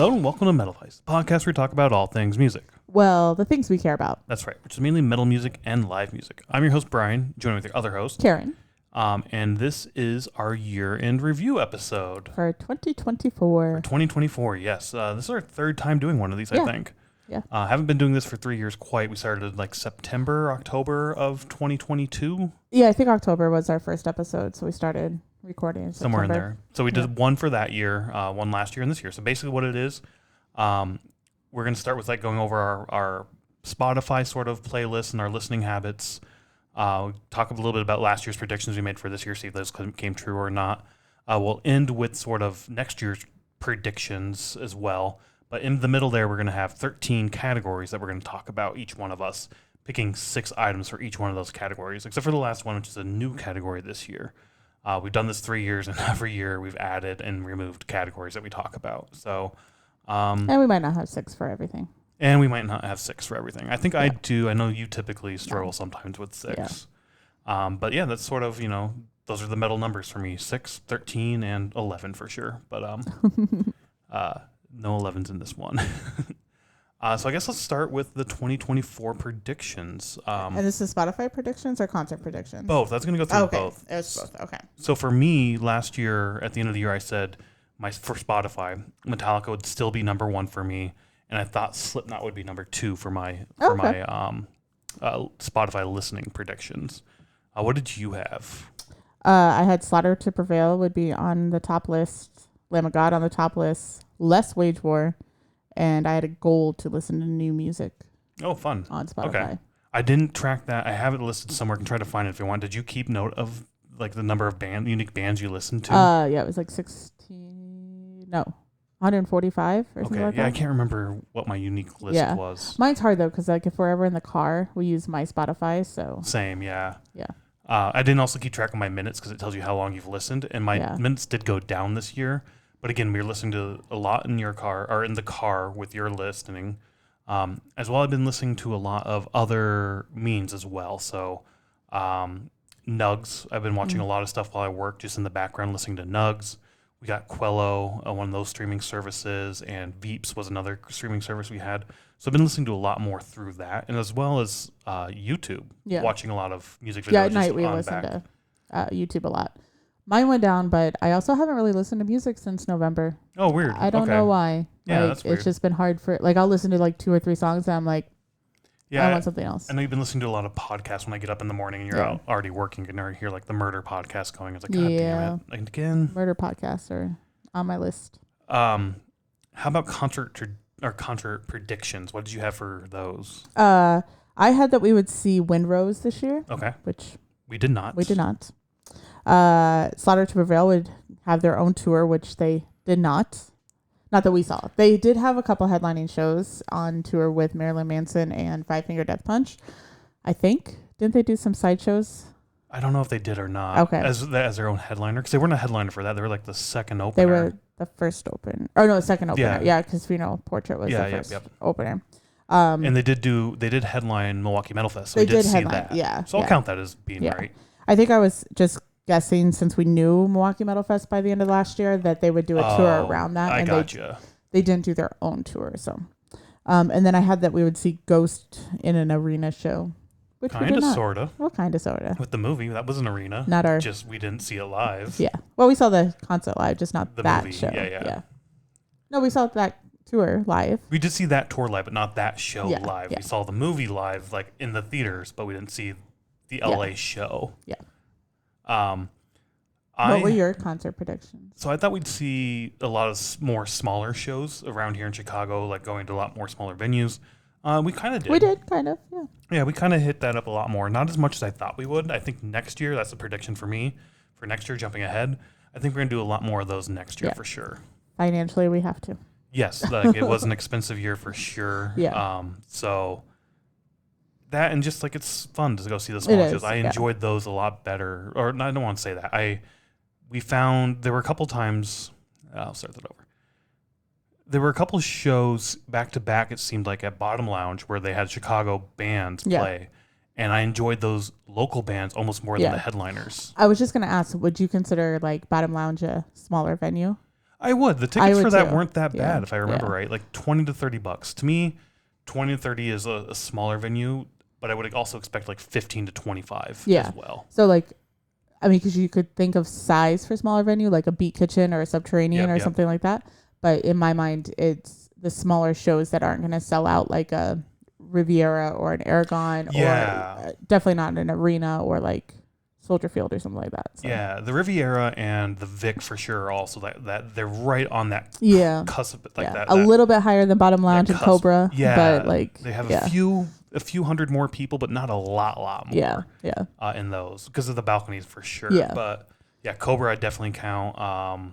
Hello and welcome to Metal Vice, the podcast where we talk about all things music. Well, the things we care about. That's right, which is mainly metal music and live music. I'm your host, Brian, joined with your other host, Karen. And this is our year-end review episode. For 2024. For 2024, yes. This is our third time doing one of these, I think. Yeah. Haven't been doing this for 3 years quite. We started like September, October of 2022. Yeah, I think October was our first episode, so we started recording in Somewhere in September. there. So we did one for that year, one last year and this year. So basically what it is, we're going to start with like going over our Spotify sort of playlist and our listening habits. Talk a little bit about last year's predictions we made for this year, see if those came true or not. We'll end with sort of next year's predictions as well. But in the middle there, we're going to have 13 categories that we're going to talk about, each one of us, picking 6 items for each one of those categories, except for the last one, which is a new category this year. We've done this 3 years, and every year we've added and removed categories that we talk about. So, and we might not have 6 for everything. And we might not have 6 for everything. I think I do. I know you typically struggle sometimes with 6. Yeah. But yeah, that's sort of, those are the metal numbers for me, 6, 13, and 11 for sure. But no 11s in this one. So I guess let's start with the 2024 predictions. And this is Spotify predictions or concert predictions? Both. That's going to go through both. It was both. Okay. So for me, last year, at the end of the year, I said for Spotify, Metallica would still be number 1 for me. And I thought Slipknot would be number 2 for my Spotify listening predictions. What did you have? I had Slaughter to Prevail would be on the top list, Lamb of God on the top list, Less Wage War, and I had a goal to listen to new music. Oh, fun. On Spotify. Okay. I didn't track that. I have it listed somewhere. I can try to find it if you want. Did you keep note of like the number of unique bands you listened to? Yeah, it was like 145 or something like that. I can't remember what my unique list was. Mine's hard though, because like if we're ever in the car, we use my Spotify. So same, yeah. Yeah. I didn't also keep track of my minutes because it tells you how long you've listened, and my minutes did go down this year. But again, we were listening to a lot in your car or in the car with your listening. As well, I've been listening to a lot of other means as well. So, Nugs. I've been watching a lot of stuff while I work, just in the background, listening to Nugs. We got Quello, one of those streaming services, and Veeps was another streaming service we had. So I've been listening to a lot more through that, and as well as YouTube, watching a lot of music videos. Yeah, at night we listen to YouTube a lot. Mine went down, but I also haven't really listened to music since November. Oh, weird. I don't know why. Yeah, that's weird. It's just been hard for, like, I'll listen to like 2 or 3 songs and I'm like, I want something else. I know you've been listening to a lot of podcasts when I get up in the morning and you're out already working and you hear like the murder podcast going. It's like, God damn it. Like, again. Murder podcasts are on my list. How about concert predictions? What did you have for those? I had that we would see Windrose this year. Okay. Which we did not. We did not. Slaughter to Prevail would have their own tour, which they did not. Not that we saw. They did have a couple headlining shows on tour with Marilyn Manson and Five Finger Death Punch. I think. Didn't they do some side shows? I don't know if they did or not. Okay. As their own headliner. Because they weren't a headliner for that. They were like the second opener. They were the first opener. Or no, the second opener. Yeah, because Funeral Portrait was the first opener. And they did headline Milwaukee Metal Fest. So they we did see headline, that. Yeah. So I'll count that as being right. I think I was just guessing, since we knew Milwaukee Metal Fest by the end of last year, that they would do a tour around that. I gotcha. They didn't do their own tour. So, and then I had that we would see Ghost in an arena show. Which kind of, sort of. Well, kind of, sort of. With the movie, that was an arena. Not our. Just we didn't see it live. Yeah. Well, we saw the concert live, just not the that movie. show. Yeah. No, we saw that tour live. We did see that tour live, but not that show live. Yeah. We saw the movie live, like in the theaters, but we didn't see the LA show. Yeah. What were your concert predictions? So I thought we'd see a lot of more smaller shows around here in Chicago, like going to a lot more smaller venues. We kind of did. We did, kind of, yeah. Yeah, we kind of hit that up a lot more. Not as much as I thought we would. I think next year, that's a prediction for me. For next year, jumping ahead, I think we're going to do a lot more of those next year for sure. Financially, we have to. Yes, like it was an expensive year for sure. Yeah. So that, and just like it's fun to go see the smaller shows. I enjoyed those a lot better. Or I don't want to say that. We found there were a couple times. I'll start that over. There were a couple shows back to back. It seemed like at Bottom Lounge where they had Chicago bands play, and I enjoyed those local bands almost more than the headliners. I was just gonna ask, would you consider like Bottom Lounge a smaller venue? I would. The tickets would for that too. weren't that Yeah. bad, if I remember Yeah. right. Like $20 to $30. To me, 20 to 30 is a smaller venue, but I would also expect like 15 to 25 Yeah. as well. So like, I mean, because you could think of size for smaller venue, like a Beat Kitchen or a Subterranean Yep, or yep. something like that. But in my mind, it's the smaller shows that aren't going to sell out, like a Riviera or an Aragon, Yeah. or definitely not an arena or like Soldier Field or something like that. So. Yeah, the Riviera and the Vic for sure are also that they're right on that Yeah. cusp, like Yeah. that. A that- little bit higher than Bottom Lounge and cusp. Cobra. Yeah, But like, they have yeah. a few hundred more people, but not a lot more. Yeah. Yeah. In those because of the balconies for sure. Yeah. But yeah, Cobra I definitely count.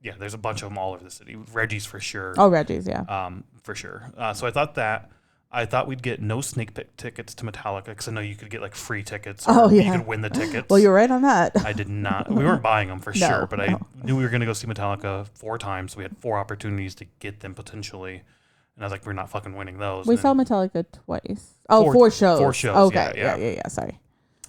Yeah, there's a bunch of them all over the city. Reggie's for sure. Oh, Reggie's. Yeah. For sure. So I thought we'd get no sneak peek tickets to Metallica because I know you could get like free tickets. Or Oh, you yeah. could win the tickets. Well, you're right on that. I did not. We weren't buying them for No, sure, but I no. knew we were going to go see Metallica 4 times. So we had 4 opportunities to get them potentially. And I was like, we're not fucking winning those. We And saw Metallica twice. Oh, Four- 4 shows. 4 shows, Okay. yeah. Yeah. Sorry.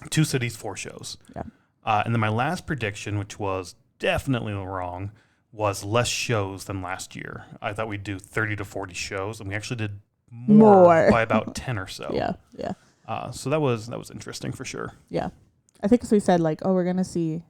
2 cities, 4 shows. Yeah. And then my last prediction, which was definitely wrong, was less shows than last year. I thought we'd do 30 to 40 shows, and we actually did more. By about 10 or so. Yeah. Yeah. So that was interesting for sure. Yeah. I think 'cause we said like, oh, we're going to see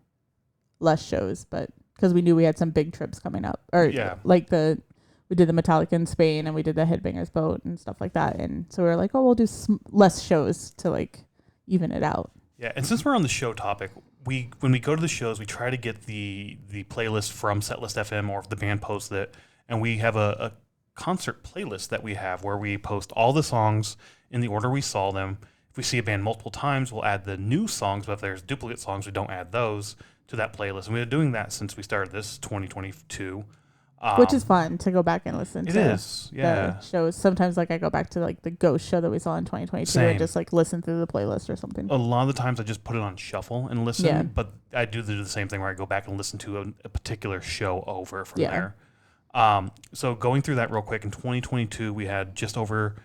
less shows, but because we knew we had some big trips coming up. Or Yeah. like we did the Metallica in Spain and we did the Headbangers Boat and stuff like that. And so we were like, oh, we'll do less shows to like even it out. Yeah, and since we're on the show topic, when we go to the shows, we try to get the playlist from Setlist FM or if the band posts it, and we have a concert playlist that we have where we post all the songs in the order we saw them. If we see a band multiple times, we'll add the new songs, but if there's duplicate songs, we don't add those to that playlist. And we've been doing that since we started this 2022. Which is fun to go back and listen It to. is, yeah. The shows. Sometimes like I go back to like the Ghost show that we saw in 2022 Same. and just like listen through the playlist or something. A lot of the times I just put it on shuffle and listen, Yeah. but I do the same thing where I go back and listen to a particular show over from Yeah. there. So going through that real quick, in 2022, we had just over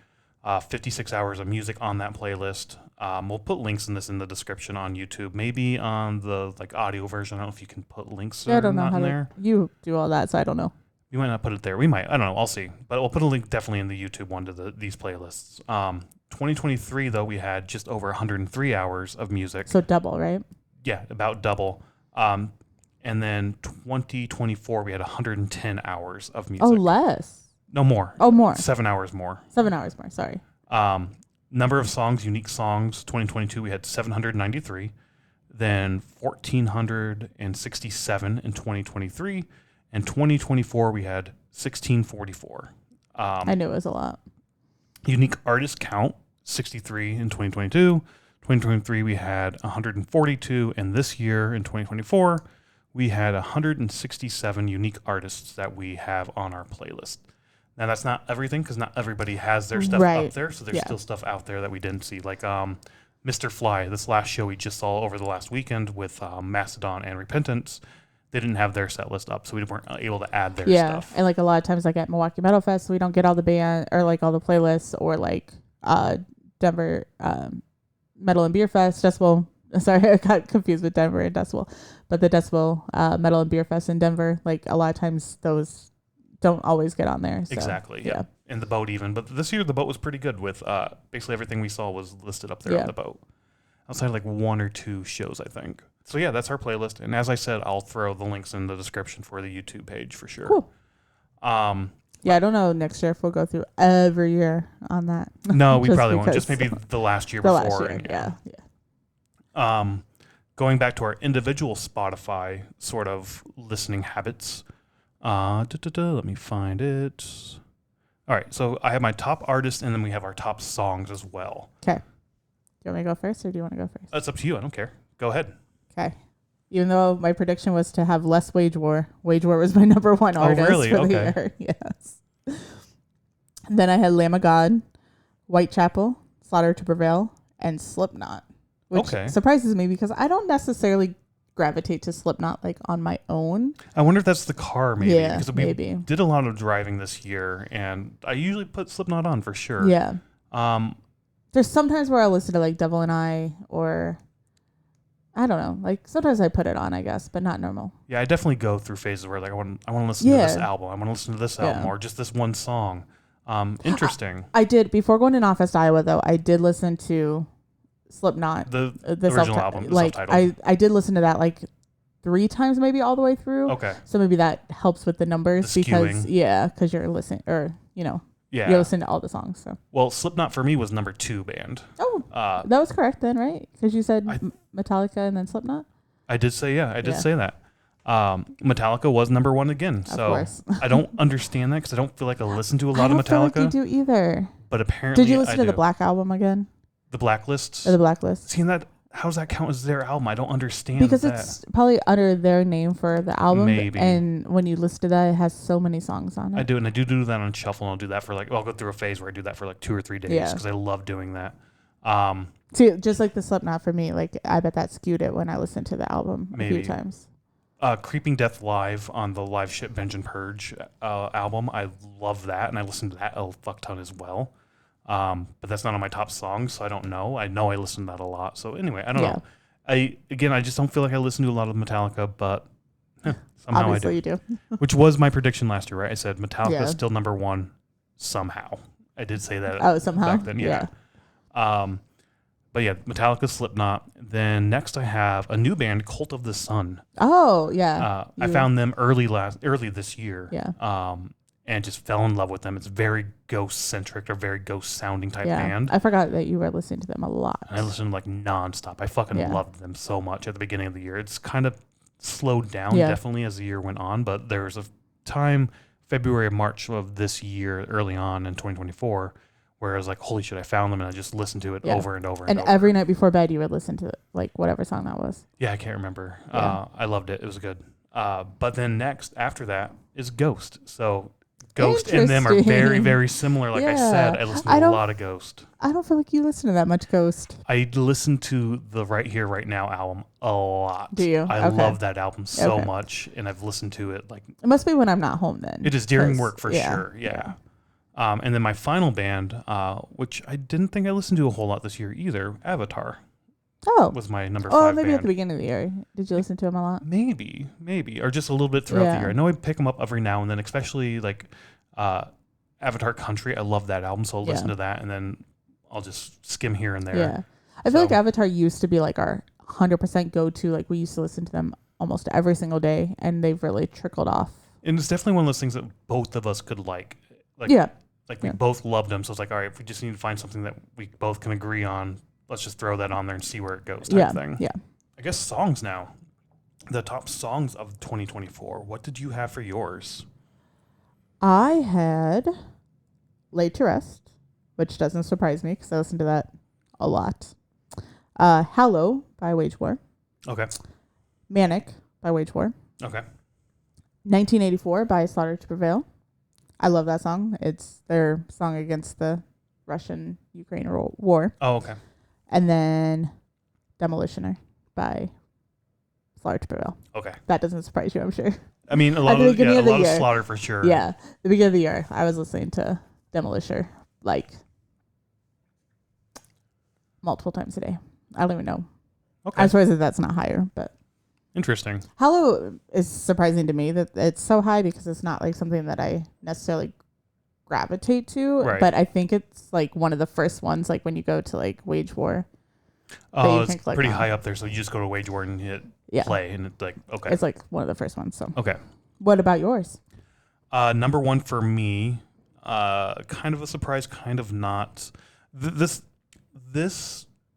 56 hours of music on that playlist. We'll put links in the description on YouTube, maybe on the like audio version. I don't know if you can put links Yeah, I or don't know not how in to. there. You do all that, so I don't know. You might not put it there. We might. I don't know. I'll see. But we'll put a link definitely in the YouTube one to these playlists. 2023, though, we had just over 103 hours of music. So double, right? Yeah, about double. And then 2024, we had 110 hours of music. Oh, less. No, more. Oh, more. 7 hours more. 7 hours more. Sorry. Number of songs, unique songs, 2022, we had 793. Then 1,467 in 2023. And 2024, we had 1,644. I knew it was a lot. Unique artist count, 63 in 2022. 2023, we had 142. And this year, in 2024, we had 167 unique artists that we have on our playlist. Now, that's not everything because not everybody has their stuff Right. up there. So there's Yeah. still stuff out there that we didn't see. Like Mr. Fly, this last show we just saw over the last weekend with Mastodon and Repentance. They didn't have their set list up, so we weren't able to add their Yeah. stuff. And like a lot of times, like at Milwaukee Metal Fest, we don't get all the band or like all the playlists, or like Denver Metal and Beer Fest, Decibel. Sorry, I got confused with Denver and Decibel. But the Decibel Metal and Beer Fest in Denver, like a lot of times those don't always get on there. So, Exactly. Yeah. And the boat even. But this year the boat was pretty good with basically everything we saw was listed up there Yeah. on the boat. Outside of like 1 or 2 shows, I think. So yeah, that's our playlist. And as I said, I'll throw the links in the description for the YouTube page for sure. Cool. Um, Yeah, I don't know next year if we'll go through every year on that. no, we Just probably won't. because- Just maybe the last year The before. last year, and, yeah. Going back to our individual Spotify sort of listening habits. Let me find it. All right, so I have my top artist, and then we have our top songs as well. Okay. Do you want me to go first, or do you want to go first? That's up to you. I don't care. Go ahead. Okay. Even though my prediction was to have less Wage War was my number one artist really? for the Okay. year. Yes. Then I had Lamb of God, Whitechapel, Slaughter to Prevail, and Slipknot, which Okay. surprises me because I don't necessarily gravitate to Slipknot like on my own. I wonder if that's the car, maybe. Yeah, because we maybe. did a lot of driving this year, and I usually put Slipknot on for sure. Yeah. Um, There's sometimes where I'll listen to like Devil and I, or I don't know. Like sometimes I put it on, I guess, but not normal. Yeah, I definitely go through phases where like I want to listen to this Yeah. album. I want to listen to this album Yeah. or just this one song. Interesting. I did before going to Northwest Iowa though. I did listen to Slipknot, The the original self- album, the like self-titled. I did listen to that like 3 times maybe all the way through. Okay. So maybe that helps with the numbers The because skewing. because you're listening or you're Yeah. listening to all the songs. So Well, Slipknot for me was number 2 band. that was correct then, right? Because you said I- Metallica and then Slipknot. I did say I did Yeah. say that. Metallica was number 1 again. Of So course. I don't understand that because I don't feel like I listen to a I lot of don't feel Metallica. like you do either. But apparently Did you listen I to the do. Black Album again The Blacklist? or the Blacklist? Seeing that, how does that count as their album? I don't understand Because that. it's probably under their name for the album. Maybe. And when you listen to that, it has so many songs on it. I do, and I do that on shuffle, and I'll do that for I'll go through a phase where I do that for like 2 or 3 days Yeah. because I love doing that. See, just like the Slipknot for me, like I bet that skewed it when I listened to the album a Maybe. few times. Creeping Death Live on the Live Ship Binge and Purge album, I love that, and I listen to that a fuck ton as well. But that's not on my top songs, so I don't know. I know I listen to that a lot. So anyway, I don't know. I just don't feel like I listen to a lot of Metallica, but somehow Obviously I you do. do. Which was my prediction last year, right? I said Metallica Yeah. is still number 1 somehow. I did say that Oh, somehow. back then, yeah. But yeah, Metallica, Slipknot. Then next I have a new band, Cult of the Sun. Oh, yeah. I found them early this year. Yeah. And just fell in love with them. It's very ghost centric or very ghost sounding type Yeah. band. I forgot that you were listening to them a lot. And I listened like nonstop. I fucking Yeah. loved them so much at the beginning of the year. It's kind of slowed down Yeah. definitely as the year went on, but there was a time, February or March of this year, early on in 2024, where I was like, holy shit, I found them, and I just listened to it Yeah. over and over And over. every night before bed, you would listen to like whatever song that was. Yeah, I can't remember. Yeah. I loved it. It was good. But then next, after that, is Ghost. So Ghost and them are very, Interesting. very similar. Like I Yeah. said, I listened I to a don't- lot of Ghost. I don't feel like you listen to that much Ghost. I listened to the Right Here, Right Now album a lot. Do you? I Okay. love that album so Okay. much, and I've listened to it like It must be when I'm not home then. it is during 'cause- work for yeah, sure. Yeah. And then my final band, which I didn't think I listened to a whole lot this year either, Avatar Oh. was my number Oh, 5 maybe at band. the beginning of the year. Did you listen to him a lot? Maybe, or just a little bit throughout the Yeah. year. I know I pick them up every now and then, especially like Avatar Country. I love that album, so I'll listen Yeah. to that, and then I'll just skim here and there. Yeah. I feel like So- Avatar used to be like our 100% go-to. Like we used to listen to them almost every single day, and they've really trickled off. And it's definitely one of those things that both of us could like. Like, Yeah. Like we Yeah. both loved them, so it's like, all right, if we just need to find something that we both can agree on, let's just throw that on there and see where it goes, type Yeah. thing. Yeah. I guess songs now. The top songs of 2024. What did you have for yours? I had Laid to Rest, which doesn't surprise me because I listened to that a lot. Hello by Wage War. Okay. Manic by Wage War. Okay. 1984 by Slaughter to Prevail. I love that song. It's their song against the Russian-Ukraine war. Oh, okay. And then Demolitioner by Slaughter to Prevail. Okay. That doesn't surprise you, I'm sure. I mean, a At lot the of beginning of the year. Slaughter for sure. Yeah. The beginning of the year, I was listening to Demolitioner like multiple times a day. I don't even know. Okay. I'm surprised that that's not higher, but Interesting. Hello is surprising to me that it's so high because it's not like something that I necessarily gravitate to. Right. But I think it's like one of the first ones, like when you go to like Wage War. Oh, you it's can click pretty on. high up there, so you just go to Wage War and hit Yeah. play, and it's like, okay. It's like one of the first ones. So Okay. what about yours? Number one for me, kind of a surprise, kind of not. This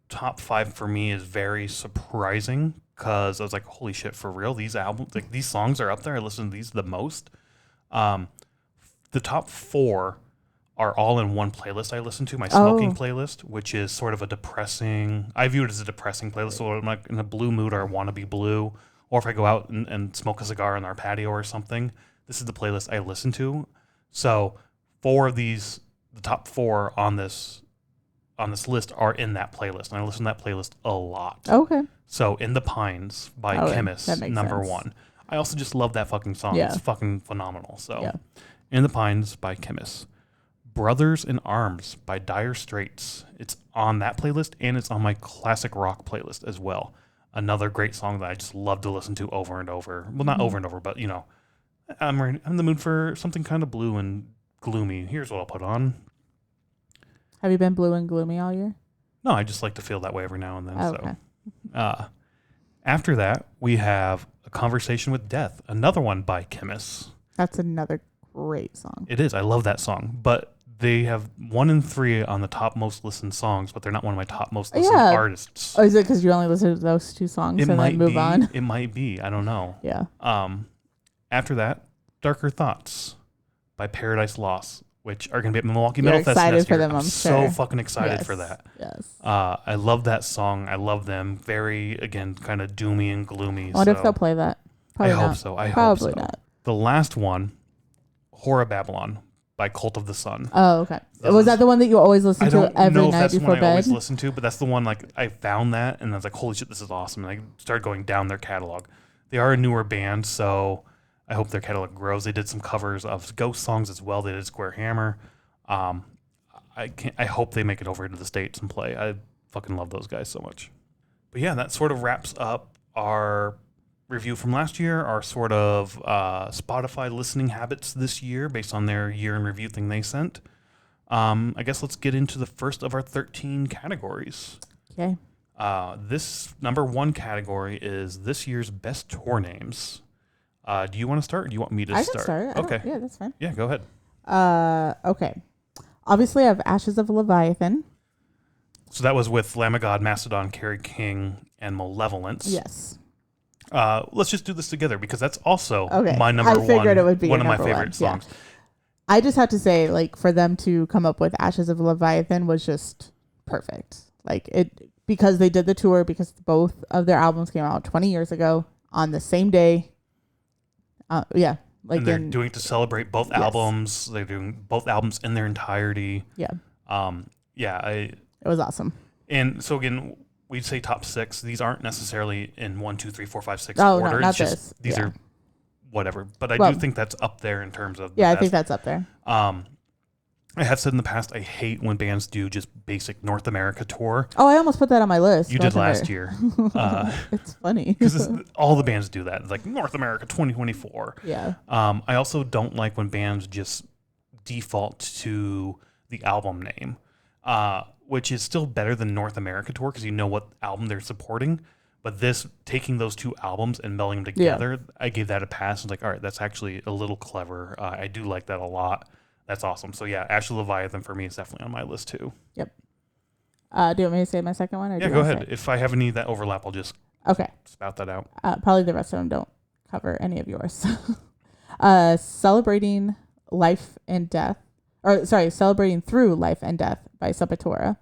top 5 for me is very surprising because I was like, holy shit, for real? These albums, like these songs are up there. I listen to these the most. The top 4 are all in one playlist I listen to, my smoking playlist, which is sort of a depressing, I view it as a depressing playlist. So I'm like in a blue mood or I want to be blue, or if I go out and smoke a cigar on our patio or something, this is the playlist I listen to. So 4 of these, the top 4 on this list are in that playlist, and I listen to that playlist a lot. Okay. So In the Pines by Okay, Chemist, that makes number sense. 1. I also just love that fucking song. Yeah. It's fucking phenomenal. So Yeah. In the Pines by Chemist. Brothers in Arms by Dire Straits. It's on that playlist, and it's on my classic rock playlist as well. Another great song that I just love to listen to over and over. Well, not over and over, but I'm in the mood for something kind of blue and gloomy. Here's what I'll put on. Have you been blue and gloomy all year? No, I just like to feel that way every now and then. Oh, okay. So, after that, we have A Conversation with Death, another one by Chemist. That's another great song. It is. I love that song, but they have 1 and 3 on the top most listened songs, but they're not one of my top most listened artists. Oh, is it because you only listen to those 2 songs and then move on? It might be. I don't know. Yeah. After that, Darker Thoughts by Paradise Lost, which are going to be at Milwaukee Metal Fest excited next for year. them, I'm so sure. fucking excited for that. Yes. I love that song. I love them. Very, again, kind of doomy and gloomy. I wonder if they'll play that. Probably I not. hope so. I Probably hope so. not. The last one, Horror Babylon by Cult of the Sun. Oh, okay. Was that the one that you always listen to every night before bed? I always listen to, but that's the one, like, I found that and I was like, holy shit, this is awesome. And I started going down their catalog. They are a newer band, so I hope their catalog grows. They did some covers of Ghost songs as well. They did Square Hammer. I hope they make it over to the States and play. I fucking love those guys so much. But yeah, that sort of wraps up our review from last year, our sort of Spotify listening habits this year based on their year in review thing they sent. I guess let's get into the first of our 13 categories. Okay. This number 1 category is this year's best tour names. Do you want to start or do you want me to start? I can start. Okay. Yeah, that's fine. Yeah, go ahead. Okay. Obviously, I have Ashes of Leviathan. So that was with Lamb of God, Mastodon, Kerry King, and Malevolence. Yes. Let's just do this together because that's also Okay. my number one. I figured it would be one of my number favorite one. songs. Yeah. I just have to say, like, for them to come up with Ashes of Leviathan was just perfect. Like, because they did the tour, because both of their albums came out 20 years ago on the same day. Yeah. Like, and they're doing it to celebrate both albums. They're doing both albums in their entirety. Yeah. It was awesome. And so again, we'd say top 6. These aren't necessarily in 1, 2, 3, 4, 5, 6 order. No, not it's just this. These are whatever. But I do think that's up there in terms of. I think that's up there. I have said in the past, I hate when bands do just basic North America tour. Oh, I almost put that on my list. You did last year. It's funny. Because all the bands do that. It's like North America 2024. Yeah. I also don't like when bands just default to the album name, which is still better than North America tour because you know what album they're supporting. But this, taking those 2 albums and melding them together, I gave that a pass. I was like, all right, that's actually a little clever. I do like that a lot. That's awesome. So yeah, Ashes of Leviathan for me is definitely on my list too. Yep. Do you want me to say my second one? Or yeah, go ahead. If I have any that overlap, I'll just spout that out. Probably the rest of them don't cover any of yours. Celebrating Life and Death, Celebrating Through Life and Death by Sepultura.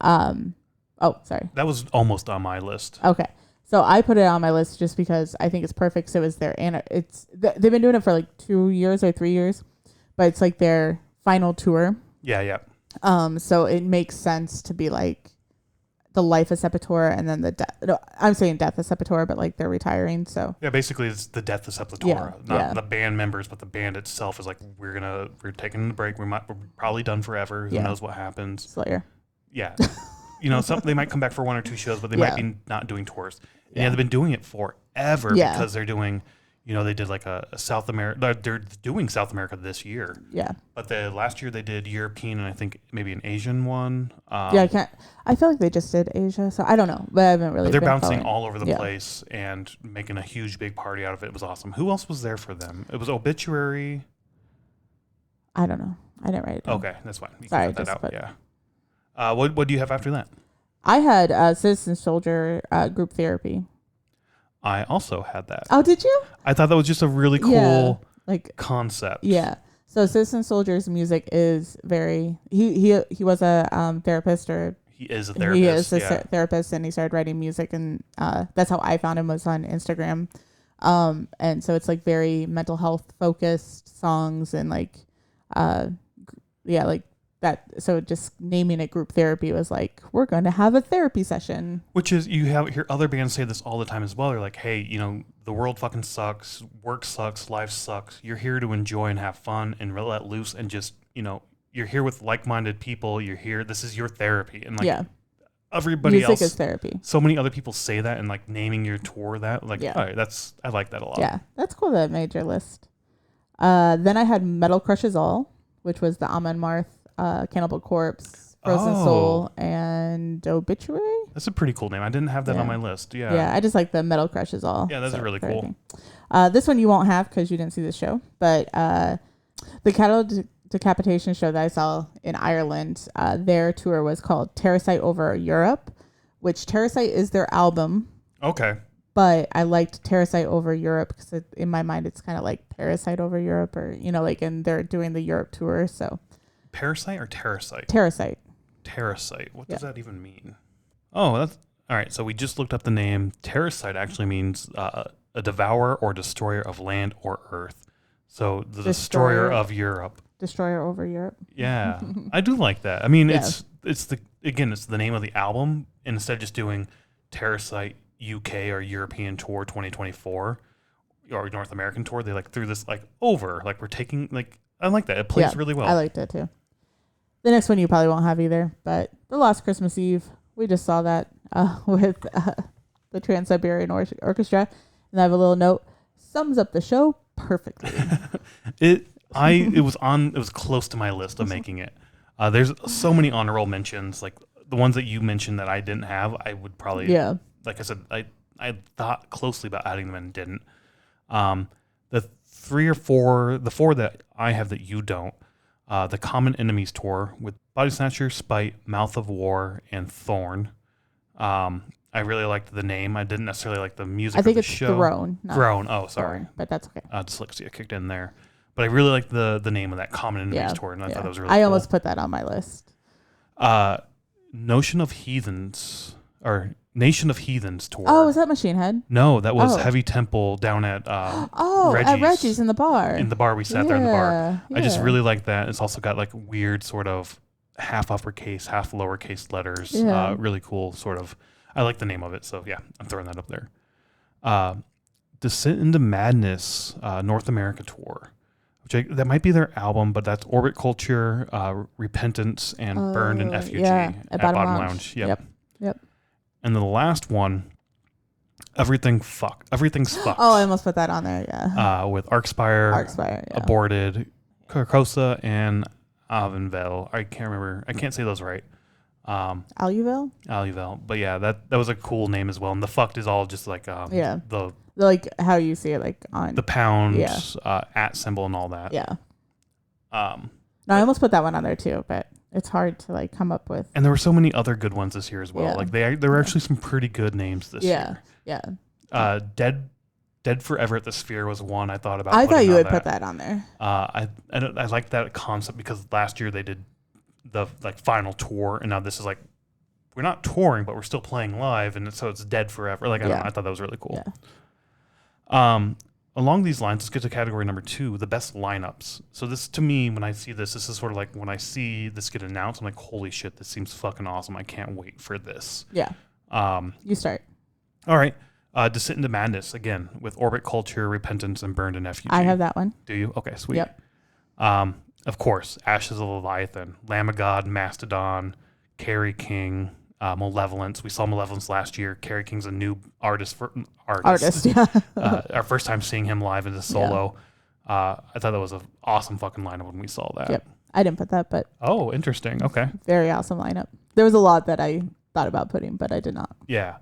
Sorry. That was almost on my list. Okay. So I put it on my list just because I think it's perfect. So it was they've been doing it for like 2 years or 3 years, but it's like their final tour. Yeah. So it makes sense to be like the life of Sepultura and then the death. No, I'm saying death of Sepultura, but like they're retiring. So yeah, basically it's the death of Sepultura, not the band members, but the band itself is like we're taking a break. We're probably done forever. Who knows what happens? Slayer. Yeah. They might come back for 1 or 2 shows, but they might be not doing tours. Yeah, they've been doing it forever because they're doing. They did like a South America. They're doing South America this year. Yeah. But last year they did European and I think maybe an Asian one. I feel like they just did Asia, so I don't know. But I haven't really. But they're bouncing all over the place and making a huge big party out of it. It was awesome. Who else was there for them? It was Obituary. I don't know. I didn't write it down. Okay, that's fine. You Sorry, can cut that out. Yeah. What do you have after that? I had Citizen Soldier Group Therapy. I also had that. Oh, did you? I thought that was just a really cool like concept. Yeah. So Citizen Soldier's music is very. He was a therapist, or he is a therapist. He is a therapist, and he started writing music, and that's how I found him, was on Instagram. And so it's like very mental health focused songs, and like that. So just naming it Group Therapy was like, we're going to have a therapy session. Which is, you hear other bands say this all the time as well. They're like, hey, the world fucking sucks. Work sucks. Life sucks. You're here to enjoy and have fun and let loose and just, you're here with like-minded people. You're here. This is your therapy. And like, everybody Music else, is therapy. so many other people say that and like naming your tour that, like, Yeah. all right, I like that a lot. Yeah, that's cool that it made your list. Then I had Metal Crushes All, which was the Amon Marth, Cannibal Corpse, Frozen Soul, and Obituary. That's a pretty cool name. I didn't have that on my list. Yeah. Yeah, I just like the Metal Crushes All. Yeah, that's really cool. This one you won't have because you didn't see the show, but the cattle decapitation show that I saw in Ireland, their tour was called Terracite Over Europe, which Terracite is their album. Okay. But I liked Terracite Over Europe because in my mind it's kind of like Parasite Over Europe, or like, and they're doing the Europe tour. So Parasite or Terracite? Terracite. Terracite. What does that even mean? Oh, that's all right. So we just looked up the name. Terracite actually means a devourer or destroyer of land or earth. So the destroyer of Europe. Destroyer Over Europe. Yeah, I do like that. I mean, it's the name of the album, and instead of just doing Terracite UK or European Tour 2024 or North American Tour, they like threw this like over, like we're taking, like, I like that. It plays really well. I liked it too. The next one you probably won't have either, but The Last Christmas Eve, we just saw that with the Trans-Siberian Orchestra, and I have a little note, sums up the show perfectly. It was close to my list of making it. There's so many honorable mentions, like the ones that you mentioned that I didn't have. I would probably, like I said, I thought closely about adding them and didn't. The four that I have that you don't, the Common Enemies tour with Body Snatcher, Spite, Mouth of War, and Thorn. I really liked the name. I didn't necessarily like the music. I think it's show. Throne. Throne. Oh, sorry, Thorn, but that's okay. Dyslexia kicked in there. But I really liked the name of that Common Enemies tour, and I thought that was really cool. I almost put that on my list. Nation of Heathens tour. Oh, was that Machine Head? No, that was Heavy Temple down at Reggie's. At Reggie's in the bar. In the bar we sat there in the bar. Yeah. I just really like that. It's also got like weird sort of half uppercase, half lowercase letters. Yeah. Really cool sort of. I like the name of it, so yeah, I'm throwing that up there. Descent into Madness North America tour. That might be their album, but that's Orbit Culture, Repentance, and Burned in Effigy at Bottom Lounge. Yep. And then the last one, Everything's Fucked. Oh, I almost put that on there, yeah. With Arcspire, Aborted, Carcosa, and Avenvel. I can't remember. I can't say those right. Aluvel. But yeah, that was a cool name as well. And the fucked is all just like the like how you see it, like on the pound at symbol and all that. Yeah. No, I almost put that one on there too, but it's hard to like come up with. And there were so many other good ones this year as well. Yeah. Like there were actually some pretty good names this year. Yeah. Dead Forever at the Sphere was one I thought about. I thought you would put that on there. I like that concept because last year they did the like final tour, and now this is like we're not touring, but we're still playing live, and so it's Dead Forever. Like I don't know, I thought that was really cool. Yeah. Along these lines, let's get to category number 2, the best lineups. So this, to me, when I see this is sort of like when I see this get announced, I'm like, holy shit, this seems fucking awesome. I can't wait for this. Yeah. You start. All right. Descent into Madness, again, with Orbit Culture, Repentance, and Burned in Effigy. I have that one. Do you? Okay, sweet. Yep. Of course, Ashes of Leviathan, Lamb of God, Mastodon, Kerry King, Malevolence. We saw Malevolence last year. Kerry King's a new artist, yeah. Our first time seeing him live as a solo. Yeah. I thought that was an awesome fucking lineup when we saw that. Yep. I didn't put that, but... Oh, interesting. Okay. Very awesome lineup. There was a lot that I thought about putting, but I did not. Yeah.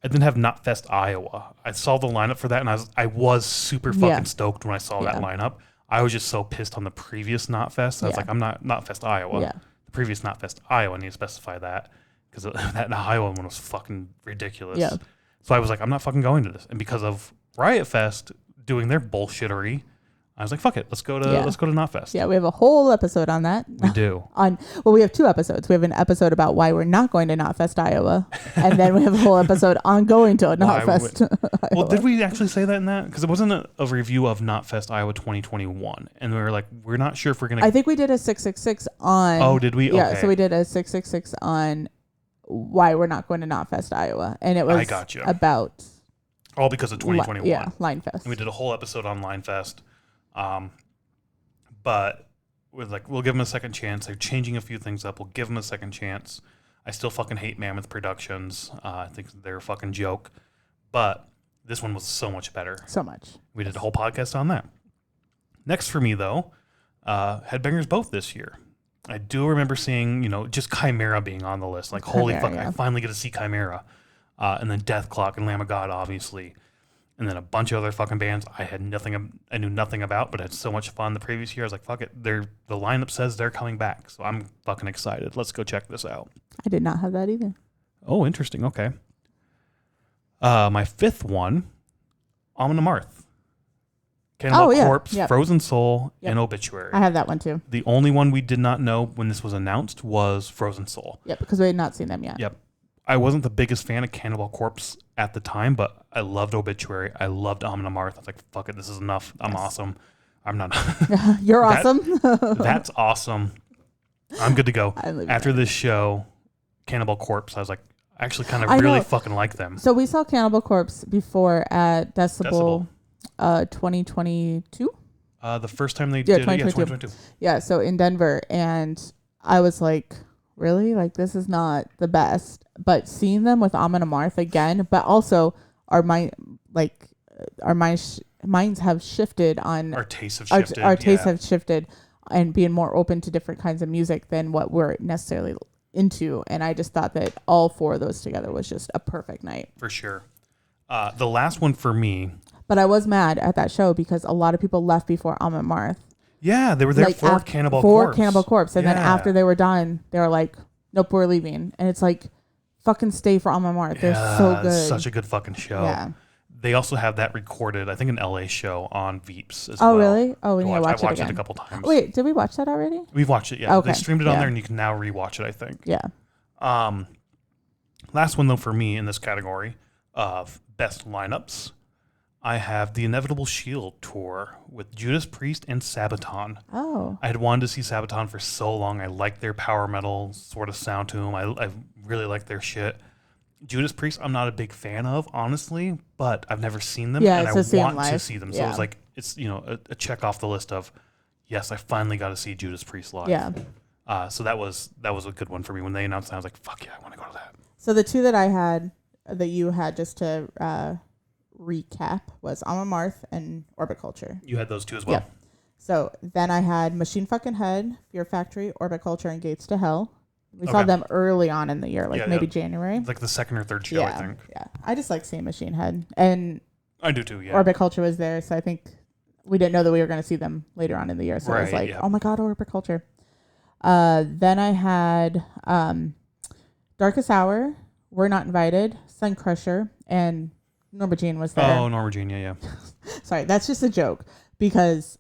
I didn't have Knotfest Iowa. I saw the lineup for that, and I was super fucking stoked when I saw that lineup. I was just so pissed on the previous Knotfest. I was like, I'm not Knotfest Iowa. Yeah. The previous Knotfest Iowa, I need to specify that. Because that Iowa one was fucking ridiculous. Yeah. So I was like, I'm not fucking going to this. And because of Riot Fest doing their bullshittery, I was like, fuck it, let's go to Knotfest. Yeah, we have a whole episode on that. We do. We have 2 episodes. We have an episode about why we're not going to Knotfest Iowa, and then we have a whole episode on going to Knotfest. Well, did we actually say that in that? Because it wasn't a review of Knotfest Iowa 2021, and we were like, we're not sure if we're gonna. I think we did a 666 on. Oh, did we? Yeah, okay. So we did a 666 on why we're not going to Knotfest Iowa, and it was about all because of 2021. Linefest. And we did a whole episode on Linefest. But we'll give them a second chance. They're changing a few things up. We'll give them a second chance. I still fucking hate Mammoth Productions. I think they're a fucking joke. But this one was so much better. So much. We did a whole podcast on that. Next for me, though, Headbangers Both this year. I do remember seeing, just Chimera being on the list. Like, holy fuck, yeah. I finally get to see Chimera. And then Death Clock and Lamb of God, obviously. And then a bunch of other fucking bands I knew nothing about, but had so much fun the previous year. I was like, fuck it. The lineup says they're coming back. So I'm fucking excited. Let's go check this out. I did not have that either. Oh, interesting. Okay. My fifth one, Amon Amarth. Cannibal Corpse, Yep. Frozen Soul, and Obituary. I have that one too. The only one we did not know when this was announced was Frozen Soul. Yep, because we had not seen them yet. Yep. I wasn't the biggest fan of Cannibal Corpse at the time, but I loved Obituary. I loved Amon Amarth. I was like, fuck it, this is enough. I'm awesome. I'm not. You're awesome. That's awesome. I'm good to go. I After this show, Cannibal Corpse, I was like, I actually kind of I really know. fucking like them. So we saw Cannibal Corpse before at Decibel. 2022. The first time they did it, 2022. Yeah, so in Denver, and I was like, really? Like, this is not the best. But seeing them with Amon Amarth again, but also our minds have shifted on Our tastes have shifted. Our tastes have shifted and being more open to different kinds of music than what we're necessarily into. And I just thought that all four of those together was just a perfect night. For sure. The last one for me. But I was mad at that show because a lot of people left before Amon Amarth. Yeah, they were there for Cannibal Corpse. For Cannibal Corpse. And then after they were done, they were like, nope, we're leaving. And it's like, fucking stay for Amon Amarth. They're so good. It's such a good fucking show. Yeah. They also have that recorded, I think, an LA show on Veeps as well. Oh, really? Oh, we need to watch it I watched again. it a couple times. Wait, did we watch that already? We've watched it, yeah. Okay. They streamed it on there, and you can now rewatch it, I think. Yeah. Last one, though, for me in this category of best lineups, I have the Inevitable Shield tour with Judas Priest and Sabaton. Oh. I had wanted to see Sabaton for so long. I like their power metal sort of sound to them. I really like their shit. Judas Priest, I'm not a big fan of, honestly, but I've never seen them, and I want to see them. So it was like, it's a check off the list of, yes, I finally got to see Judas Priest live. Yeah. So that was a good one for me. When they announced that, I was like, fuck yeah, I want to go to that. So the two that I had, that you had, just to recap, was Amon Amarth and Orbit Culture. You had those two as well. Yeah. So then I had Machine Fucking Head, Fear Factory, Orbit Culture, and Gates to Hell. We saw them early on in the year, maybe January. Like the second or third show, I think. Yeah. I just like seeing Machine Head. And I do too, yeah. Orbit Culture was there, so I think we didn't know that we were going to see them later on in the year. So I was like, oh my God, Orbit Culture. Then I had Darkest Hour, We're Not Invited, Sun Crusher, and Norma Jean was there. Oh, Norma Jean, yeah. Sorry, that's just a joke because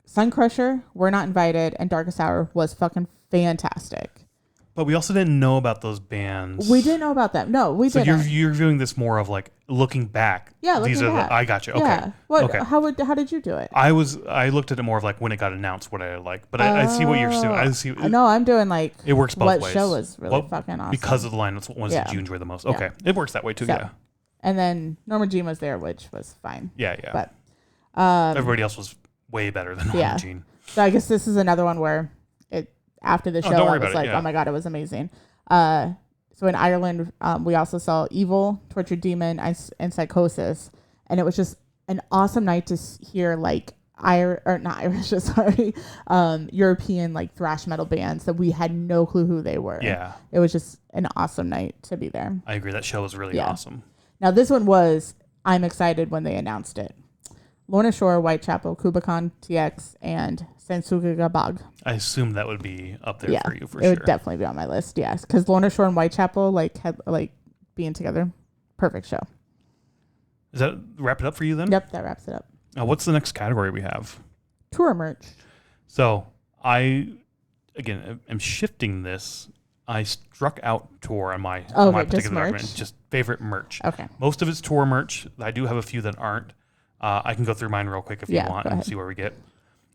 Sun Crusher, We're Not Invited, and Darkest Hour was fucking fantastic. But we also didn't know about those bands. We didn't know about them. No, we didn't. So you're viewing this more of like looking back. Yeah, looking back. I got you. Okay. Yeah. Okay. How did you do it? I looked at it more of like when it got announced, what I like. But I see what you're saying. I see. No, I'm doing like it works both ways. What show was really fucking awesome because of the line. That's what did you enjoy the most? Okay, it works that way too. Yeah. And then Norma Jean was there, which was fine. Yeah. But everybody else was way better than Norma Jean. So I guess this is another one where after the show I was like, oh my God, it was amazing. So in Ireland, we also saw Evil, Tortured Demon, and Psychosis, and it was just an awesome night to hear like European like thrash metal bands that we had no clue who they were. Yeah, it was just an awesome night to be there. I agree. That show was really awesome. Now this one I'm excited when they announced it. Lorna Shore, Whitechapel, Kubakan, TX, and Sensuga Bog. I assume that would be up there for you for sure. It would definitely be on my list, yes. Because Lorna Shore and Whitechapel had being together. Perfect show. Does that wrap it up for you then? Yep, that wraps it up. Now, what's the next category we have? Tour merch. So I, again, am shifting this. I struck out tour on my particular document. Just favorite merch. Okay. Most of it's tour merch. I do have a few that aren't. I can go through mine real quick if you want and see where we get.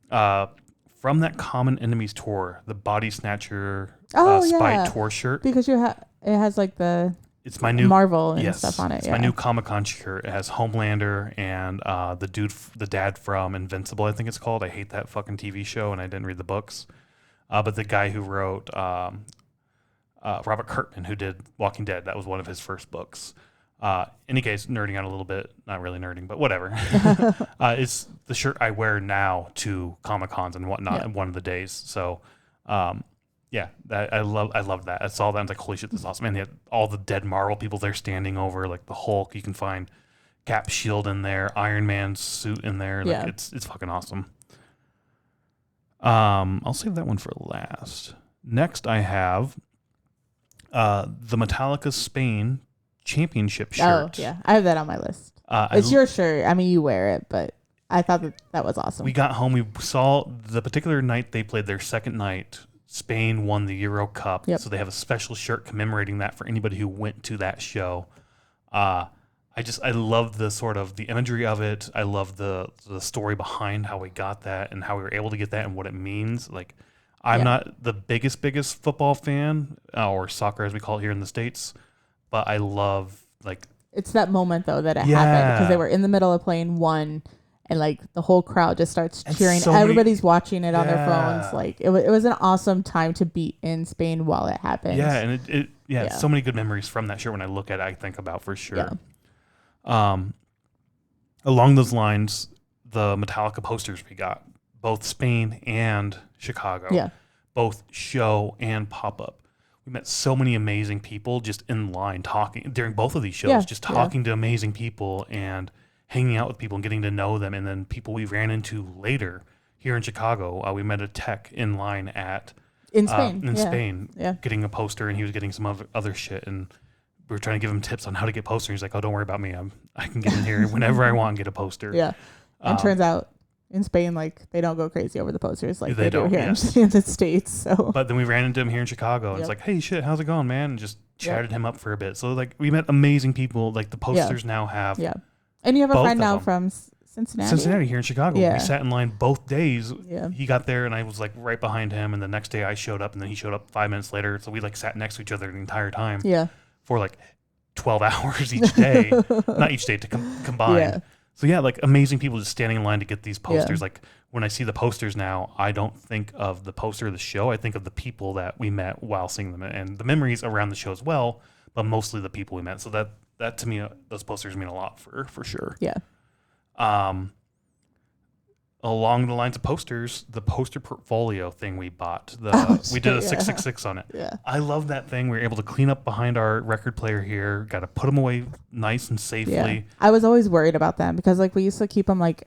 From that Common Enemies tour, the Body Snatcher Spy tour shirt. Because it has like it's my new Marvel and stuff on it. It's my new Comic-Con shirt. It has Homelander and the dad from Invincible, I think it's called. I hate that fucking TV show and I didn't read the books. But the guy who wrote Robert Kirkman, who did Walking Dead. That was one of his first books. Any case, nerding out a little bit, not really nerding, but whatever. It's the shirt I wear now to Comic Cons and whatnot one of the days. So, yeah, I loved that. I saw that and I was like, holy shit, this is awesome. And they had all the dead Marvel people there standing over, like the Hulk. You can find Cap shield in there, Iron Man's suit in there. Like, it's fucking awesome. I'll save that one for last. Next, I have the Metallica Spain Championship shirt. Oh, yeah. I have that on my list. It's your shirt. I mean, you wear it, but I thought that was awesome. We got home. We saw the particular night they played their second night. Spain won the Euro Cup. Yep. So they have a special shirt commemorating that for anybody who went to that show. I love the sort of the imagery of it. I love the story behind how we got that and how we were able to get that and what it means. Like, I'm not the biggest football fan, or soccer as we call it here in the States, but I love, like... It's that moment, though, that it happened because they were in the middle of playing one, and, like, the whole crowd just starts cheering. Everybody's watching it on their phones. Like, it was an awesome time to be in Spain while it happened. Yeah, and so many good memories from that shirt. When I look at it, I think about for sure. Yeah. Along those lines, the Metallica posters we got, both Spain and Chicago, both show and pop-up. We met so many amazing people just in line talking during both of these shows, just talking to amazing people and hanging out with people and getting to know them. And then people we ran into later here in Chicago, we met a tech in line in Spain, getting a poster, and he was getting some other shit. And we were trying to give him tips on how to get posters. He's like, oh, don't worry about me. I can get in here whenever I want and get a poster. Yeah. And turns out in Spain, like, they don't go crazy over the posters like they do here in the States. So, but then we ran into him here in Chicago. And it's like, hey, shit, how's it going, man? And just chatted him up for a bit. So, like, we met amazing people. Like, the posters now have. Yeah. And you have a friend now from Cincinnati? Cincinnati, here in Chicago. Yeah. We sat in line both days. Yeah. He got there, and I was, like, right behind him. And the next day I showed up, and then he showed up 5 minutes later. So we, like, sat next to each other the entire time. Yeah. For, like, 12 hours each day. Not each day, to combine. Yeah. So, yeah, like, amazing people just standing in line to get these posters. Like, when I see the posters now, I don't think of the poster of the show. I think of the people that we met while seeing them and the memories around the show as well, but mostly the people we met. So that to me, those posters mean a lot for sure. Yeah. Along the lines of posters, the poster portfolio thing we bought, we did a 666 on it. Yeah. I love that thing. We were able to clean up behind our record player here, got to put them away nice and safely. Yeah. I was always worried about them because, like, we used to keep them, like,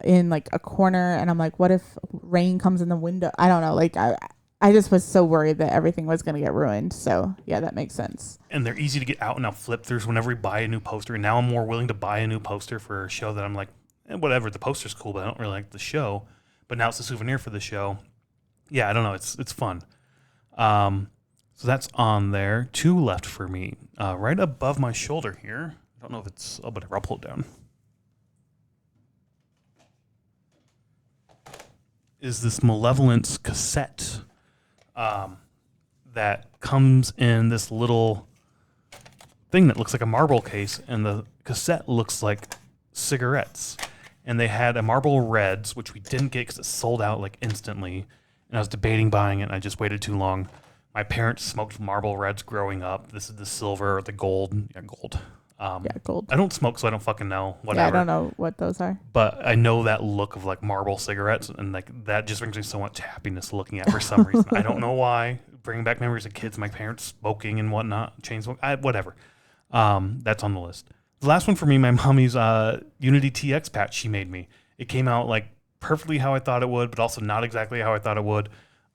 in, like, a corner, and I'm like, what if rain comes in the window? I don't know. Like, I just was so worried that everything was going to get ruined. So, yeah, that makes sense. And they're easy to get out and out flip throughs whenever we buy a new poster. And now I'm more willing to buy a new poster for a show that I'm like, whatever, the poster's cool, but I don't really like the show. But now it's a souvenir for the show. Yeah, I don't know. It's fun. So that's on there. 2 left for me. Right above my shoulder here. I don't know if it's... Oh, but I'll pull it down. Is this Malevolence cassette that comes in this little thing that looks like a marble case, and the cassette looks like cigarettes. And they had a Marlboro Reds, which we didn't get because it sold out, like, instantly. And I was debating buying it, and I just waited too long. My parents smoked Marlboro Reds growing up. This is the silver or the gold. Yeah, gold. Gold. I don't smoke, so I don't fucking know. Whatever. Yeah, I don't know what those are. But I know that look of, like, Marlboro cigarettes, and, like, that just brings me so much happiness looking at for some reason. I don't know why. Bringing back memories of kids, my parents smoking and whatnot, chain smoking, whatever. That's on the list. The last one for me, my mommy's Unity TX patch she made me. It came out, like, perfectly how I thought it would, but also not exactly how I thought it would.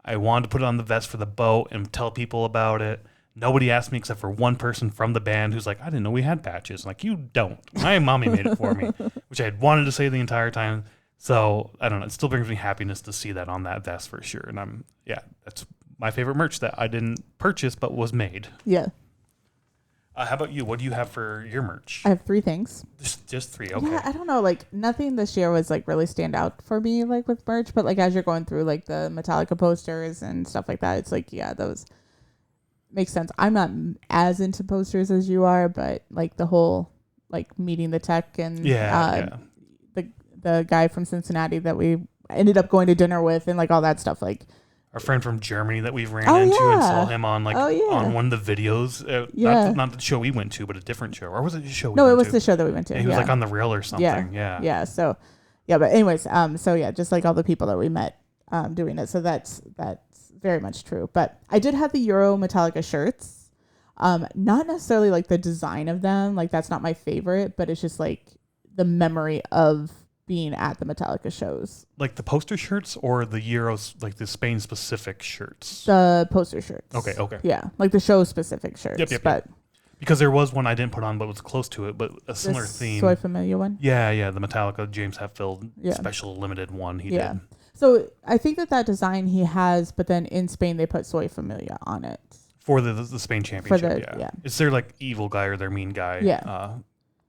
I wanted to put it on the vest for the boat and tell people about it. Nobody asked me except for one person from the band who's like, I didn't know we had patches. I'm like, you don't. My mommy made it for me, which I had wanted to say the entire time. So, I don't know. It still brings me happiness to see that on that vest for sure. And that's my favorite merch that I didn't purchase but was made. Yeah. How about you? What do you have for your merch? I have 3 things. Just 3, okay. Yeah, I don't know. Like, nothing this year was, like, really stand out for me, like, with merch. But, like, as you're going through, like, the Metallica posters and stuff like that, it's like, yeah, those makes sense. I'm not as into posters as you are, but, like, the whole, like, meeting the tech and the guy from Cincinnati that we ended up going to dinner with and, like, all that stuff, like, our friend from Germany that we've ran Oh, into and yeah. saw him on Oh, yeah. on one of the videos. Yeah. Not the show we went to, but a different show. Or was it a show we No, went it was to? the show that we went to. Yeah, he was like on the rail or something. Yeah. Yeah. So, yeah. But anyways, so yeah, just like all the people that we met doing it. So that's very much true. But I did have the Euro Metallica shirts. Not necessarily like the design of them. Like that's not my favorite, but it's just like the memory of being at the Metallica shows. Like the poster shirts or the Euros, like the Spain specific shirts? The poster shirts. Okay. Yeah. Like the show specific shirts. Yep. But Because there was one I didn't put on, but was close to it, but a similar the theme. Soy Familia one. Yeah, the Metallica James Hetfield Yeah. special limited one he Yeah. did. So I think that design he has, but then in Spain they put Soy Familia on it. For the Spain Championship, yeah. It's their like evil guy or their mean guy. Yeah.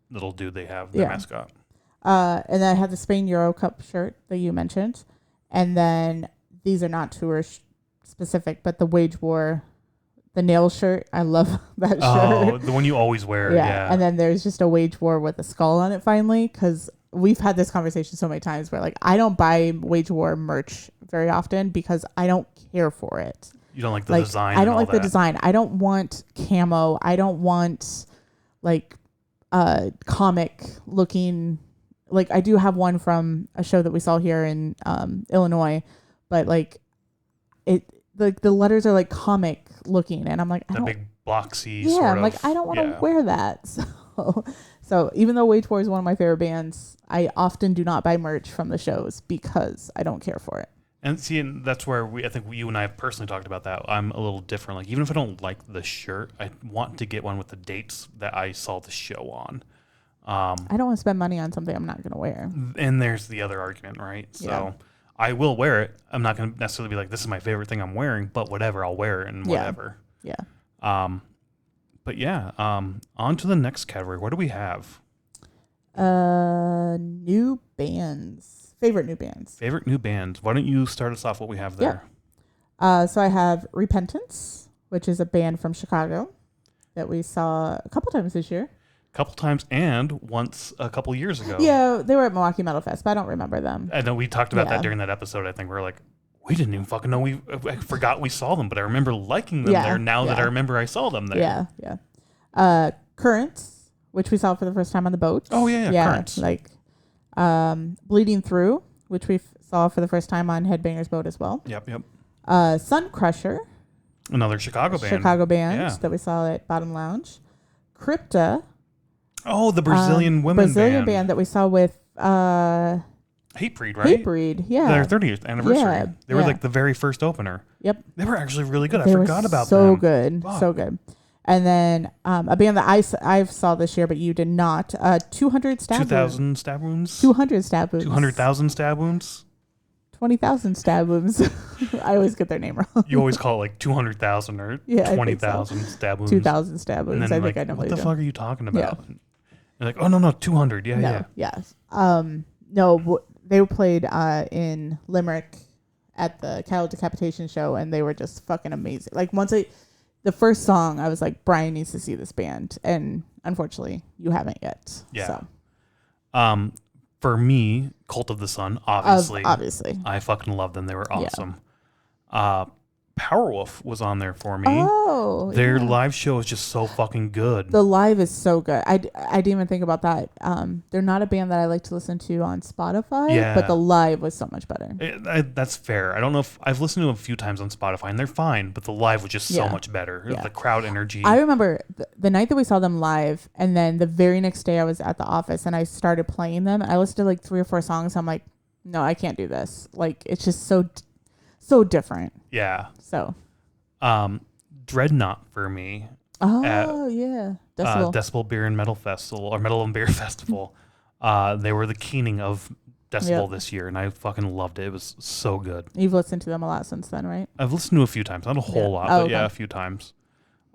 Little dude they have, their mascot. And then I had the Spain Euro Cup shirt that you mentioned. And then these are not tour specific, but the Wage War, the nail shirt. I love that shirt. Oh, the one you always wear. Yeah. And then there's just a Wage War with a skull on it finally, because we've had this conversation so many times where like I don't buy Wage War merch very often because I don't care for it. You don't like the design. I don't like the that. design. I don't want camo. I don't want like comic looking. Like I do have one from a show that we saw here in Illinois, but like it, like the letters are like comic looking, and I'm like, That big boxy. yeah, sort I'm of, like, I don't want to wear that. So even though Wage War is one of my favorite bands, I often do not buy merch from the shows because I don't care for it. And see, and that's where I think you and I have personally talked about that. I'm a little different. Like even if I don't like the shirt, I want to get one with the dates that I saw the show on. I don't want to spend money on something I'm not going to wear. And there's the other argument, right? So Yeah. I will wear it. I'm not going to necessarily be like, this is my favorite thing I'm wearing, but whatever, I'll wear it and whatever. Yeah. But yeah, on to the next category. What do we have? New bands. Favorite new bands. Favorite new bands. Why don't you start us off what we have there? So I have Repentance, which is a band from Chicago that we saw a couple times this year. Couple times and once a couple years ago. Yeah, they were at Milwaukee Metal Fest, but I don't remember them. I know we talked about Yeah. that during that episode. I think we were like, we didn't even fucking know I forgot we saw them, but I remember liking them there now that I remember I saw them there. Yeah. Currents, which we saw for the first time on the boat. Oh, yeah, Currents. Like Bleeding Through, which we saw for the first time on Headbangers Boat as well. Yep. Sun Crusher, Another Chicago band. Yeah. that we saw at Bottom Lounge. Crypta. Oh, the Brazilian women Brazilian band that we saw with Hatebreed, right? Hatebreed, yeah. Their 30th anniversary. Yeah, They were yeah. like the very first opener. Yep. They were actually really good. They I were forgot about so them. good. Fuck. So good. And then a band that I saw this year, but you did not. 200 stab wounds. 2,000 stab wounds? 200 stab wounds. 200,000 stab wounds? 20,000 stab wounds. I always get their name wrong. You always call it like 200,000 or Yeah, I think 20,000 stab wounds. 2,000 stab And wounds. then I think like, I know what the fuck are you talking about? You're like, oh, no, 200. Yeah, No, yes. No, they were played in Limerick at the cattle decapitation show, and they were just fucking amazing. Like the first song, I was like, Brian needs to see this band, and unfortunately, you haven't yet. Yeah. So. For me, Cult of the Sun, obviously. Obviously. I fucking love them. They were awesome. Powerwolf was on there for me. Oh, Their yeah. live show is just so fucking good. The live is so good. I didn't even think about that. They're not a band that I like to listen to on Spotify, but the live was so much better. That's fair. I don't know if I've listened to them a few times on Spotify, and they're fine, but the live was just so much better. Yeah. The crowd energy. I remember the night that we saw them live, and then the very next day I was at the office and I started playing them. I listened to like 3 or 4 songs. I'm like, no, I can't do this. Like, it's just so different. Yeah. So. Dreadnought for me. Oh, yeah. Decibel. Decibel Beer and Metal Festival, or Metal and Beer Festival. They were the keening of Decibel this year, and I fucking loved it. It was so good. You've listened to them a lot since then, right? I've listened to a few times, not a whole lot, but a few times.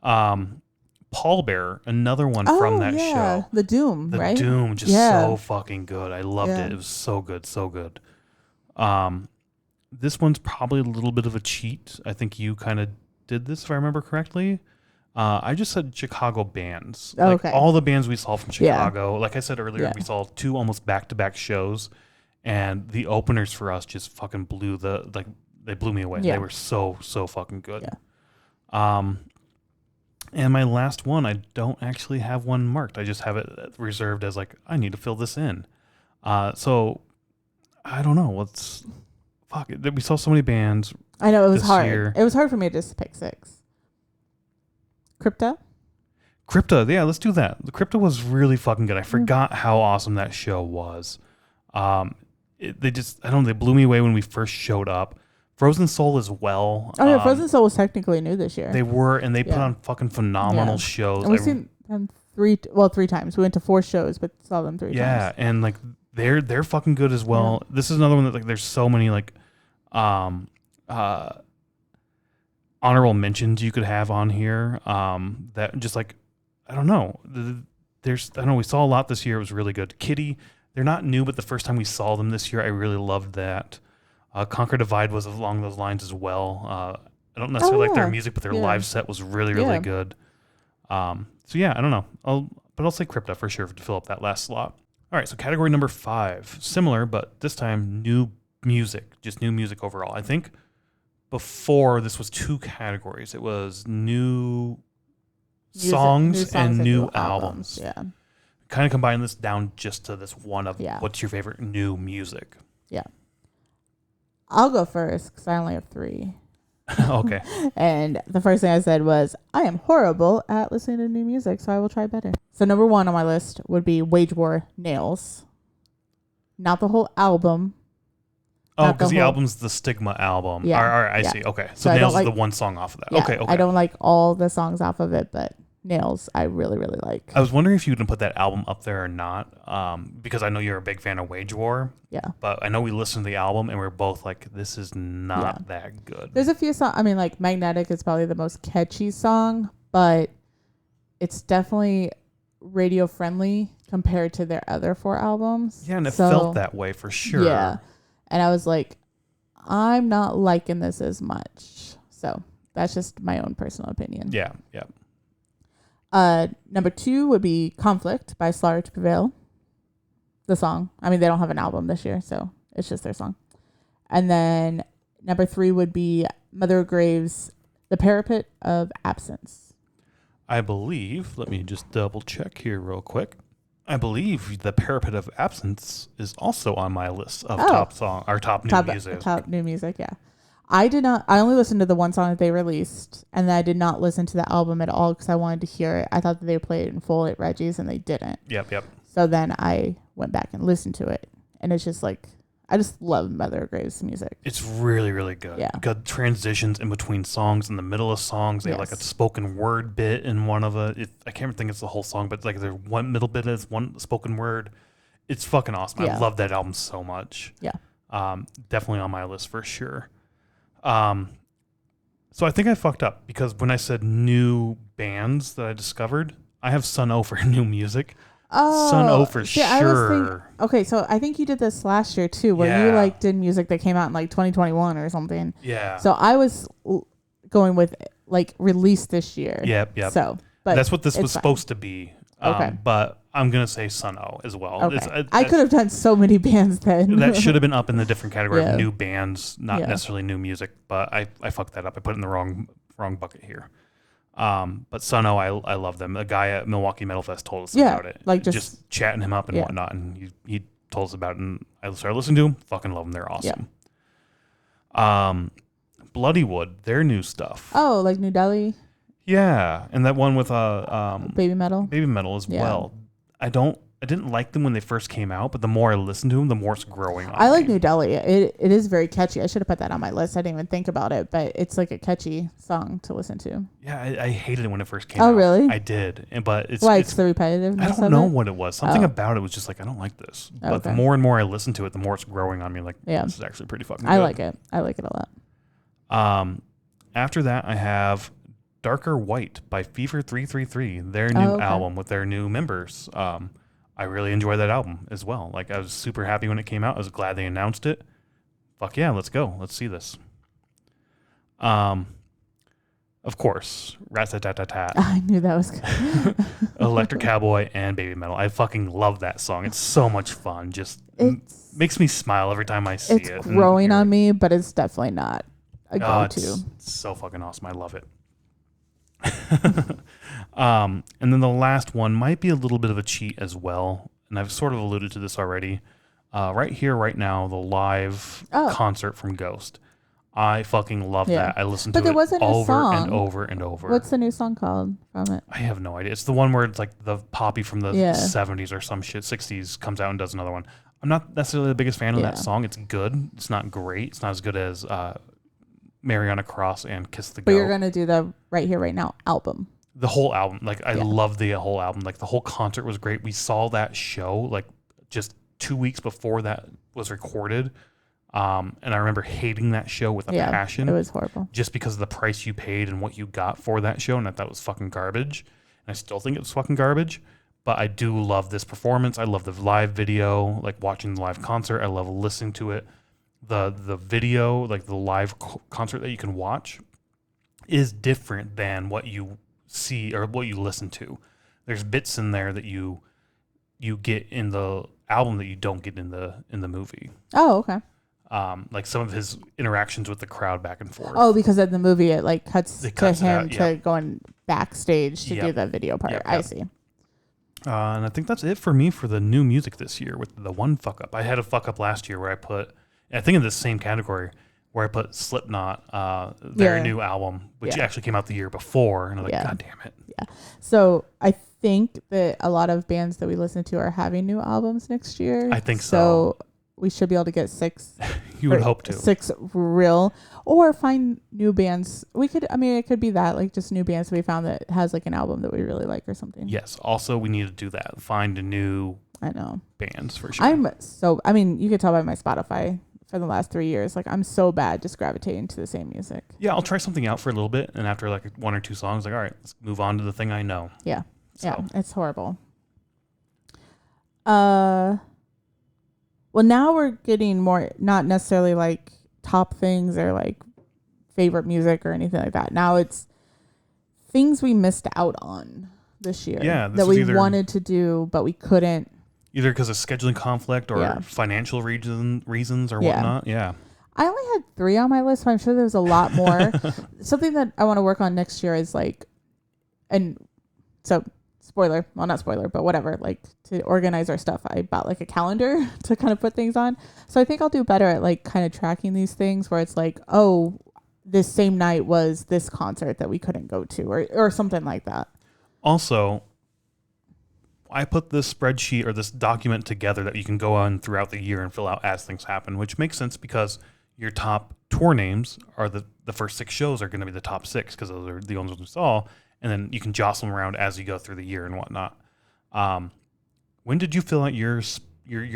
Pallbearer, another one from that show. The Doom, right? The Doom, just so fucking good. I loved it. It was so good, so good. This one's probably a little bit of a cheat. I think you kind of did this, if I remember correctly. I just said Chicago bands. Like all the bands we saw from Chicago. Like I said earlier, we saw 2 almost back-to-back shows, and the openers for us just fucking blew they blew me away. Yeah. They were so fucking good. Yeah. And my last one, I don't actually have one marked. I just have it reserved as like, I need to fill this in. So I don't know. We saw so many bands. I know it was this hard. year. It was hard for me to just pick 6. Crypta? Crypta, yeah, let's do that. The Crypta was really fucking good. I forgot how awesome that show was. They blew me away when we first showed up. Frozen Soul as well. Oh yeah, Frozen Soul was technically new this year. They were, and they put on fucking phenomenal Yeah. shows. And we've seen them 3 times. We went to 4 shows, but saw them 3 times. Yeah, and like they're fucking good as well. Yeah. This is another one that like there's so many like honorable mentions you could have on here. That just like I don't know. We saw a lot this year. It was really good. Kitty, they're not new, but the first time we saw them this year, I really loved that. Conquer Divide was along those lines as well. I don't necessarily like their music, but their live set was really good. So yeah, I don't know. I'll say Crypta for sure to fill up that last slot. All right, so category number 5, similar, but this time new music, just new music overall. I think before this was 2 categories. It was new songs and new albums. Yeah. Kind of combine this down just to this one of what's your favorite new music. Yeah. I'll go first because I only have 3. Okay. And the first thing I said was, I am horrible at listening to new music, so I will try better. So number 1 on my list would be Wage War Nails. Not the whole album. Oh, because the album's the Stigma album. Yeah. All right, I see. Okay. So Nails is the one song off of that. Yeah, okay. I don't like all the songs off of it, but Nails I really, really like. I was wondering if you would put that album up there or not, because I know you're a big fan of Wage War. Yeah. But I know we listened to the album and we're both like, this is not that good. There's a few songs. I mean, like Magnetic is probably the most catchy song, but it's definitely radio friendly compared to their other 4 albums. Yeah, and it felt that way for sure. Yeah. And I was like, I'm not liking this as much. So that's just my own personal opinion. Yeah. Number 2 would be Conflict by Slaughter to Prevail. The song. I mean, they don't have an album this year, so it's just their song. And then number 3 would be Mother of Graves, The Parapet of Absence. I believe, let me just double check here real quick. I believe The Parapet of Absence is also on my list of top new music. Top new music, yeah. I only listened to the one song that they released, and then I did not listen to the album at all because I wanted to hear it. I thought that they would play it in full at Reggie's, and they didn't. Yep. So then I went back and listened to it, and it's just like, I just love Mother of Graves music. It's really, really good. Yeah. Good transitions in between songs, in the middle of songs. They have like a spoken word bit in one of I can't think it's the whole song, but like their one middle bit is one spoken word. It's fucking awesome. Yeah. I love that album so much. Yeah. Definitely on my list for sure. So I think I fucked up because when I said new bands that I discovered, I have Sun O for new music. Sun O for sure. Okay, so I think you did this last year too, where you like did music that came out in like 2021 or something. Yeah. So I was going with like released this year. Yep. So, but that's what this was supposed to be. Okay. But I'm gonna say Sun O as well. Okay. I could have done so many bands then. That should have been up in the different category of new bands, not necessarily new music. But I fucked that up. I put it in the wrong bucket here. But Sun O, I love them. A guy at Milwaukee Metal Fest told us about it. Like just chatting him up and whatnot, and he told us about it, and I started listening to him. Fucking love them. They're awesome. Yeah. Bloodywood, their new stuff. Oh, like New Delhi. Yeah, and that one with Baby Metal. Baby Metal as well. I didn't like them when they first came out, but the more I listen to them, the more it's growing on I like me. New Delhi. It is very catchy. I should have put that on my list. I didn't even think about it, but it's like a catchy song to listen to. Yeah, I hated it when it first came out. Oh, really? I did. But it's... Why? It's the repetitiveness I don't know what it was. Something about it was just like, I don't like this. But the more and more I listen to it, the more it's growing on me. Like, this is actually pretty fucking good. I like it. I like it a lot. After that, I have Darker White by Fever 333, their new album with their new members. I really enjoy that album as well. Like, I was super happy when it came out. I was glad they announced it. Fuck yeah, let's go. Let's see this. Of course, Rat-tat-tat-tat. I knew that was good. Electric Cowboy and Baby Metal. I fucking love that song. It's so much fun. Just makes me smile every time I see it. It's growing on me, but it's definitely not a go-to. It's so fucking awesome. I love it. And then the last one might be a little bit of a cheat as well, and I've sort of alluded to this already. Right here, right now, the live concert from Ghost. I fucking love that. I listened to it over and over and over. What's the new song called from it? I have no idea. It's the one where it's like the Poppy from the 70s or some shit, 60s comes out and does another one. I'm not necessarily the biggest fan of that song. It's good. It's not great. It's not as good as Mariana Cross and Kiss the Goat. But you're going to do the Right Here, Right Now album. The whole album. Like, I love the whole album. Like, the whole concert was great. We saw that show, like, just 2 weeks before that was recorded. And I remember hating that show with a passion. It was horrible. Just because of the price you paid and what you got for that show, and I thought it was fucking garbage. And I still think it was fucking garbage. But I do love this performance. I love the live video, like watching the live concert. I love listening to it. The video, like the live concert that you can watch, is different than what you see or what you listen to. There's bits in there that you get in the album that you don't get in the movie. Oh, okay. Like some of his interactions with the crowd back and forth. Oh, because in the movie it like cuts to him to going backstage to do the video part. I see. And I think that's it for me for the new music this year with the one fuck up. I had a fuck up last year where I think in this same category, where I put Slipknot, their new album, which actually came out the year before. And I'm like, God damn it. Yeah. So I think that a lot of bands that we listen to are having new albums next year. I think so. We should be able to get 6. You would hope to. 6 real, or find new bands. It could be that, like just new bands that we found that has like an album that we really like or something. Yes. Also, we need to do that. Find a new bands for sure. You could tell by my Spotify for the last 3 years, like I'm so bad just gravitating to the same music. Yeah. I'll try something out for a little bit. And after like 1 or 2 songs, like, all right, let's move on to the thing I know. Yeah. So. Yeah. It's horrible. Well, now we're getting more, not necessarily like top things or like favorite music or anything like that. Now it's things we missed out on this year that we wanted to do, but we couldn't. Either because of scheduling conflict or financial reasons or whatnot. Yeah. I only had 3 on my list, so I'm sure there's a lot more. Something that I want to work on next year is like, not spoiler, but whatever, like to organize our stuff. I bought like a calendar to kind of put things on. So I think I'll do better at like kind of tracking these things where it's like, oh, this same night was this concert that we couldn't go to or something like that. Also, I put this spreadsheet or this document together that you can go on throughout the year and fill out as things happen, which makes sense because your top tour names are the first 6 shows are going to be the top 6 because those are the ones we saw. And then you can jostle them around as you go through the year and whatnot. When did you fill out your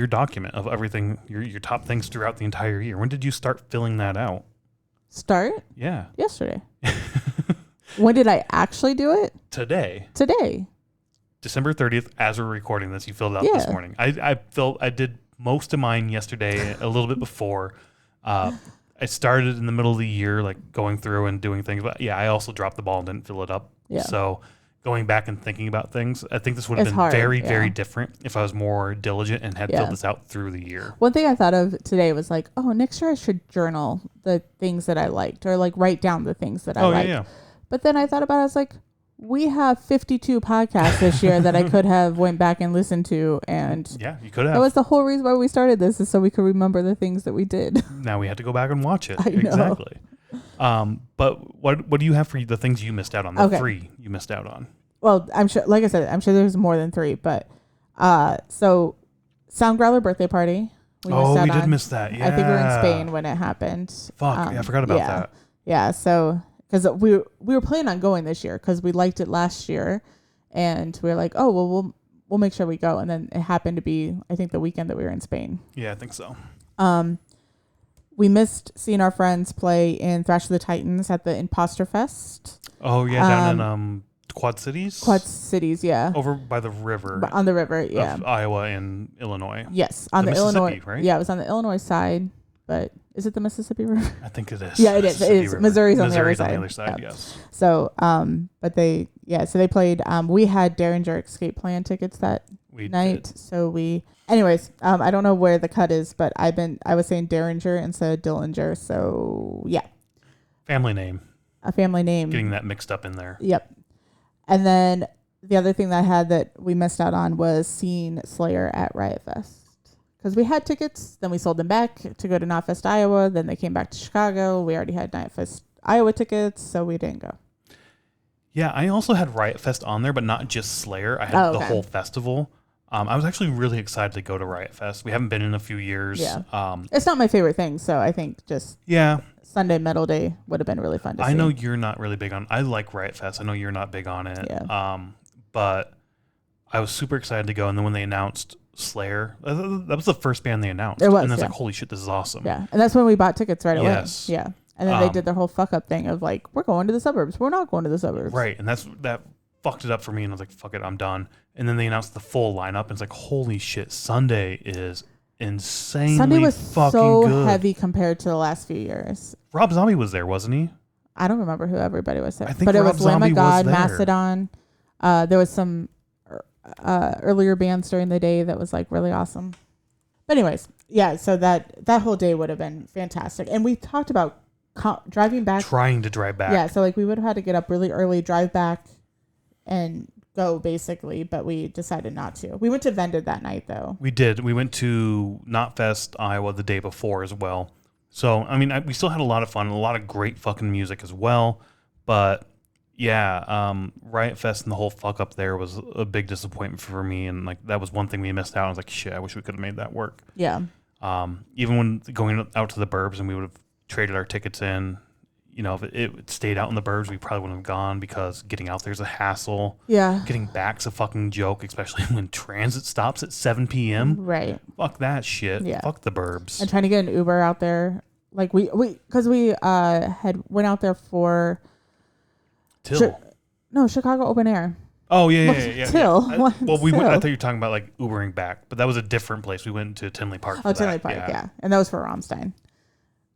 document of everything, your top things throughout the entire year? When did you start filling that out? Start? Yeah. Yesterday. When did I actually do it? Today. December 30th, as we're recording this, you filled it out this morning. I did most of mine yesterday, a little bit before. I started in the middle of the year, like going through and doing things. But I also dropped the ball and didn't fill it up. Yeah. So going back and thinking about things, I think this would have been very, very different if I was more diligent and had filled this out through the year. One thing I thought of today was like, oh, next year I should journal the things that I liked or like write down the things that I liked. Yeah. But then I thought about it, I was like, we have 52 podcasts this year that I could have went back and listened to. And you could have. That was the whole reason why we started this, is so we could remember the things that we did. Now we had to go back and watch it. I know. Exactly. But what do you have for the things you missed out on? The 3 you missed out on. Well, I'm sure, like I said, I'm sure there's more than 3, but so Sound Growler birthday party. We did miss that. Yeah. I think we were in Spain when it happened. Fuck, I forgot about that. Yeah, so because we were planning on going this year because we liked it last year, and we were like, oh well, we'll make sure we go, and then it happened to be, I think, the weekend that we were in Spain. Yeah, I think so. We missed seeing our friends play in Thrash of the Titans at the Imposter Fest. Oh yeah, down in Quad Cities. Quad Cities, yeah. Over by the river. On the river, yeah. Of Iowa and Illinois. Yes, on the Illinois, right? Yeah, it was on the Illinois side, but is it the Mississippi River? I think it is. Yeah, it is. It is. River. Missouri's on the other side. Yeah. Yes. So, but they played. We had Derringer Escape Plan tickets that night. So anyways, I don't know where the cut is, but I was saying Derringer instead of Dillinger. So yeah. Family name. A family name. Getting that mixed up in there. Yep. And then the other thing that I had that we missed out on was seeing Slayer at Riot Fest. Because we had tickets, then we sold them back to go to Knotfest, Iowa. Then they came back to Chicago. We already had Knotfest, Iowa tickets, so we didn't go. Yeah, I also had Riot Fest on there, but not just Slayer. I had the whole festival. I was actually really excited to go to Riot Fest. We haven't been in a few years. Yeah. It's not my favorite thing, so I think just Sunday Metal Day would have been really fun to see. I know you're not really big on. I like Riot Fest. I know you're not big on it. Yeah. But I was super excited to go, and then when they announced Slayer, that was the first band they announced. It was, and I was like, holy shit, this is awesome. Yeah, and that's when we bought tickets right away. Yes. Yeah. And then they did their whole fuck up thing of like, we're going to the suburbs. We're not going to the suburbs. Right. And that fucked it up for me. And I was like, fuck it, I'm done. And then they announced the full lineup. And it's like, holy shit, Sunday is insanely Sunday was fucking so good. heavy compared to the last few years. Rob Zombie was there, wasn't he? I don't remember who everybody was there. I think but Rob it was Lamb Zombie of God, was there. Mastodon. There was some earlier bands during the day that was like really awesome. But anyways, yeah, so that whole day would have been fantastic. And we talked about driving back. Trying to drive back. Yeah, so like we would have had to get up really early, drive back, and go basically, but we decided not to. We went to Vended that night though. We did. We went to Knotfest, Iowa the day before as well. So, I mean, we still had a lot of fun, a lot of great fucking music as well. But yeah, Riot Fest and the whole fuck up there was a big disappointment for me. And like, that was one thing we missed out. I was like, shit, I wish we could have made that work. Yeah. Even when going out to the burbs and we would have traded our tickets in, you know, if it stayed out in the burbs, we probably wouldn't have gone because getting out there's a hassle. Yeah. Getting back's a fucking joke, especially when transit stops at 7 p.m. Right. Fuck that shit. Yeah. Fuck the burbs. And trying to get an Uber out there. Like we had went out there for Chicago Open Air. Oh yeah. Till. I thought you were talking about like Ubering back, but that was a different place. We went to Tinley Park. Oh, Tinley Park, yeah. And that was for Rammstein.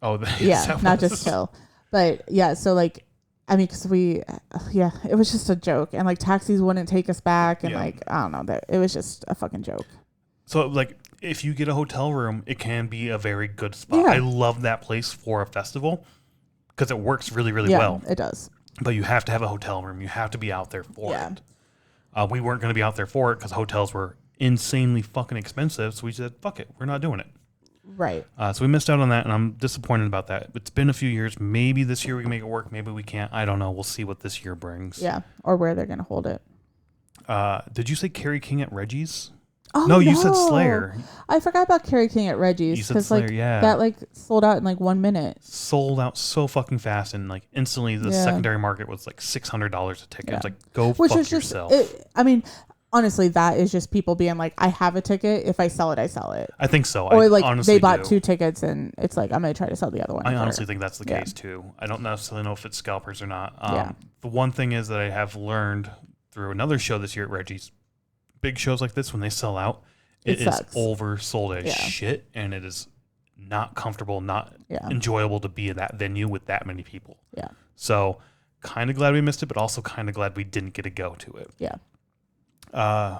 Oh, yeah, not just Till. But yeah, so like, I mean, because it was just a joke, and like taxis wouldn't take us back, and like I don't know, it was just a fucking joke. So like, if you get a hotel room, it can be a very good spot. Yeah. I love that place for a festival because it works really, really well. It does. But you have to have a hotel room. You have to be out there for it. We weren't going to be out there for it because hotels were insanely fucking expensive. So we said, fuck it, we're not doing it. Right. So we missed out on that, and I'm disappointed about that. It's been a few years. Maybe this year we can make it work. Maybe we can't. I don't know. We'll see what this year brings. Yeah, or where they're going to hold it. Did you say Kerry King at Reggie's? Oh, no, you said Slayer. I forgot about Kerry King at Reggie's. You said Slayer, like, yeah. That like sold out in like 1 minute. Sold out so fucking fast, and like instantly the secondary market was like $600 a ticket. It's like, go fuck yourself. I mean, honestly, that is just people being like, I have a ticket. If I sell it, I sell it. I think so. Or I like honestly they bought do. 2 tickets and it's like, I'm going to try to sell the other one. I honestly think that's the case too. I don't necessarily know if it's scalpers or not. The one thing is that I have learned through another show this year at Reggie's, big shows like this, when they sell out, it is oversold as shit, and it is not comfortable, not enjoyable to be in that venue with that many people. Yeah. So kind of glad we missed it, but also kind of glad we didn't get to go to it. Yeah.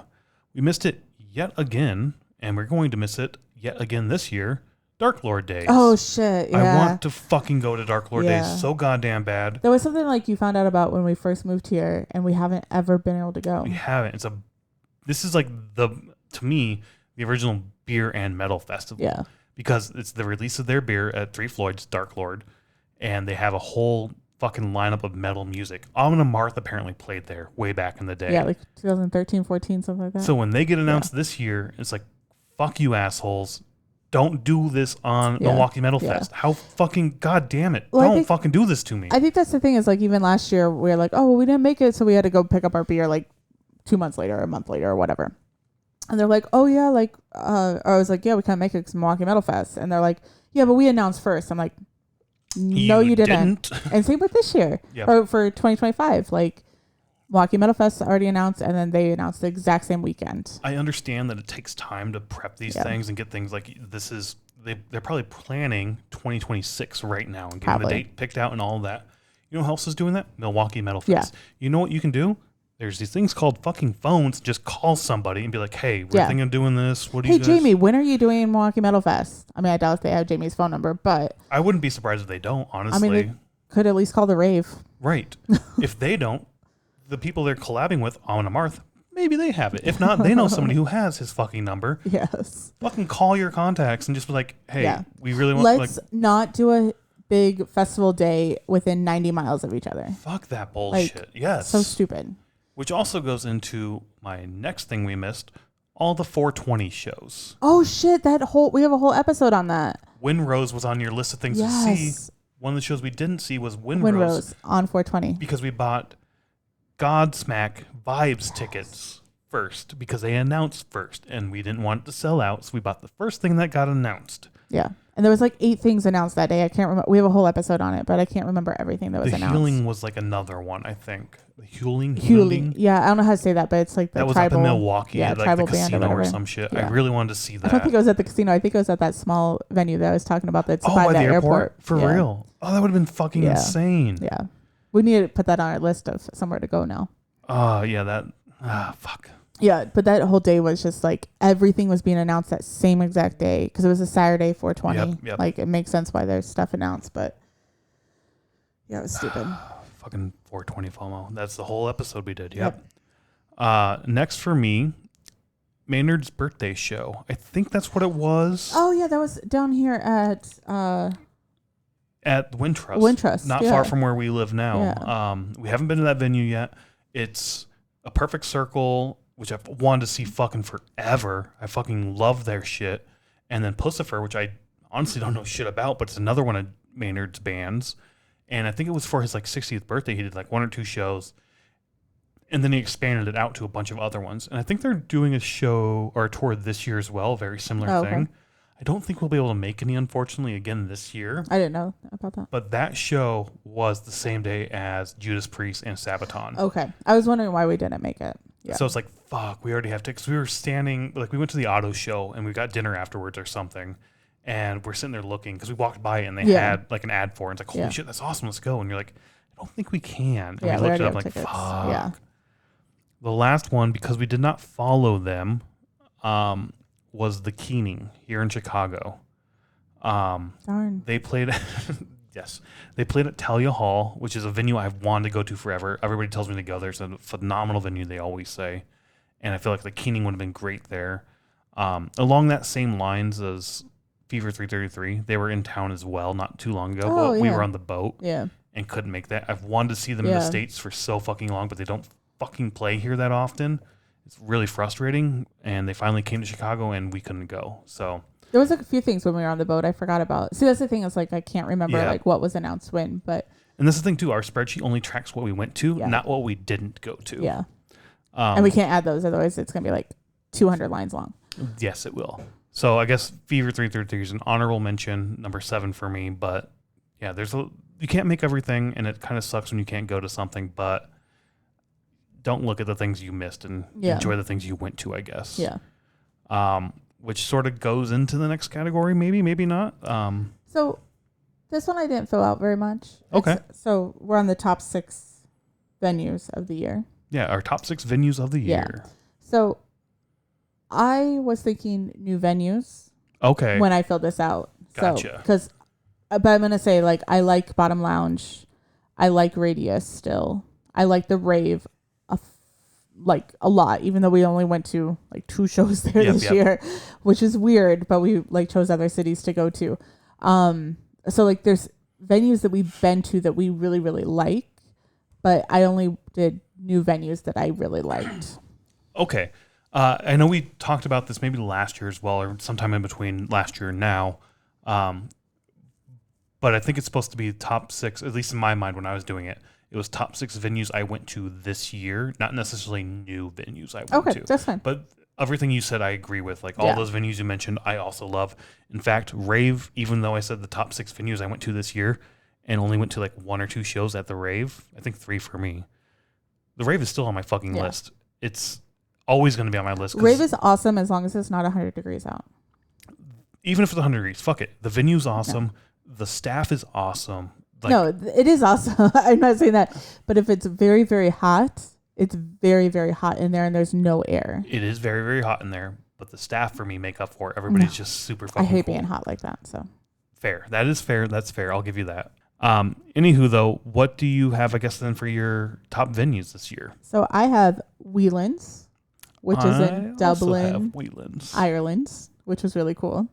We missed it yet again, and we're going to miss it yet again this year. Dark Lord Days. Oh shit! Yeah. I want to fucking go to Dark Lord Days so goddamn bad. There was something like you found out about when we first moved here, and we haven't ever been able to go. We haven't. This is like to me, the original beer and metal festival. Yeah. Because it's the release of their beer at Three Floyd's Dark Lord, and they have a whole fucking lineup of metal music. Amon Amarth apparently played there way back in the day. Yeah, like 2013, 14, something like that. So when they get announced this year, it's like, fuck you assholes. Don't do this on Milwaukee Metal Fest. How fucking goddamn it. Don't fucking do this to me. I think that's the thing is like even last year we were like, oh, well, we didn't make it, so we had to go pick up our beer like 2 months later, or a month later, or whatever. And they're like, oh yeah, like or I was like, yeah, we can't make it because Milwaukee Metal Fest. And they're like, yeah, but we announced first. I'm like, no, you didn't. And same with this year. Or for 2025. Like Milwaukee Metal Fest already announced, and then they announced the exact same weekend. I understand that it takes time to prep these things and get things like this is they're probably planning 2026 right now and getting the date picked out and all of that. You know who else is doing that? Milwaukee Metal Fest. Yeah. You know what you can do? There's these things called fucking phones. Just call somebody and be like, hey, we're thinking of doing this. What do you guys? Hey, Jamie, when are you doing Milwaukee Metal Fest? I mean, I doubt if they have Jamie's phone number, but... I wouldn't be surprised if they don't, honestly. I mean, could at least call the rave. Right. If they don't, the people they're collabing with, Amon Amarth, maybe they have it. If not, they know somebody who has his fucking number. Yes. Fucking call your contacts and just be like, hey, Yeah. we really want Let's not do a big festival day within 90 miles of each other. fuck that bullshit. Yes. So stupid. Which also goes into my next thing we missed, all the 420 shows. Oh shit, we have a whole episode on that. Windrose was on your list of things to see. One of the shows we didn't see was Windrose on 420. because we bought Godsmack Vibes tickets first because they announced first and we didn't want it to sell out, so we bought the first thing that got announced. Yeah. And there was like 8 things announced that day. I can't remember. We have a whole episode on it, but I can't remember everything that was announced. The Healing was like another one, I think. The Healing. Yeah, I don't know how to say that, but it's like the that was tribal, up in Milwaukee, yeah, at like tribal the band or casino or whatever. some shit. Yeah. I really wanted to see that. I don't think it was at the casino. I think it was at that small venue that I was talking about that's by by that the airport? For Yeah. real? Oh, that would have been fucking insane. Yeah. We need to put that on our list of somewhere to go now. Yeah, fuck. Yeah, but that whole day was just like everything was being announced that same exact day because it was a Saturday 420. Yep. Like it makes sense why there's stuff announced, but yeah, it was stupid. Fucking 420 FOMO. That's the whole episode we did. Yep. Next for me, Maynard's birthday show. I think that's what it was. Oh yeah, that was down here at Wintrust. Wintrust, Not yeah. far from where we live now. Yeah. We haven't been to that venue yet. It's a Perfect Circle, which I've wanted to see fucking forever. I fucking love their shit. And then Pussifer, which I honestly don't know shit about, but it's another one of Maynard's bands. And I think it was for his like 60th birthday. He did like 1 or 2 shows. And then he expanded it out to a bunch of other ones. And I think they're doing a show or a tour this year as well. Very similar thing. Okay. I don't think we'll be able to make any, unfortunately, again this year. I didn't know about that. But that show was the same day as Judas Priest and Sabaton. Okay. I was wondering why we didn't make it. Yeah. So it's like, fuck, we already have to, because we were standing, like we went to the auto show and we got dinner afterwards or something. And we're sitting there looking, because we walked by it and they had like an ad for it. And it's like, holy shit, that's awesome, let's go. And you're like, I don't think we can. And we looked it up like, tickets. fuck. Yeah. The last one, because we did not follow them, was the Keening here in Chicago. Darn. They played, yes, they played at Talia Hall, which is a venue I've wanted to go to forever. Everybody tells me to go there. It's a phenomenal venue, they always say. And I feel like the Keening would have been great there. Along that same lines as Fever 333, they were in town as well not too long ago, but we were on the boat and couldn't make that. I've wanted to see them in the States for so fucking long, but they don't fucking play here that often. It's really frustrating. And they finally came to Chicago and we couldn't go. So there was a few things when we were on the boat I forgot about. See, that's the thing is like I can't remember like what was announced when, but and this is the thing too, our spreadsheet only tracks what we went to, not what we didn't go to. Yeah. And we can't add those, otherwise it's gonna be like 200 lines long. Yes, it will. So I guess Fever 333 is an honorable mention, number 7 for me. But yeah, you can't make everything, and it kind of sucks when you can't go to something. But don't look at the things you missed and enjoy the things you went to, I guess. Yeah. Which sort of goes into the next category, maybe not. So this one I didn't fill out very much. Okay. So we're on the top 6 venues of the year. Yeah, our top 6 venues of the year. So I was thinking new venues. Okay. When I filled this out. Gotcha. So, but I'm going to say like I like Bottom Lounge. I like Radius still. I like the Rave like a lot, even though we only went to like 2 shows there this year, which is weird, but we like chose other cities to go to. So like there's venues that we've been to that we really, really like, but I only did new venues that I really liked. Okay. I know we talked about this maybe last year as well, or sometime in between last year and now. But I think it's supposed to be top 6, at least in my mind when I was doing it. It was top 6 venues I went to this year, not necessarily new venues I went to. Okay, that's fine. But everything you said, I agree with. Like all those venues you mentioned, I also love. In fact, Rave, even though I said the top 6 venues I went to this year and only went to like 1 or 2 shows at the Rave, I think 3 for me. The Rave is still on my fucking list. It's always going to be on my list. Rave is awesome as long as it's not 100 degrees out. Even if it's 100 degrees, fuck it. The venue's awesome. The staff is awesome. Like, no, it is awesome. I'm not saying that. But if it's very, very hot, it's very, very hot in there and there's no air. It is very, very hot in there. But the staff for me make up for it. Everybody's just super fucking I hate cool. being hot like that. So fair. That is fair. That's fair. I'll give you that. Anywho, though, what do you have, I guess, then for your top venues this year? So I have Whelan's, which is in I also Dublin, have Whelan's. Ireland, which was really cool.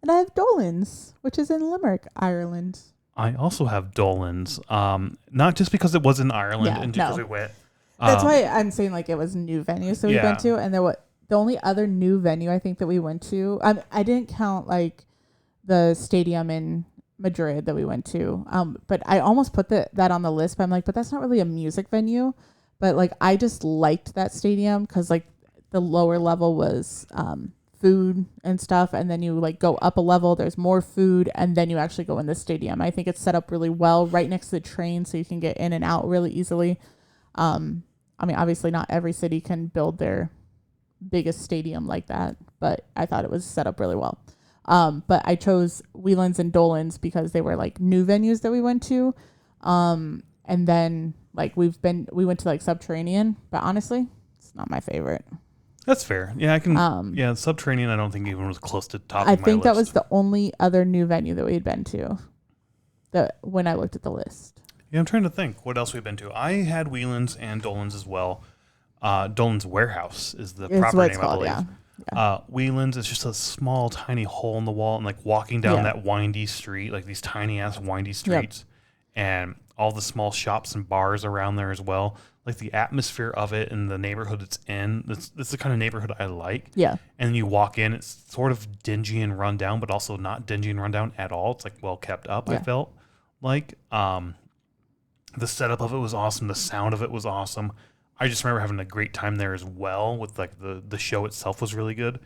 And I have Dolan's, which is in Limerick, Ireland. I also have Dolan's. Not just because it was in Ireland Yeah, and because no. we went. That's why I'm saying like it was new venues that we Yeah. went to, and the only other new venue I think that we went to, I didn't count like the stadium in Madrid that we went to, but I almost put that on the list, but I'm like, but that's not really a music venue, but like I just liked that stadium because like the lower level was food and stuff, and then you like go up a level, there's more food, and then you actually go in the stadium. I think it's set up really well right next to the train, so you can get in and out really easily. I mean, obviously not every city can build their biggest stadium like that, but I thought it was set up really well. But I chose Whelan's and Dolan's because they were like new venues that we went to. And then like we went to like Subterranean, but honestly, it's not my favorite. That's fair. Yeah, I can. Yeah, Subterranean, I don't think even was close to top. I of my think that was list. the only other new venue that we had been to when I looked at the list. Yeah, I'm trying to think what else we've been to. I had Whelan's and Dolan's as well. Dolan's Warehouse is the It's proper what it's name, I called, believe. yeah. Whelan's is just a small, tiny hole in the wall, and like walking down Yeah. that windy street, like these tiny ass windy streets, and all the small shops and bars around there as well. Like the atmosphere of it and the neighborhood it's in. That's the kind of neighborhood I like. Yeah. And you walk in, it's sort of dingy and run down, but also not dingy and run down at all. It's like well kept up. I Yeah. felt like the setup of it was awesome. The sound of it was awesome. I just remember having a great time there as well with like the show itself was really good.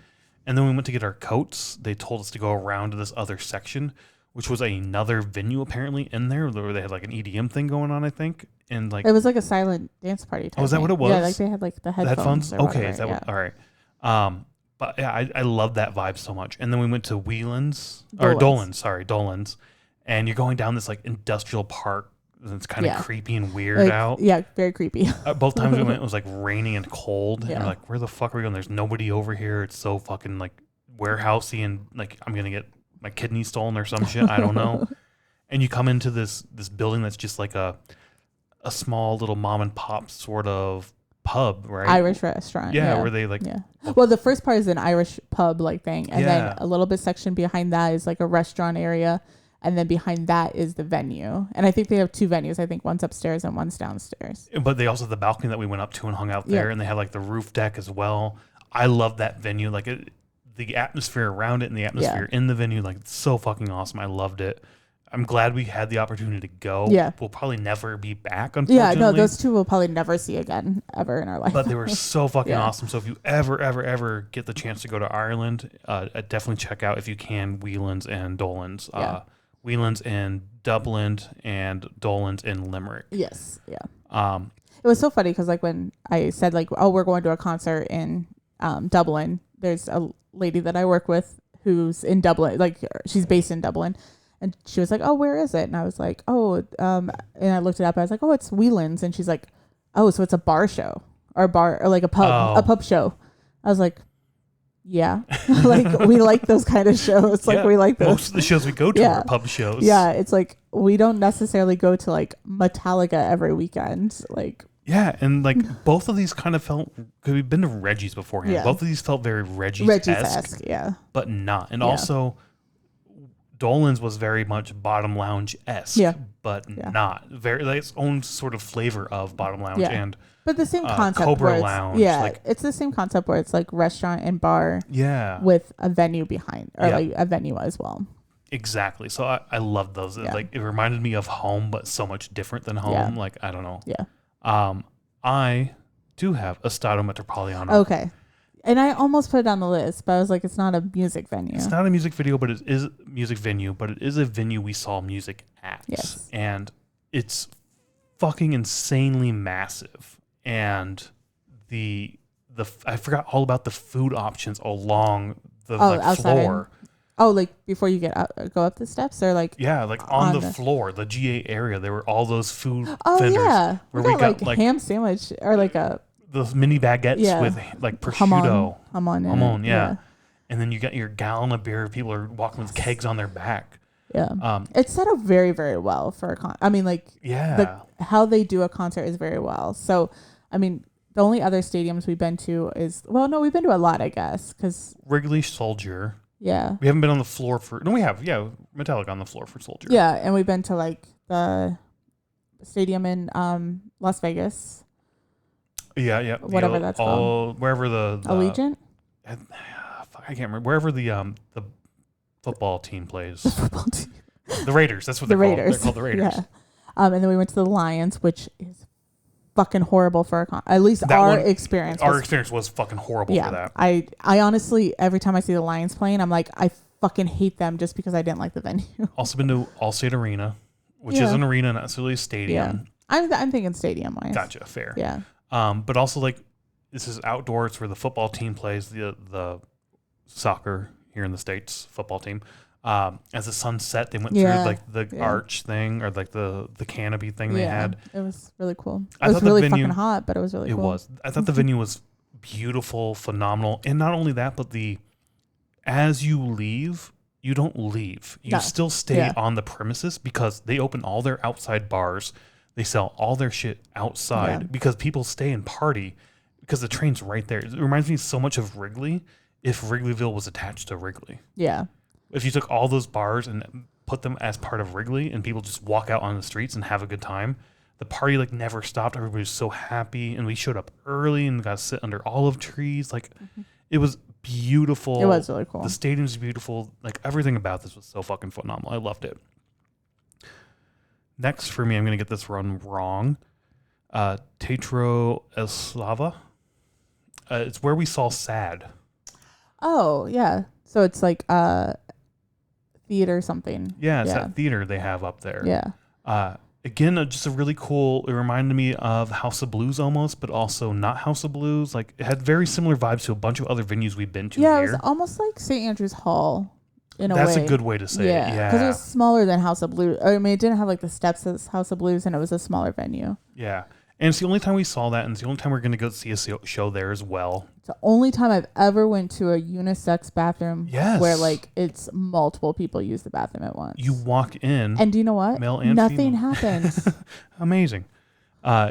And then we went to get our coats. They told us to go around to this other section, which was another venue apparently in there where they had like an EDM thing going on, I think. And like, It was like a silent dance party type. Oh, is that thing. what it was? Yeah, like they had like the headphones. Or Okay, whatever, is that yeah. what? All right. But yeah, I love that vibe so much. And then we went to Whelan's or Dolan's, and you're going down this like industrial park. And it's kind of creepy and weird like, out. Yeah, very creepy. Both times we went, it was like raining and cold. Yeah. And we're like, where the fuck are we going? There's nobody over here. It's so fucking like warehousey and like I'm gonna get my kidney stolen or some shit. I don't know. And you come into this building that's just like a small little mom and pop sort of pub, right? Irish restaurant. Yeah, where they like. Yeah. Well, the first part is an Irish pub like thing, and then a little bit section behind that is like a restaurant area, and then behind that is the venue. And I think they have two venues. I think one's upstairs and one's downstairs. But they also have the balcony that we went up to and hung out there, and they had like the roof deck as well. I love that venue. Like the atmosphere around it and the atmosphere in the venue, like it's so fucking awesome. I loved it. I'm glad we had the opportunity to go. Yeah. We'll probably never be back, unfortunately. Yeah, no, those two we'll probably never see again ever in our life. But they were so fucking awesome. So if you ever get the chance to go to Ireland, definitely check out, if you can, Whelan's and Dolan's. Whelan's in Dublin and Dolan's in Limerick. Yes, yeah. It was so funny because like when I said like, oh, we're going to a concert in Dublin, there's a lady that I work with who's in Dublin, like she's based in Dublin. And she was like, oh, where is it? And I was like, oh, and I looked it up. I was like, oh, it's Whelan's. And she's like, oh, so it's a bar show or like a pub show. I was like, yeah, like we like those kind of shows. Like we like those. Most of the shows we go to are pub shows. Yeah. It's like, we don't necessarily go to like Metallica every weekend. Like, yeah, and like both of these kind of felt, because we've been to Reggie's beforehand. Yeah. Both of these felt very Reggie's-esque, yeah. but not. And also, Dolan's was very much Bottom Lounge-esque, but not. Very like its own sort of flavor of Bottom Lounge and but the same concept. Cobra where it's, Lounge. Yeah, like, it's the same concept where it's like restaurant and bar. Yeah. With a venue behind, or like a venue as well. Exactly. So I love those. Yeah. Like it reminded me of home, but so much different than home. Yeah. Like I don't know. Yeah. I do have a Stadio Metropolitano. Okay. And I almost put it on the list, but I was like, it's not a music venue. It's not a music video, but it is a music venue, but it is a venue we saw music at. Yes. And it's fucking insanely massive. And the I forgot all about the food options along the floor. Oh, like before you go up the steps, or like like on the floor, the GA area, there were all those food vendors. Oh yeah, where we got like ham sandwich or like those mini baguettes with like prosciutto. Hamon, yeah. And then you got your gallon of beer. People are walking with kegs on their back. Yeah. It's set up very, very well for a I mean, like, how they do a concert is very well. So, I mean, the only other stadiums we've been to is, well, no, we've been to a lot, I guess, because Wrigley Soldier. Yeah. We haven't been on the floor for, no, we have. Yeah. Metallica on the floor for Soldier. Yeah. And we've been to like the stadium in Las Vegas. Yeah. Whatever that's called. Wherever the Allegiant? I can't remember. Wherever the football team plays. The football team. The Raiders. That's what they're called. They're called the Raiders. Yeah. And then we went to the Lions, which is fucking horrible for at least our experience. Our experience was fucking horrible for that. I honestly, every time I see the Lions playing, I'm like, I fucking hate them just because I didn't like the venue. Also been to Allstate Arena, which is an arena, not necessarily a stadium. Yeah. I'm thinking stadium wise. Gotcha. Fair. Yeah. But also like this is outdoors where the football team plays the soccer here in the States football team. As the sun set, they went through like the arch thing or like the canopy thing they had. It was really cool. It was really fucking hot, but it was really cool. It was. I thought the venue was beautiful, phenomenal. And not only that, but as you leave, you don't leave. You still stay on the premises because they open all their outside bars. They sell all their shit outside because people stay and party because the train's right there. It reminds me so much of Wrigley if Wrigleyville was attached to Wrigley. Yeah. If you took all those bars and put them as part of Wrigley and people just walk out on the streets and have a good time, the party like never stopped. Everybody was so happy and we showed up early and got to sit under olive trees. Like it was beautiful. It was really cool. The stadium's beautiful. Like everything about this was so fucking phenomenal. I loved it. Next for me, I'm going to get this run wrong. Teatro Eslava. It's where we saw Sad. Oh, yeah. So it's like theater something. Yeah, it's that theater they have up there. Yeah. Again, just a really cool, it reminded me of House of Blues almost, but also not House of Blues. Like, it had very similar vibes to a bunch of other venues we've been to here. Yeah, it was almost like St. Andrew's Hall in a way. That's a good way to say it, yeah. Because it was smaller than House of Blues. I mean, it didn't have like the steps as House of Blues, and it was a smaller venue. Yeah. And it's the only time we saw that, and it's the only time we're going to go see a show there as well. It's the only time I've ever went to a unisex bathroom where like it's multiple people use the bathroom at once. You walk in. And do you know what? Male and nothing female. happens. Amazing.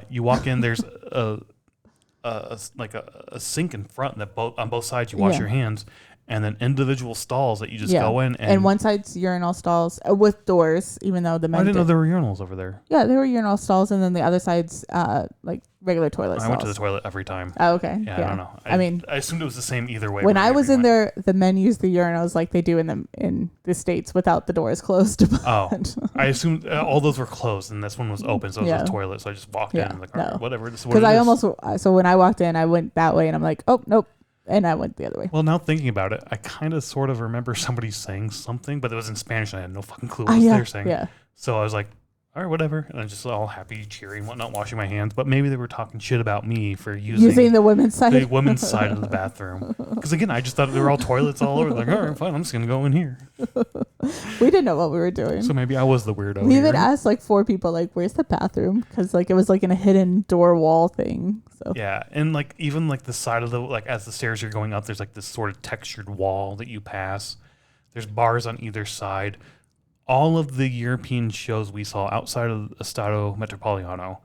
You walk in, there's a sink in front that on both sides you wash your hands, and then individual stalls that you just go in. And one side's urinal stalls with doors, even though the men I didn't know there were urinals over there. Yeah, there were urinal stalls, and then the other side's like regular toilet stalls. I went to the toilet every time. Oh, okay. Yeah, I don't know. I assumed it was the same either way. When I was in there, the men used the urinals like they do in the States without the doors closed. Oh, I assumed all those were closed, and this one was open, so it was a toilet. So I just walked in and like, all right, whatever. Because so when I walked in, I went that way, and I'm like, oh nope. And I went the other way. Well, now thinking about it, I kind of sort of remember somebody saying something, but it was in Spanish and I had no fucking clue what they're saying. Yeah. So I was like, all right, whatever. And I'm just all happy, cheery, and whatnot, washing my hands. But maybe they were talking shit about me for using the women's side. The women's side of the bathroom. Because again, I just thought there were all toilets all over. Like, all right, fine, I'm just going to go in here. We didn't know what we were doing. So maybe I was the weirdo. We even asked like 4 people, like, where's the bathroom? Because like it was like in a hidden door wall thing. So yeah, and like even like the side of the like as the stairs are going up, there's like this sort of textured wall that you pass. There's bars on either side. All of the European shows we saw outside of Estadio Metropolitano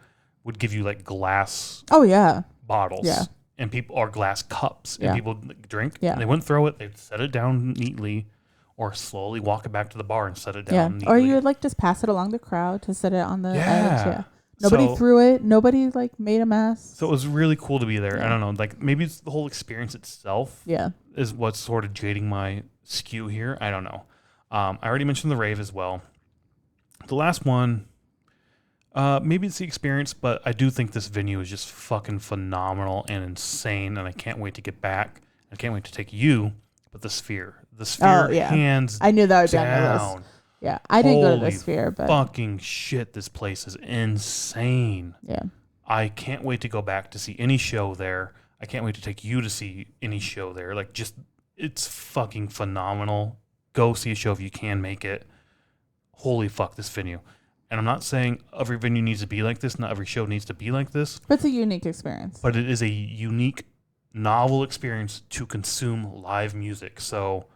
would give you like glass. Oh yeah. Bottles. Yeah. And people or glass cups, and people drink. Yeah. And they wouldn't throw it; they'd set it down neatly, or slowly walk it back to the bar and set it down. Neatly. Or you would like just pass it along the crowd to set it on the edge. Yeah. Nobody threw it. Nobody like made a mess. So it was really cool to be there. Yeah. I don't know, like maybe it's the whole experience itself. Yeah. Is what's sort of jading my skew here. I don't know. I already mentioned the rave as well. The last one, maybe it's the experience, but I do think this venue is just fucking phenomenal and insane, and I can't wait to get back. I can't wait to take you. But the Sphere, hands I knew that would be on the list. Yeah, I didn't go to the Sphere, but fucking shit, this place is insane. Yeah, I can't wait to go back to see any show there. I can't wait to take you to see any show there. Like, just it's fucking phenomenal. Go see a show if you can make it. Holy fuck, this venue. And I'm not saying every venue needs to be like this. Not every show needs to be like this. But it's a unique experience. But it is a unique, novel experience to consume live music. So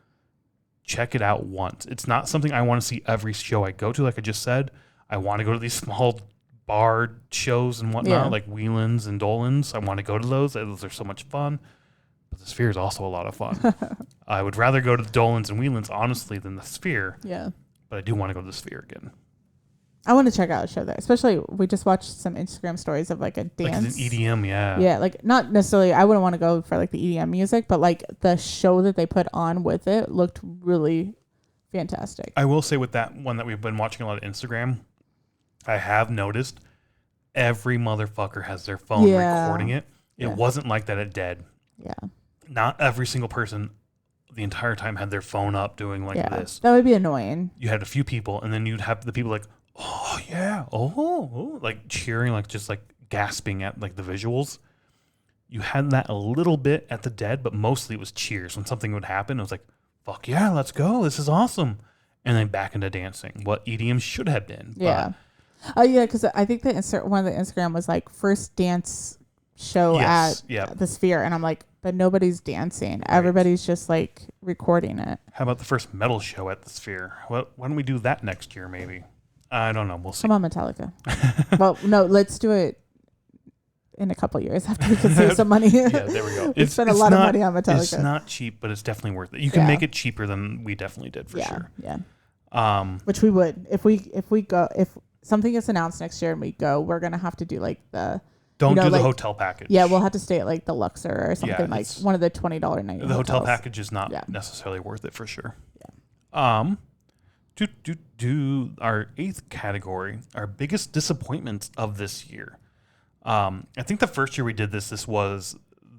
check it out once. It's not something I want to see every show I go to. Like I just said, I want to go to these small bar shows and whatnot, like Whelan's and Dolan's. I want to go to those. Those are so much fun. But the Sphere is also a lot of fun. I would rather go to the Dolan's and Whelan's, honestly, than the Sphere. Yeah. But I do want to go to the Sphere again. I want to check out a show there. Especially, we just watched some Instagram stories of like a dance. Like an EDM, yeah. Yeah, like not necessarily, I wouldn't want to go for like the EDM music, but like the show that they put on with it looked really fantastic. I will say with that one that we've been watching a lot of Instagram, I have noticed every motherfucker has their phone recording it. It wasn't like that at Dead. Yeah. Not every single person the entire time had their phone up doing like this. That would be annoying. You had a few people, and then you'd have the people like, oh yeah, oh, like cheering, like just like gasping at like the visuals. You had that a little bit at the Dead, but mostly it was cheers. When something would happen, it was like, fuck yeah, let's go, this is awesome. And then back into dancing, what EDM should have been. Yeah. Oh yeah, because I think one of the Instagram was like first dance show at the Sphere, and I'm like, but nobody's dancing. Right. Everybody's just like recording it. How about the first metal show at the Sphere? Well, why don't we do that next year, maybe? I don't know. We'll see. Come on, Metallica. Well, no, let's do it in a couple years after we can save some money. Yeah, there we go. We spent a lot of money on Metallica. It's not cheap, but it's definitely worth it. You can make it cheaper than we definitely did for sure. Yeah. Which we would if something gets announced next year and we go, we're gonna have to do like the. Don't do the hotel package. Yeah, we'll have to stay at like the Luxor or something, like one of the $20 night. The hotel package is not necessarily worth it for sure. Yeah. Our 8th category, our biggest disappointments of this year. I think the first year we did this was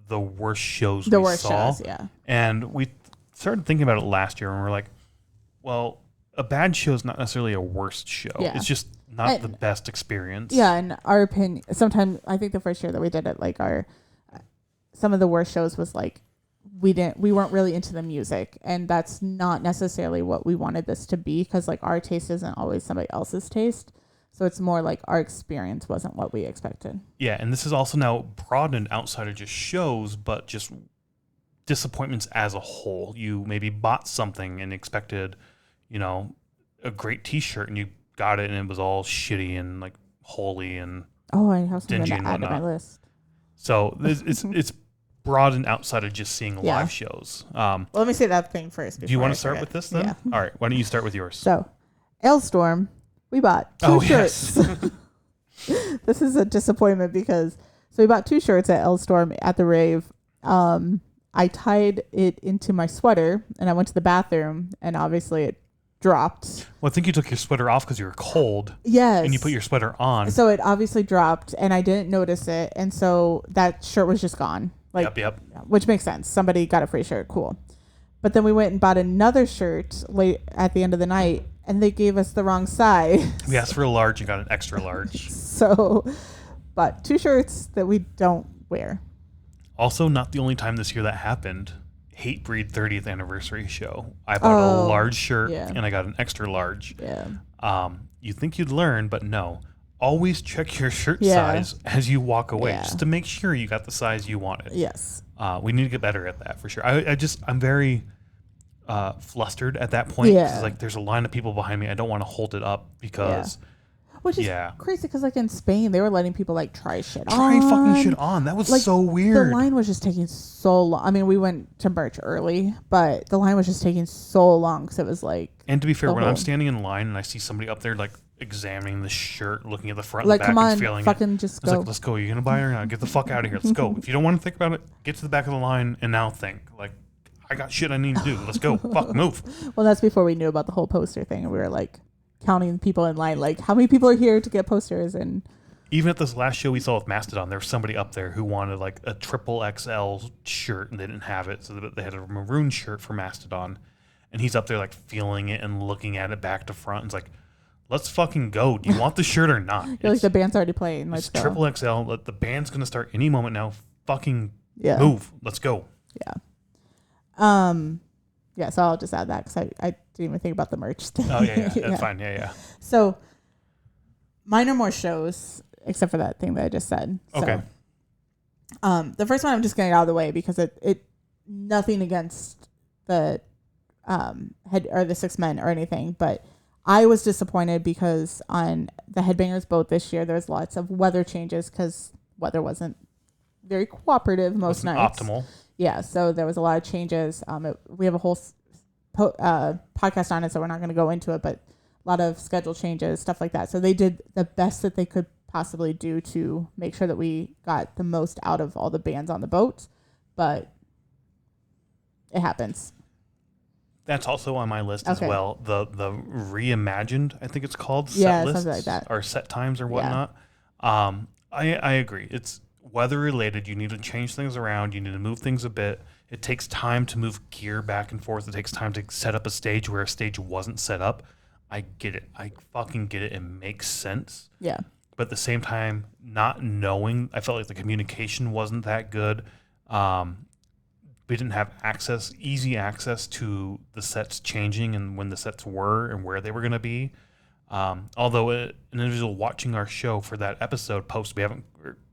the worst shows we saw. The worst shows, yeah. And we started thinking about it last year, and we're like, well, a bad show is not necessarily a worst show. Yeah. It's just not the best experience. Yeah, in our opinion, sometimes I think the first year that we did it, like some of the worst shows was like we weren't really into the music, and that's not necessarily what we wanted this to be, because like our taste isn't always somebody else's taste. So it's more like our experience wasn't what we expected. Yeah, and this is also now broadened outside of just shows, but just disappointments as a whole. You maybe bought something and expected, a great T-shirt, and you got it and it was all shitty and like holy and I have something to add to my list. So it's broadened outside of just seeing live shows. Well, let me say that thing first. Do you want to start with this then? Yeah. All right. Why don't you start with yours? So, Alestorm, we bought 2 shirts. Yes. This is a disappointment because we bought 2 shirts at Alestorm at the rave. I tied it into my sweater and I went to the bathroom, and obviously it dropped. Well, I think you took your sweater off because you were cold. Yes. And you put your sweater on. So it obviously dropped, and I didn't notice it, and so that shirt was just gone. Like, yep. Which makes sense. Somebody got a free shirt. Cool. But then we went and bought another shirt late at the end of the night, and they gave us the wrong size. We asked for a large and got an extra large. So, but 2 shirts that we don't wear. Also, not the only time this year that happened. Hatebreed 30th anniversary show. I bought a large shirt and I got an extra large. Yeah. You think you'd learn, but no. Always check your shirt size as you walk away, just to make sure you got the size you wanted. Yes. We need to get better at that for sure. I'm very flustered at that point. Yeah. Like there's a line of people behind me. I don't want to hold it up because. Yeah. Which is crazy because, like, in Spain, they were letting people, like, try fucking shit on. That was like, so weird. The line was just taking so long. I mean, we went to merch early, but the line was just taking so long because it was, like... And to be fair, when I'm standing in line and I see somebody up there, like, examining the shirt, looking at the front like, and the back and feeling fucking it. Just go. Like, let's go. Are you going to buy it or not? Get the fuck out of here. Let's go. If you don't want to think about it, get to the back of the line and now think. Like, I got shit I need to do. Let's go. Fuck, move. Well, that's before we knew about the whole poster thing, and we were, like... counting people in line, like how many people are here to get posters. And even at this last show we saw with Mastodon, there was somebody up there who wanted like a XXL shirt and they didn't have it, so they had a maroon shirt for Mastodon, and he's up there like feeling it and looking at it back to front, and it's like, let's fucking go. Do you want the shirt or not? You're like, the band's already playing. Let's go. XXL. The band's gonna start any moment now. Fucking move. Let's go. Yeah. Yeah, so I'll just add that because I didn't even think about the merch thing. Oh, yeah. That's fine. Yeah. So, mine are more shows, except for that thing that I just said. Okay. So, the first one I'm just getting out of the way because it nothing against the or the Six Men or anything, but I was disappointed because on the Headbangers boat this year, there's lots of weather changes because weather wasn't very cooperative most nights. Optimal. Yeah, so there was a lot of changes. We have a whole podcast on it, so we're not going to go into it, but a lot of schedule changes, stuff like that. So they did the best that they could possibly do to make sure that we got the most out of all the bands on the boat, but it happens. That's also on my list as well. The reimagined, I think it's called, yeah, set lists something like that, or set times or whatnot. Yeah. I agree. It's weather related. You need to change things around. You need to move things a bit. It takes time to move gear back and forth. It takes time to set up a stage where a stage wasn't set up. I get it. I fucking get it. It makes sense. Yeah. But at the same time, not knowing, I felt like the communication wasn't that good. We didn't have easy access to the sets changing and when the sets were and where they were going to be. Although an individual watching our show for that episode post, we haven't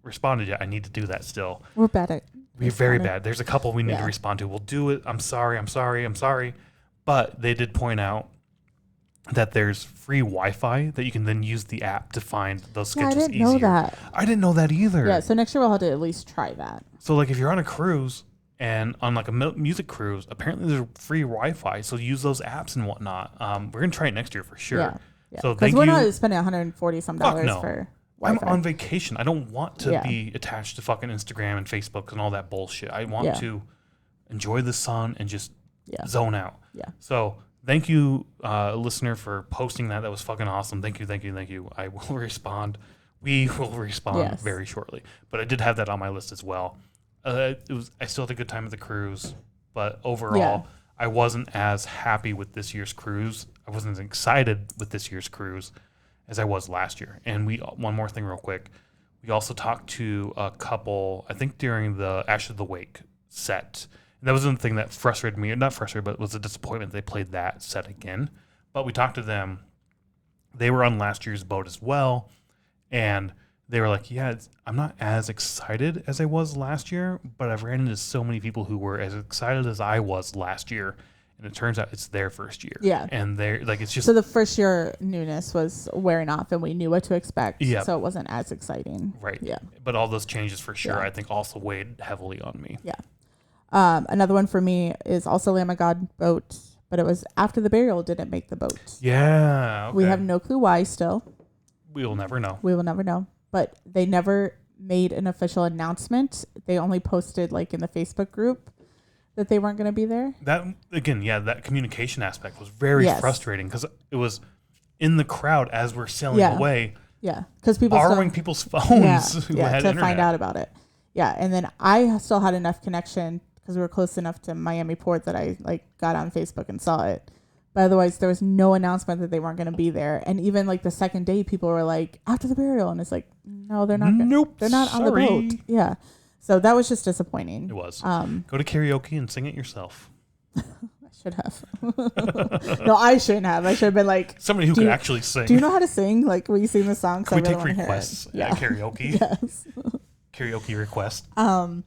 responded yet. I need to do that still. We're bad at We're very bad. There's a couple we need to respond to. We'll do it. I'm sorry. But they did point out that there's free Wi-Fi that you can then use the app to find those schedules easier. I didn't know that. I didn't know that either. Yeah, so next year we'll have to at least try that. So like if you're on a cruise and on like a music cruise, apparently there's free Wi-Fi. So use those apps and whatnot. We're going to try it next year for sure. Yeah. So because we're not spending $140 some for Wi-Fi. I'm on vacation. I don't want to be attached to fucking Instagram and Facebook and all that bullshit. I want to enjoy the sun and just zone out. Yeah. So thank you, listener, for posting that. That was fucking awesome. Thank you. I will respond. We will respond very shortly. But I did have that on my list as well. I still had a good time at the cruise, but overall, I wasn't as happy with this year's cruise. I wasn't as excited with this year's cruise as I was last year. And one more thing real quick. We also talked to a couple, I think during the Ash of the Wake set. And that was the thing that frustrated me, not frustrated, but was a disappointment they played that set again. But we talked to them. They were on last year's boat as well. And they were like, I'm not as excited as I was last year, but I've ran into so many people who were as excited as I was last year. And it turns out it's their first year. Yeah. And they're like, it's just. So the first year newness was wearing off and we knew what to expect. Yeah. So it wasn't as exciting. Right. Yeah. But all those changes for sure, I think also weighed heavily on me. Yeah. Another one for me is also Lamb of God boat, but it was after the burial didn't make the boat. Yeah. Okay. We have no clue why still. We will never know. We will never know. But they never made an official announcement. They only posted like in the Facebook group that they weren't going to be there. That again, that communication aspect was very frustrating because it was in the crowd as we're sailing away. Yeah, because people borrowing people's phones who had to internet. Find out about it. Yeah, and then I still had enough connection because we were close enough to Miami Port that I got on Facebook and saw it. But otherwise, there was no announcement that they weren't going to be there. And even the second day, people were like, after the burial, and it's like, no, they're not. Nope, they're not on the boat. Yeah. So that was just disappointing. It was. Go to karaoke and sing it yourself. I should have. No, I shouldn't have. I should have been like somebody who could actually sing. Do you know how to sing? Like, will you sing the song? Can we take requests at karaoke? Yes. Karaoke request. And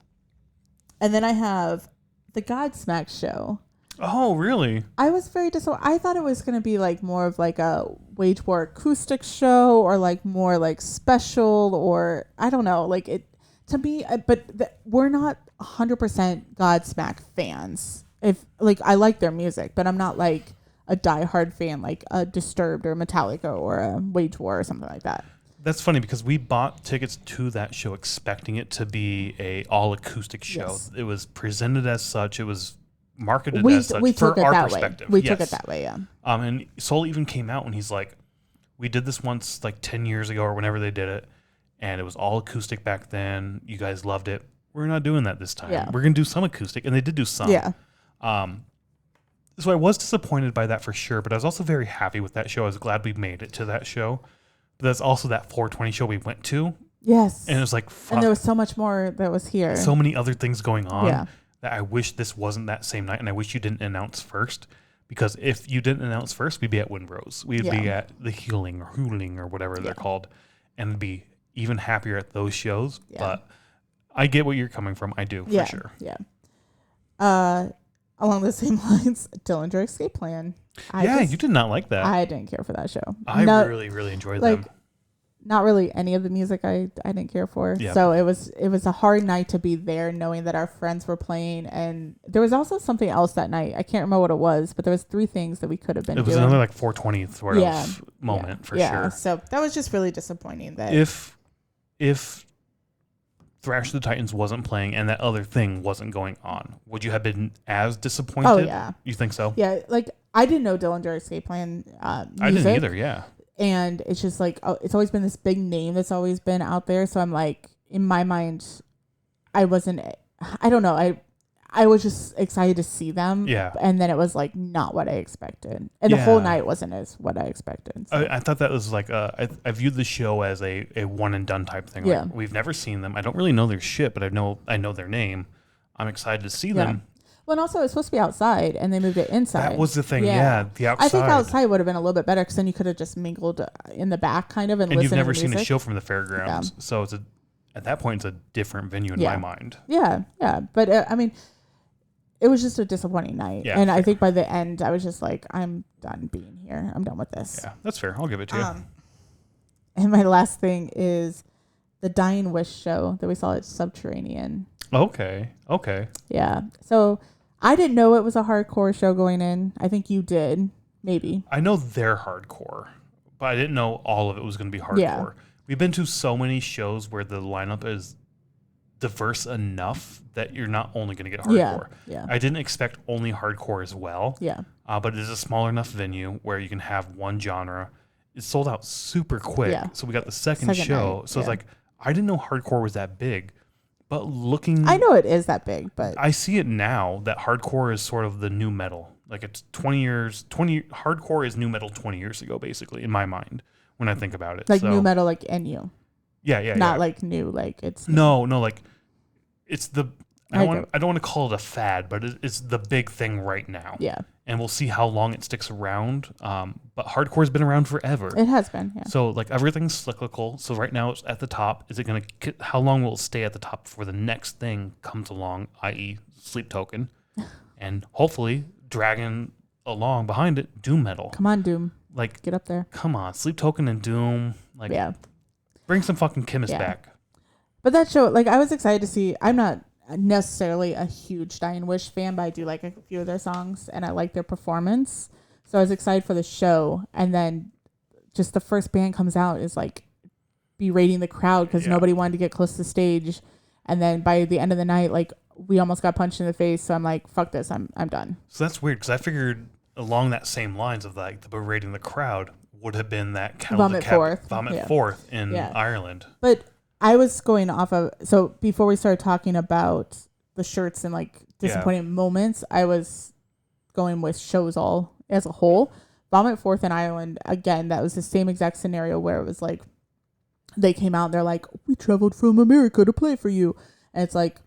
then I have the Godsmack show. Oh, really? I was very disappointed. I thought it was going to be more of a Wage War acoustic show or more special or I don't know. To me, we're not 100% Godsmack fans. If I like their music, but I'm not a diehard fan like a Disturbed or Metallica or a Wage War or something like that. That's funny because we bought tickets to that show expecting it to be a all acoustic show. Yes. It was presented as such. It was marketed as such for our perspective. We took it that way, yeah. And Soul even came out and he's like, we did this once 10 years ago or whenever they did it. And it was all acoustic back then. You guys loved it. We're not doing that this time. Yeah. We're going to do some acoustic. And they did do some. Yeah. So I was disappointed by that for sure. But I was also very happy with that show. I was glad we made it to that show. But that's also that 420 show we went to. Yes. And it was fuck. And there was so much more that was here. So many other things going on that I wish this wasn't that same night. And I wish you didn't announce first. Because if you didn't announce first, we'd be at Windrose. We'd be at the Hooling or whatever they're called. And be even happier at those shows, but I get what you're coming from. I do for sure. Yeah. along the same lines, Dillinger Escape Plan. You did not like that. I didn't care for that show. I really, really enjoyed them. Not really any of the music I didn't care for. Yep. So it was a hard night to be there knowing that our friends were playing. And there was also something else that night. I can't remember what it was, but there was 3 things that we could have been doing. It was another like 420 sort of moment for sure. So that was just really disappointing. That if Thrash of the Titans wasn't playing and that other thing wasn't going on, would you have been as disappointed? Oh, yeah. You think so? Yeah, like I didn't know Dillinger Escape Plan music. I didn't either, yeah. And it's just like, it's always been this big name that's always been out there. So I'm like, in my mind, I don't know. I was just excited to see them. Yeah. And then it was like not what I expected. And the whole night wasn't as what I expected. So. I thought that was like, I viewed the show as a one and done type thing. Yeah. Like, we've never seen them. I don't really know their shit, but I know their name. I'm excited to see them. Well, and also it's supposed to be outside, and they moved it inside. That was the thing, the outside. I think outside would have been a little bit better because then you could have just mingled in the back, kind of, and listened you've never to seen music. a show from the fairgrounds, so it's at that point it's a different venue in my mind. Yeah. But I mean, it was just a disappointing night, and fair. I think by the end I was just like, I'm done being here. I'm done with this. Yeah, that's fair. I'll give it to you. And my last thing is the Dying Wish show that we saw at Subterranean. Okay. Yeah. So I didn't know it was a hardcore show going in. I think you did, maybe. I know they're hardcore, but I didn't know all of it was going to be hardcore. Yeah. We've been to so many shows where the lineup is diverse enough that you're not only going to get hardcore. Yeah. I didn't expect only hardcore as well. Yeah. But it is a small enough venue where you can have one genre. It's sold out super quick. Yeah. So we got the second show. Night. So it's like, I didn't know hardcore was that big. But I know it is that big, but I see it now that hardcore is sort of the new metal. Like it's 20 years, hardcore is new metal 20 years ago, basically, in my mind, when I think about it. Like new metal, like NU. Yeah. Not like new, like it's. No, like it's I don't want to call it a fad, but it's the big thing right now. Yeah. And we'll see how long it sticks around. But hardcore's been around forever. It has been, yeah. So like everything's cyclical. So right now it's at the top. Is it going to? How long will it stay at the top before the next thing comes along, i.e., Sleep Token, and hopefully dragging along behind it, Doom metal. Come on, Doom. Like get up there. Come on, Sleep Token and Doom. Like bring some fucking chemists back. But that show, like I was excited to see. I'm not necessarily a huge Dying Wish fan, but I do like a few of their songs and I like their performance. So I was excited for the show, and then just the first band comes out is like berating the crowd because nobody wanted to get close to the stage, and then by the end of the night, like we almost got punched in the face. So I'm like, fuck this, I'm done. So that's weird because I figured along that same lines of like the berating the crowd would have been that Vomit Forth in Ireland. But I was going off of, so before we started talking about the shirts and like disappointing moments, I was going with shows all as a whole. Vomit Forth in Ireland, again, that was the same exact scenario where it was like, they came out and they're like, we traveled from America to play for you. And it's like,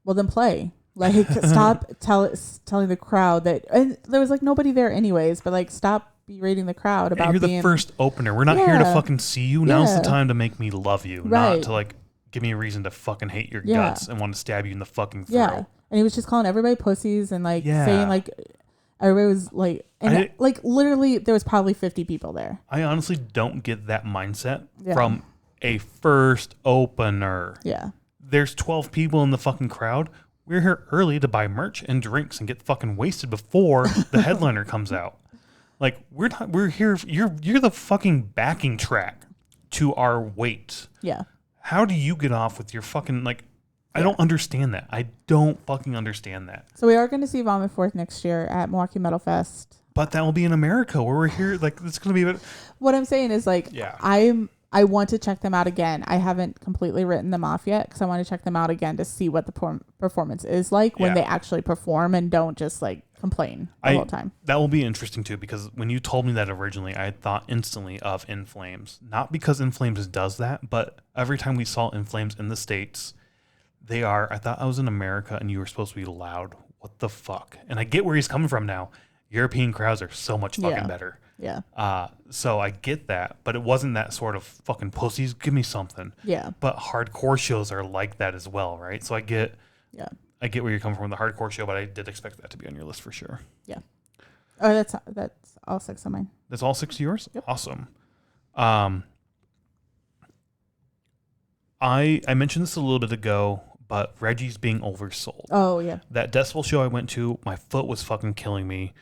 well then play. Like stop telling the crowd that, and there was like nobody there anyways, but like stop berating the crowd about you're the first opener. We're not here to fucking see you. Now's the time to make me love you, not to like give me a reason to fucking hate your guts and want to stab you in the fucking throat. Yeah, and he was just calling everybody pussies and like saying like everybody was like, and like literally there was probably 50 people there. I honestly don't get that mindset from a first opener. Yeah, there's 12 people in the fucking crowd. We're here early to buy merch and drinks and get fucking wasted before the headliner comes out. Like we're here. You're the fucking backing track to our wait. Yeah. How do you get off with your fucking like? I don't understand that. I don't fucking understand that. So we are going to see Vomit Forth next year at Milwaukee Metal Fest. But that will be in America where we're here. Like it's going to be. What I'm saying is like I want to check them out again. I haven't completely written them off yet because I want to check them out again to see what the performance is like when they actually perform and don't just like complain the whole time. That will be interesting too, because when you told me that originally, I thought instantly of In Flames. Not because In Flames does that, but every time we saw In Flames in the States, I thought I was in America and you were supposed to be loud. What the fuck? And I get where he's coming from now. European crowds are so much fucking better. Yeah. So I get that, but it wasn't that sort of fucking pussies. Give me something. Yeah. But hardcore shows are like that as well, right? So I get. Yeah. I get where you're coming from with the hardcore show, but I did expect that to be on your list for sure. Oh, that's all 6 of mine. That's all 6 of yours? Yep. Awesome. I mentioned this a little bit ago, but Reggie's being oversold. Oh, yeah. That Decibel show I went to, my foot was fucking killing me.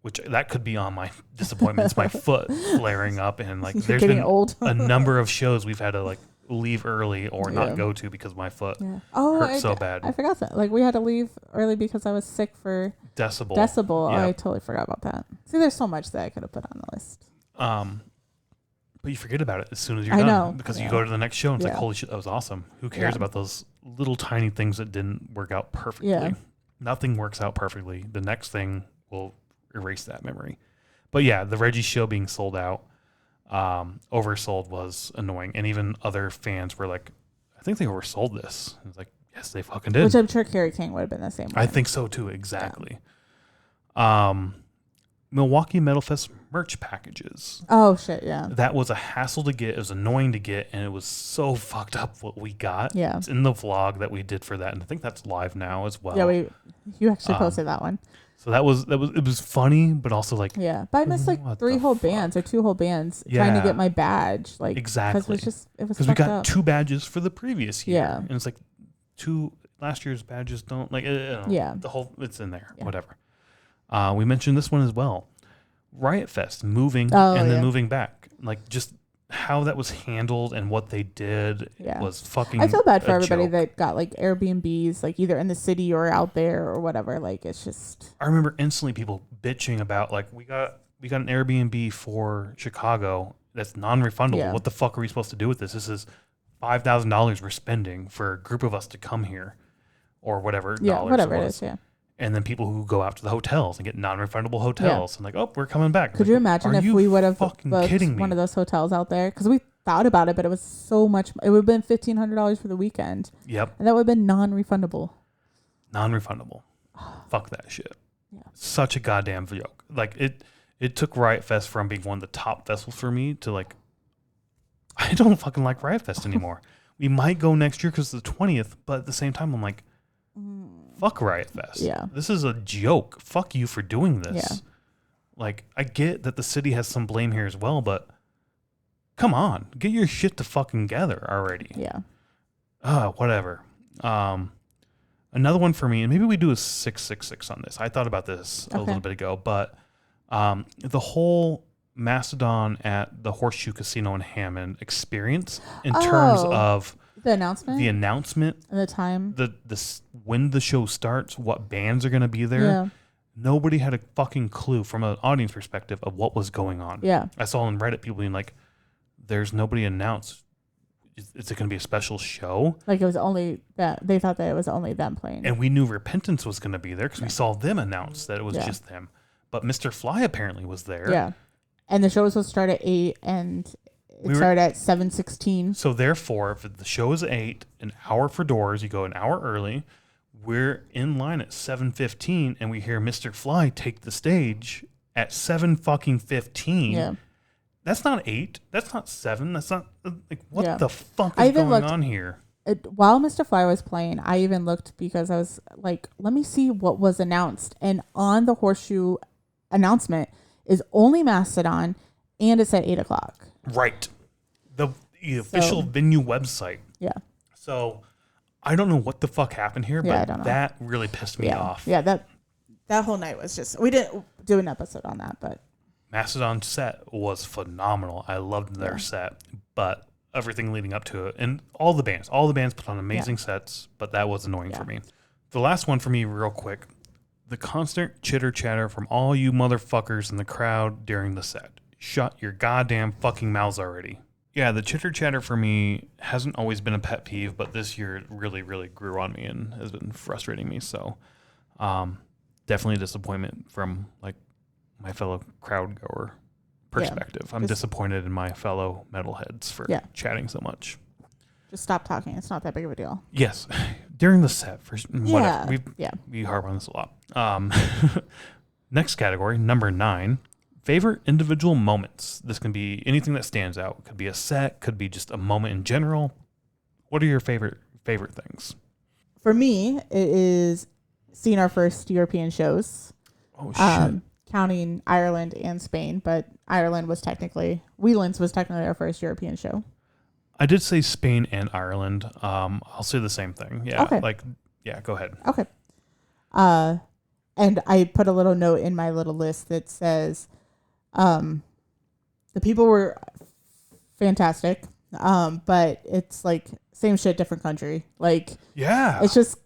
Which that could be on my disappointments, my foot flaring up, and like You're there's getting been old. a number of shows we've had to like leave early or Yeah. not go to because my foot Yeah. Oh, hurt so bad. I forgot that. Like, we had to leave early because I was sick for Decibel. Decibel. Yeah. I totally forgot about that. See, there's so much that I could have put on the list. But you forget about it as soon as you're I done know. because you Yeah. go to the next show and it's like, Yeah. holy shit, that was awesome. Who cares Yeah. about those little tiny things that didn't work out perfectly? Yeah. Nothing works out perfectly. The next thing will erase that memory. But yeah, the Reggie show being sold out, oversold was annoying. And even other fans were like, I think they oversold this. It's like, yes, they fucking did. Which I'm sure Kerry King would have been the same way. I think so too, exactly. Milwaukee Metal Fest merch packages. Oh, shit, yeah. That was a hassle to get. It was annoying to get, and it was so fucked up what we got. Yeah. It's in the vlog that we did for that, and I think that's live now as well. Yeah, you actually posted that one. So it was funny, but also like Yeah, but I missed like What 3 the whole fuck? bands or 2 whole bands trying to Yeah. get my badge. Like, Exactly. Because it was because we fucked got up. 2 badges for the previous year, Yeah. and it's like 2 last year's badges don't like. Yeah. the whole it's in there. Yeah. Whatever. We mentioned this one as well. Riot Fest moving Oh, and then yeah. moving back, like just how that was handled and what they did Yeah. was fucking. I feel bad for a everybody joke. that got like Airbnbs, like either in the city or out there or whatever. Like, it's just, I remember instantly people bitching about like we got an Airbnb for Chicago that's non-refundable. Yeah. What the fuck are we supposed to do with this? This is $5,000 we're spending for a group of us to come here, or whatever. yeah, dollars whatever it it was. is. Yeah. And then people who go out to the hotels and get non-refundable hotels and like, oh, we're coming back. Could Like, you imagine are if you we would have fucking booked kidding me? one of those hotels out there? Because we thought about it, but it was so much. It would have been $1,500 for the weekend, Yep, and that would have been non-refundable. non-refundable. Fuck that shit. Yeah. Such a goddamn joke. Like it took Riot Fest from being one of the top festivals for me to like, I don't fucking like Riot Fest anymore. We might go next year because it's the 20th, but at the same time, I'm like, fuck Riot Fest. Yeah. This is a joke. Fuck you for doing this. Yeah. Like, I get that the city has some blame here as well, but come on, get your shit to fucking gather already. Yeah. Whatever. Another one for me, and maybe we do a 666 on this. I thought about this a Okay. little bit ago, but the whole Mastodon at the Horseshoe Casino in Hammond experience in terms Oh. of The announcement the announcement, and the time. when the show starts, what bands are going to be there. Yeah. Nobody had a fucking clue from an audience perspective of what was going on. Yeah. I saw on Reddit people being like, "There's nobody announced. Is it going to be a special show?" Like, it was only that they thought that it was only them playing. And we knew Repentance was going to be there because we saw them announce that it was Yeah. just them. But Mr. Fly apparently was there. Yeah. And the show was supposed to start at 8 and it started at 7:16. So therefore, if the show is 8, an hour for doors, you go an hour early. We're in line at 7:15, and we hear Mr. Fly take the stage at 7:15. Yeah. That's not 8. That's not 7. That's not like what Yeah. the fuck I is even going looked- on here? While Mr. Fly was playing, I even looked because I was like, let me see what was announced. And on the Horseshoe announcement is only Mastodon, and it's at 8 o'clock. Right. The official venue website. Yeah. So I don't know what the fuck happened here, Yeah, I but don't know. that really pissed me Yeah. off. Yeah. That whole night was just, we didn't do an episode on that, but Mastodon set was phenomenal. I loved their Yeah. set, but everything leading up to it and all the bands put on amazing sets, but that was annoying for me. The last one for me, real quick, the constant chitter chatter from all you motherfuckers in the crowd during the set. Shut your goddamn fucking mouths already. Yeah, the chitter chatter for me hasn't always been a pet peeve, but this year it really, really grew on me and has been frustrating me. So, definitely a disappointment from like my fellow crowd goer perspective. I'm disappointed in my fellow metalheads for chatting so much. just stop talking. It's not that big of a deal. Yes, during the set for whatever. Yeah. We harp on this a lot. Next category, number 9, favorite individual moments. This can be anything that stands out. Could be a set, could be just a moment in general. What are your favorite things? for me, it is seeing our first European shows. Oh shit! Counting Ireland and Spain, but Whelan's was technically our first European show. I did say Spain and Ireland. I'll say the same thing. Yeah. Okay. Go ahead. Okay. And I put a little note in my little list that says, the people were fantastic, but it's like same shit, different country. Like, yeah, it's just,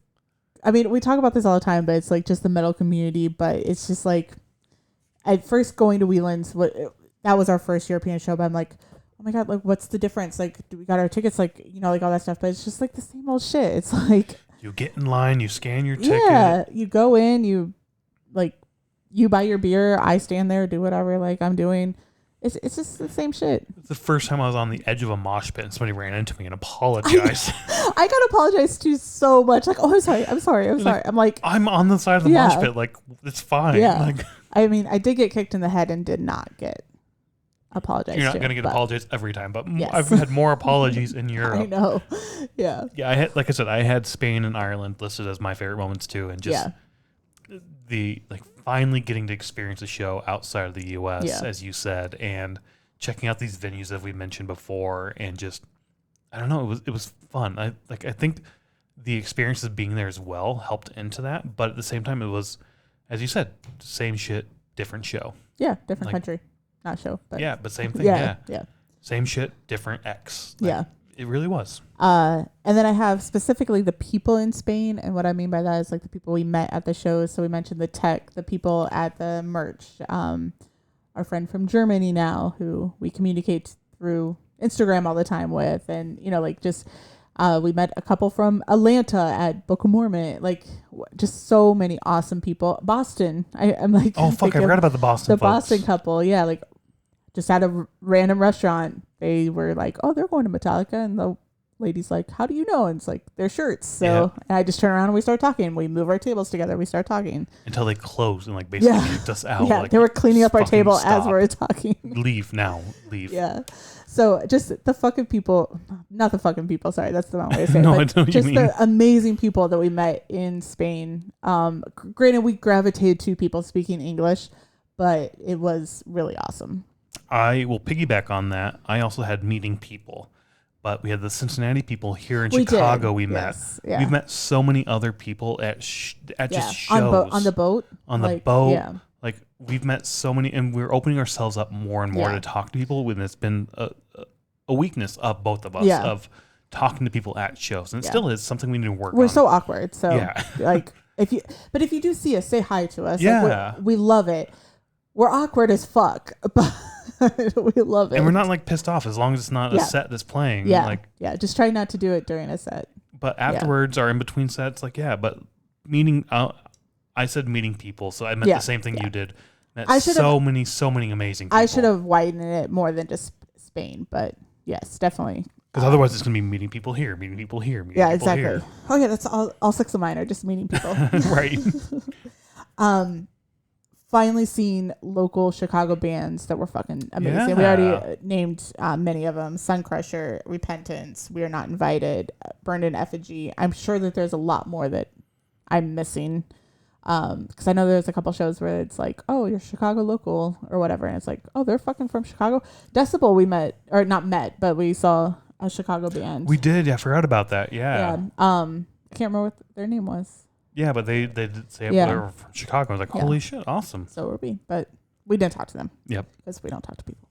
I mean, we talk about this all the time, but it's like just the metal community. But it's just like, at first going to Whelan's, that was our first European show. But I'm like, oh my God, like, what's the difference? Like, do we got our tickets? Like, you know, like all that stuff. But it's just like the same old shit. It's like, you get in line, you scan your ticket. Yeah, you go in, you buy your beer. I stand there, do whatever like I'm doing. It's just the same shit. It's the first time I was on the edge of a mosh pit and somebody ran into me and apologized. I got apologized to so much. Like, oh, I'm sorry. I'm like, I'm on the side of the mosh pit. Like, it's fine. Yeah. Like, I mean, I did get kicked in the head and did not get apologized. You're not going to get apologized every time, but yes. I've had more apologies in Europe. I know. Yeah. Yeah, I had Spain and Ireland listed as my favorite moments too, and just the finally getting to experience a show outside of the U.S., as you said, and checking out these venues that we mentioned before, and just, I don't know, it was fun. I think the experience of being there as well helped into that, but at the same time, it was, as you said, same shit, different show. Yeah, different country, not show. But yeah, but same thing. Yeah. Same shit, different X. It really was. And then I have specifically the people in Spain. And what I mean by that is like the people we met at the shows. So we mentioned the tech, the people at the merch, our friend from Germany now who we communicate through Instagram all the time with. And, you know, like just, we met a couple from Atlanta at Book of Mormon, like just so many awesome people. Boston. I'm like, oh, fuck. I forgot about the Boston folks. Boston couple. Yeah. Like just at a random restaurant. They were like, oh, they're going to Metallica. And the lady's like, how do you know? And it's like, their shirts. So and I just turn around and we start talking. We move our tables together. We start talking. Until they closed and basically kicked us out. Yeah, they were cleaning up our table as we were talking. Leave now. Leave. Yeah. So just the fucking people, not the fucking people. Sorry, that's the wrong way to say it. No, but I know what just you mean. the amazing people that we met in Spain. Granted, we gravitated to people speaking English, but it was really awesome. I will piggyback on that. I also had meeting people, but we had the Cincinnati people here in Chicago. We met. Yeah. We've met so many other people at just shows on the boat. Yeah. Like we've met so many, and we're opening ourselves up more and more to talk to people. When it's been a weakness of both of us of talking to people at shows, and it still is something we need to work on. We're so awkward. So if you do see us, say hi to us. Yeah, like, we love it. We're awkward as fuck, but we love it. And we're not pissed off as long as it's not a set that's playing. Yeah. Just try not to do it during a set. But afterwards or in between sets, but meeting, I said meeting people. So I meant the same thing you did. Met so many amazing people. I should have widened it more than just Spain, but yes, definitely. Because otherwise it's going to be meeting people here, meeting people here, meeting people exactly. here. Oh yeah, that's all 6 of mine are just meeting people. Right. Finally seen local Chicago bands that were fucking amazing. Yeah. We already named many of them. Sun Crusher, Repentance, We Are Not Invited, Burned in Effigy. I'm sure that there's a lot more that I'm missing. Because I know there's a couple shows where it's like, oh, you're Chicago local or whatever. And it's like, oh, they're fucking from Chicago. Decibel we met, or not met, but we saw a Chicago band. We did. I forgot about that. Yeah. I can't remember what their name was. Yeah, but they did say they were from Chicago. I was like, holy shit, awesome. So were we, but we didn't talk to them. Yep. Because we don't talk to people.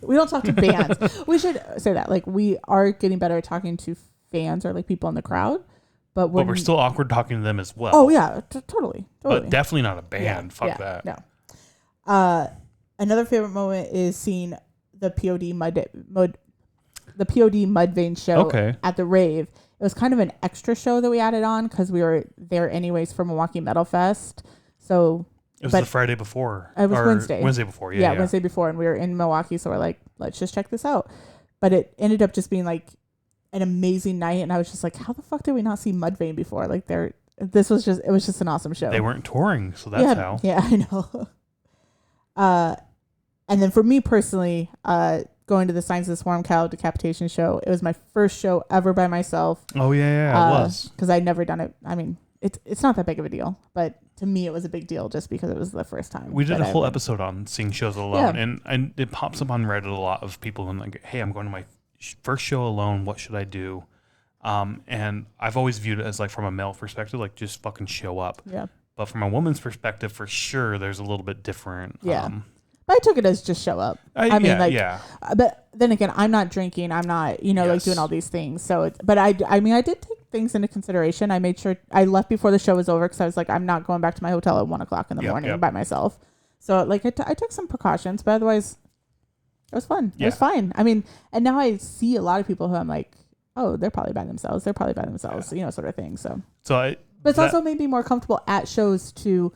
We don't talk to bands. We should say that. Like, we are getting better at talking to fans or like people in the crowd, but we're still awkward talking to them as well. Oh yeah, totally. But definitely not a band. Fuck that. No. Another favorite moment is seeing the POD Mudvayne show at the Rave. It was kind of an extra show that we added on because we were there anyways for Milwaukee Metal Fest. So it was the Friday before. It was Wednesday. Wednesday before, yeah. Wednesday before, and we were in Milwaukee, so we're like, let's just check this out. But it ended up just being like an amazing night, and I was just like, how the fuck did we not see Mudvayne before? Like it was just an awesome show. They weren't touring, so that's how. Yeah, I know. And then for me personally, going to the Signs of the Swarm Cow Decapitation show. It was my first show ever by myself. Oh yeah, it was. Because I'd never done it. I mean, it's not that big of a deal, but to me it was a big deal just because it was the first time. We did a whole episode on seeing shows alone, and it pops up on Reddit a lot of people who are like, hey, I'm going to my first show alone. What should I do? And I've always viewed it as like from a male perspective, like just fucking show up. Yeah. But from a woman's perspective, for sure, there's a little bit different. Yeah. But I took it as just show up. I mean, but then again, I'm not drinking. I'm not, like doing all these things. So, but I did take things into consideration. I made sure I left before the show was over because I was like, I'm not going back to my hotel at 1:00 in the morning by myself. So like I took some precautions, but otherwise it was fun. It was fine. I mean, and now I see a lot of people who I'm like, oh, they're probably by themselves. They're probably by themselves, sort of thing. So but it's also made me more comfortable at shows to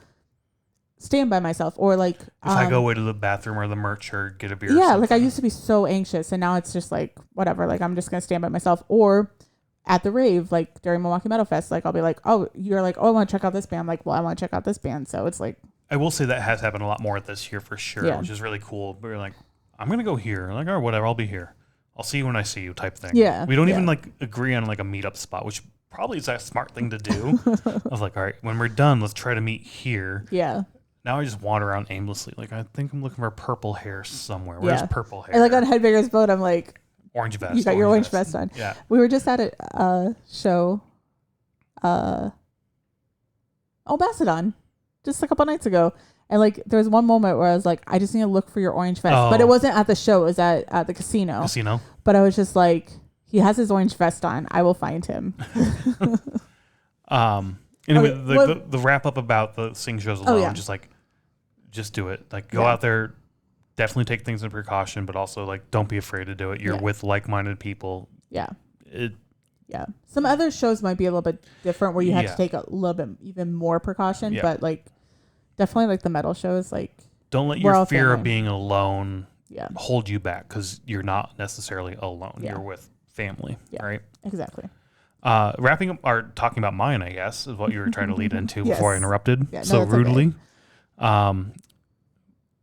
stand by myself, or like if I go away to the bathroom or the merch or get a beer. Yeah, like I used to be so anxious, and now it's just like whatever. Like I'm just gonna stand by myself. Or at the rave, like during Milwaukee Metal Fest, like I'll be like, oh, you're like, oh, I want to check out this band. I'm like, well, I want to check out this band. So it's like, I will say that has happened a lot more this year for sure, which is really cool. But you're like, I'm gonna go here. Like, or whatever, I'll be here. I'll see you when I see you, type thing. Yeah, we don't even like agree on like a meetup spot, which probably is a smart thing to do. I was like, all right, when we're done, let's try to meet here. Yeah. Now I just wander around aimlessly. Like, I think I'm looking for purple hair somewhere. Where's purple hair? And like on Headbanger's boat, I'm like, orange vest. You got your orange vest on. Yeah. We were just at a show, Macedon, just a couple nights ago. And like, there was one moment where I was like, I just need to look for your orange vest. But it wasn't at the show. It was at the casino. But I was just like, he has his orange vest on. I will find him. Anyway, the wrap up about the sing shows alone, just do it. Like, go out there, definitely take things into precaution, but also like, don't be afraid to do it. You're with like-minded people. Yeah. Some other shows might be a little bit different where you have to take a little bit even more precaution, but like definitely like the metal shows, like don't let your fear of being alone hold you back, because you're not necessarily alone. You're with family, right? Exactly. Wrapping up or talking about mine, I guess, is what you were trying to lead into before I interrupted so rudely. Okay.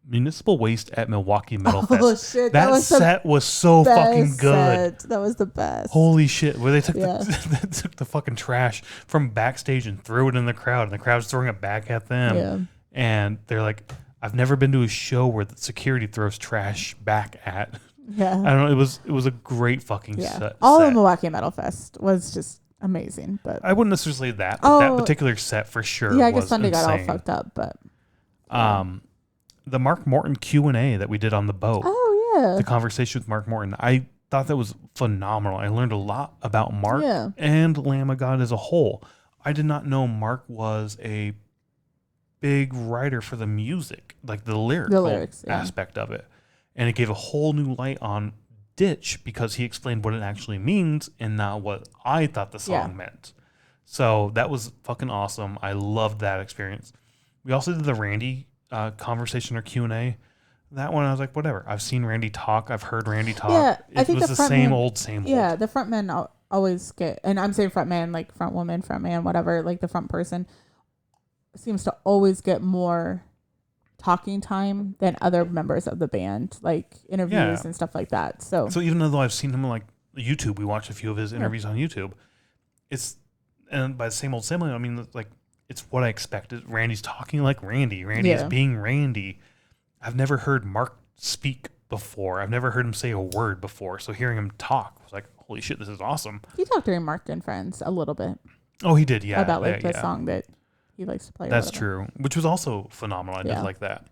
Municipal Waste at Milwaukee Metal Fest. Oh shit! That set was so fucking good. That was the best. Holy shit! Where they took they took the fucking trash from backstage and threw it in the crowd, and the crowd's throwing it back at them. Yeah. And they're like, I've never been to a show where the security throws trash back at. Yeah. I don't know. It was a great fucking set. All of Milwaukee Metal Fest was just amazing. But I wouldn't necessarily say that. But that particular set for sure. Yeah, I guess was Sunday insane. got all fucked up, but. The Mark Morton Q&A that we did on the boat. Oh yeah. The conversation with Mark Morton. I thought that was phenomenal. I learned a lot about Mark and Lamb of God as a whole. I did not know Mark was a big writer for the music, like the lyrics aspect of it. And it gave a whole new light on Ditch, because he explained what it actually means and not what I thought the song meant. So that was fucking awesome. I loved that experience. We also did the Randy conversation or Q&A. That one I was like, whatever. I've seen Randy talk. I've heard Randy talk. Yeah, I think was the same old. Yeah, the front men always get, and I'm saying front man, like front woman, front man, whatever, like the front person seems to always get more talking time than other members of the band, like interviews and stuff like that. So even though I've seen him on like YouTube, we watched a few of his interviews on YouTube. And by the same old, I mean, like, it's what I expected. Randy's talking like Randy. Randy is being Randy. I've never heard Mark speak before. I've never heard him say a word before. So hearing him talk was like, holy shit, this is awesome. He talked during Mark and Friends a little bit. Oh, he did, yeah. About like the song that he likes to play. That's true, which was also phenomenal. I did like that.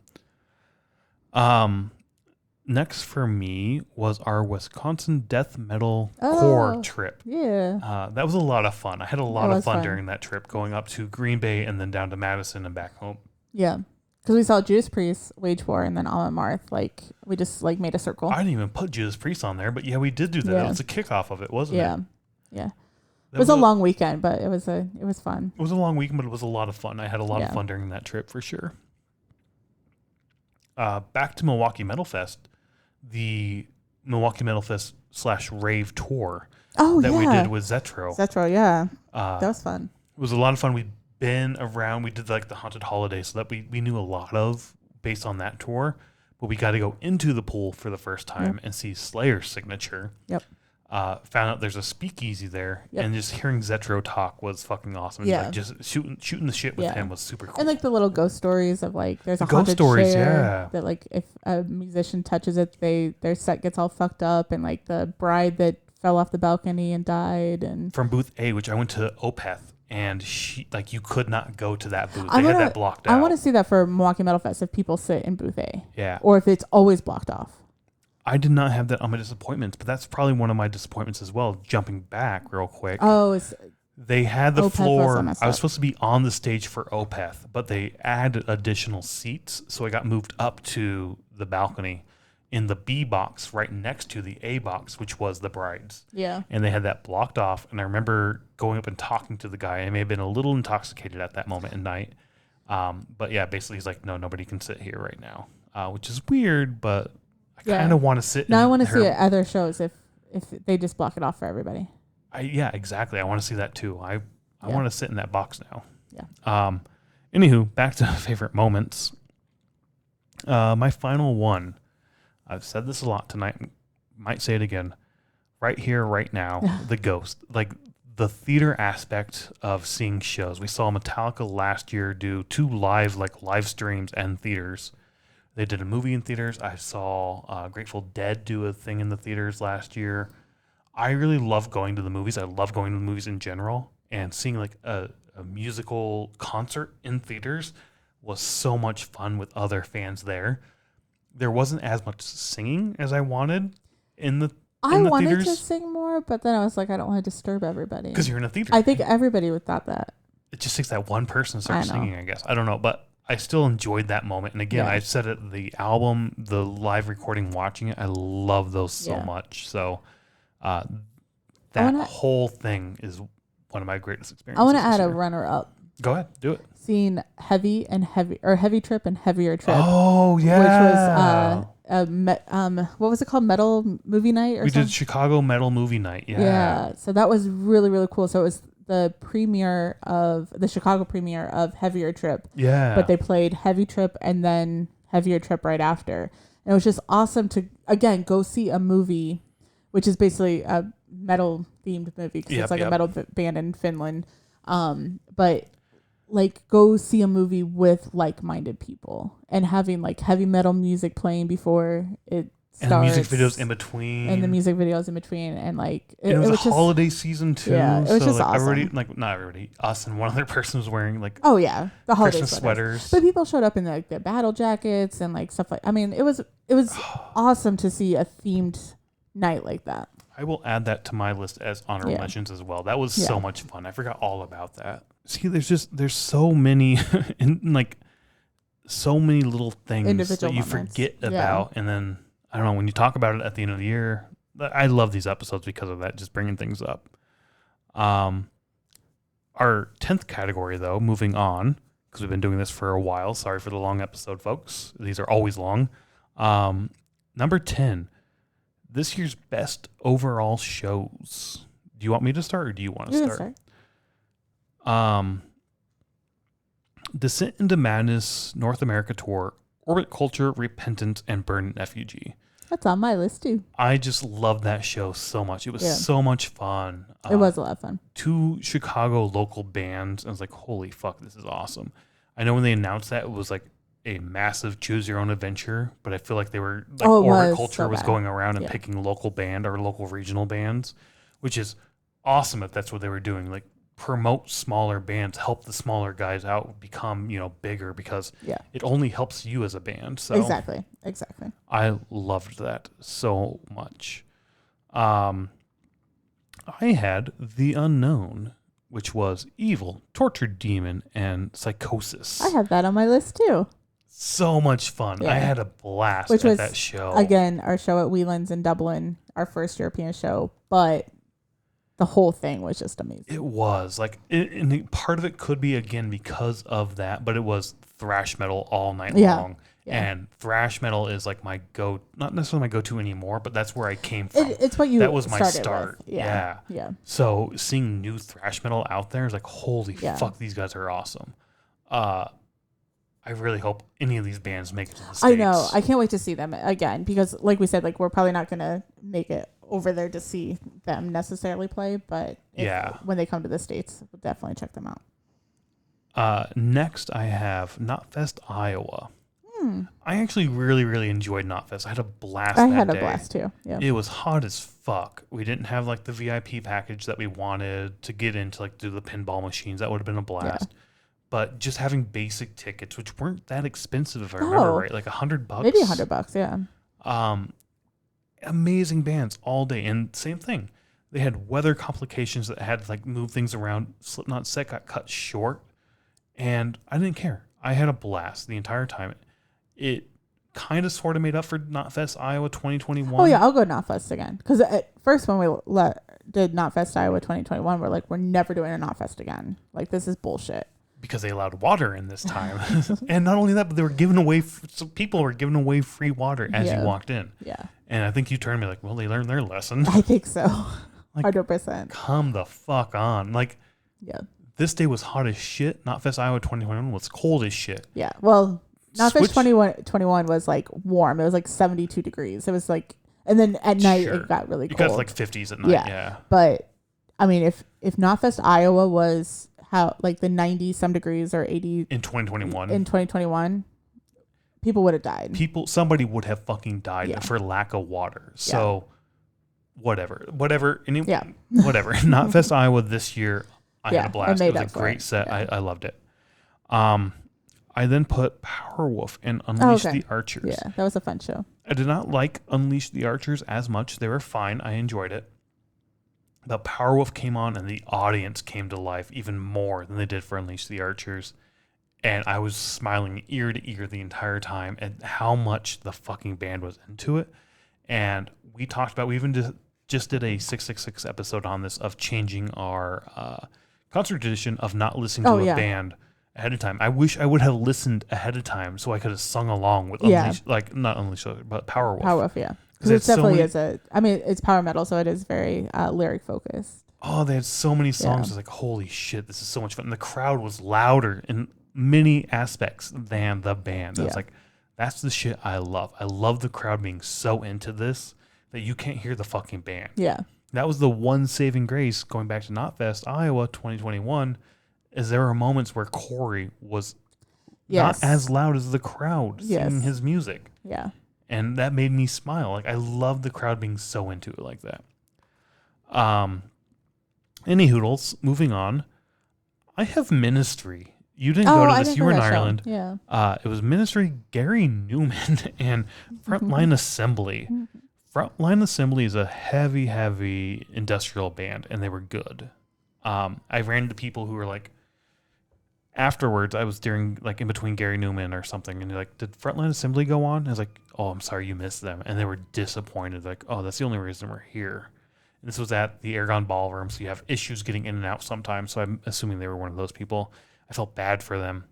Next for me was our Wisconsin death metal core trip. Yeah. That was a lot of fun. I had a lot of fun during that trip, going up to Green Bay and then down to Madison and back home. Yeah. Because we saw Judas Priest, Wage War, and then Alma Marth. Like, we just like made a circle. I didn't even put Judas Priest on there, but yeah, we did do that. It was a kickoff of it, wasn't it? Yeah. It was a long weekend, but it was fun. It was a long weekend, but it was a lot of fun. I had a lot of fun during that trip for sure. Back to Milwaukee Metal Fest. The Milwaukee Metal Fest / rave tour that we did with Zetro. That was fun. It was a lot of fun. We'd been around. We did like the Haunted Holiday, so that we knew a lot of based on that tour. but we got to go into the pool for the first time and see Slayer's signature. Yep. Found out there's a speakeasy there, and just hearing Zetro talk was fucking awesome. Yeah. Like just shooting the shit with him was super cool. And like the little ghost stories of like there's a ghost haunted stories, chair that like if a musician touches it, their set gets all fucked up, and like the bride that fell off the balcony and died. And from booth A, which I went to Opeth, and you could not go to that booth. They had that blocked out. I want to see that for Milwaukee Metal Fest if people sit in booth A. Yeah. Or if it's always blocked off. I did not have that on my disappointments, but that's probably one of my disappointments as well. Jumping back real quick. Oh, they had the Opeth floor. Was I was supposed to be on the stage for Opeth, but they added additional seats, so I got moved up to the balcony in the B box right next to the A box, which was the bride's. Yeah. And they had that blocked off, and I remember going up and talking to the guy. I may have been a little intoxicated at that moment in night. But yeah, basically he's like, no, nobody can sit here right now, which is weird, but I kind of want to sit. Now I want to see it at other shows if they just block it off for everybody. Yeah, exactly. I want to see that too. I want to sit in that box now. Yeah. Anywho, back to favorite moments. My final one. I've said this a lot tonight. Might say it again. Right here, right now. The Ghost. Like the theater aspect of seeing shows. We saw Metallica last year do 2 live streams and theaters. They did a movie in theaters. I saw Grateful Dead do a thing in the theaters last year. I really love going to the movies. I love going to the movies in general. And seeing like a musical concert in theaters was so much fun with other fans there. There wasn't as much singing as I wanted in the I wanted theaters. to sing more, but then I was like, I don't want to disturb everybody. Because you're in a theater. I think everybody would thought that. It just takes that one person to start singing, I guess. I don't know, but I still enjoyed that moment. And again, I said it, the album, the live recording, watching it, I love those so much. So that whole thing is one of my greatest experiences. I want to add a runner-up. Go ahead, do it. Seeing Heavy Trip and Heavier Trip. Oh yeah, which was what was it called? Metal Movie Night. We did Chicago Metal Movie Night. Yeah. So that was really, really cool. So it was the Chicago premiere of Heavier Trip. Yeah. But they played Heavy Trip and then Heavier Trip right after. And it was just awesome to again go see a movie, which is basically a metal themed movie because it's like a metal band in Finland. But like go see a movie with like-minded people and having like heavy metal music playing before it starts. And the music videos in between. And like it was just holiday season too. Yeah, it was just awesome. Everybody, like not everybody, us and one other person was wearing like the holiday Christmas sweaters. But people showed up in like the battle jackets and like stuff like. I mean, it was awesome to see a themed night like that. I will add that to my list as honorable mentions as well. That was so much fun. I forgot all about that. See, there's so many so many little things individual that you moments. Forget about, and then I don't know, when you talk about it at the end of the year. I love these episodes because of that, just bringing things up. Our 10th category, though, moving on, because we've been doing this for a while. Sorry for the long episode, folks. These are always long. Number 10, this year's best overall shows. Do you want me to start, or do you want to start? Descent into Madness, North America Tour, Orbit Culture, Repentance, and Burn Effigy. That's on my list too. I just love that show so much. It was so much fun. It was a lot of fun. 2 Chicago local bands. I was like, holy fuck, this is awesome. I know when they announced that, it was like a massive choose your own adventure, but I feel like they were like Orbit Culture was going around and picking local band or local regional bands, which is awesome if that's what they were doing. Like promote smaller bands, help the smaller guys out become, bigger, because it only helps you as a band. So Exactly. I loved that so much. I had The Unknown, which was Evil, Tortured Demon, and Psychosis. I have that on my list too. So much fun. I had a blast at that show. Again, our show at Whelan's in Dublin, our first European show, but the whole thing was just amazing. It was and part of it could be again because of that, but it was thrash metal all night long. Yeah. And thrash metal is like not necessarily my go-to anymore, but that's where I came from. It's what you that was my start. With. Yeah. So seeing new thrash metal out there is like, holy fuck, these guys are awesome. I I really hope any of these bands make it to the States. I know. I can't wait to see them again because, like we said, like we're probably not going to make it over there to see them necessarily play, but when they come to the States, we'll definitely check them out. Next, I have Knotfest Iowa. I actually really, really enjoyed Knotfest. I had a blast. I had a blast too. Yeah, it was hot as fuck. We didn't have like the VIP package that we wanted to get into, like do the pinball machines. That would have been a blast. Yeah. But just having basic tickets, which weren't that expensive if I remember right, like $100. Maybe $100, yeah. Amazing bands all day, and same thing. They had weather complications that had to like move things around. Slipknot set got cut short, and I didn't care. I had a blast the entire time. It kind of sort of made up for Knotfest Iowa 2021. Oh yeah, I'll go Knotfest again. Because at first when we did Knotfest Iowa 2021, we're like, we're never doing a Knotfest again. Like, this is bullshit. Because they allowed water in this time. And not only that, but they were giving away, so people were giving away free water as you walked in. Yeah. And I think you turned me like, well, they learned their lesson. I think so. Like, 100%. Come the fuck on. Like, yeah. This day was hot as shit. Knotfest Iowa 2021 was cold as shit. Yeah. Well, Knotfest 2021 was like warm. It was like 72 degrees. It was like, and then at night it got really cold. It got like 50s at night. Yeah. But I mean, if Knotfest Iowa was how like the 90 some degrees or 80 in 2021, people would have died. Somebody would have fucking died for lack of water. So whatever. Whatever. Knotfest Iowa this year, I had a blast. It was a great set. Yeah. I loved it. I then put Powerwolf and Unleash the Archers. Yeah, that was a fun show. I did not like Unleash the Archers as much. They were fine. I enjoyed it. But Powerwolf came on and the audience came to life even more than they did for Unleash the Archers. And I was smiling ear to ear the entire time at how much the fucking band was into it. And we talked about, we even just did a 666 episode on this of changing our concert tradition of not listening to a band ahead of time. I wish I would have listened ahead of time so I could have sung along with Unleash, like not Unleash, but Powerwolf. Powerwolf, yeah. Because it definitely is it's power metal, so it is very lyric focused. Oh, they had so many songs. I was like, holy shit, this is so much fun. And the crowd was louder in many aspects than the band. I was like, that's the shit I love. I love the crowd being so into this that you can't hear the fucking band. Yeah. That was the one saving grace going back to Knotfest Iowa 2021, is there were moments where Corey was not as loud as the crowd singing his music. Yeah. And that made me smile. Like, I love the crowd being so into it like that. Any hoodles, moving on. I have Ministry. You didn't go to this. You were in Ireland. Yeah. It was Ministry, Gary Newman, and Frontline Assembly. Frontline Assembly is a heavy, heavy industrial band, and they were good. I ran into people who were like, afterwards, I was in between Gary Newman or something, and they're like, did Frontline Assembly go on? I was like, oh, I'm sorry you missed them. And they were disappointed. Like, oh, that's the only reason we're here. And this was at the Aragon Ballroom, so you have issues getting in and out sometimes. So I'm assuming they were one of those people. I felt bad for them.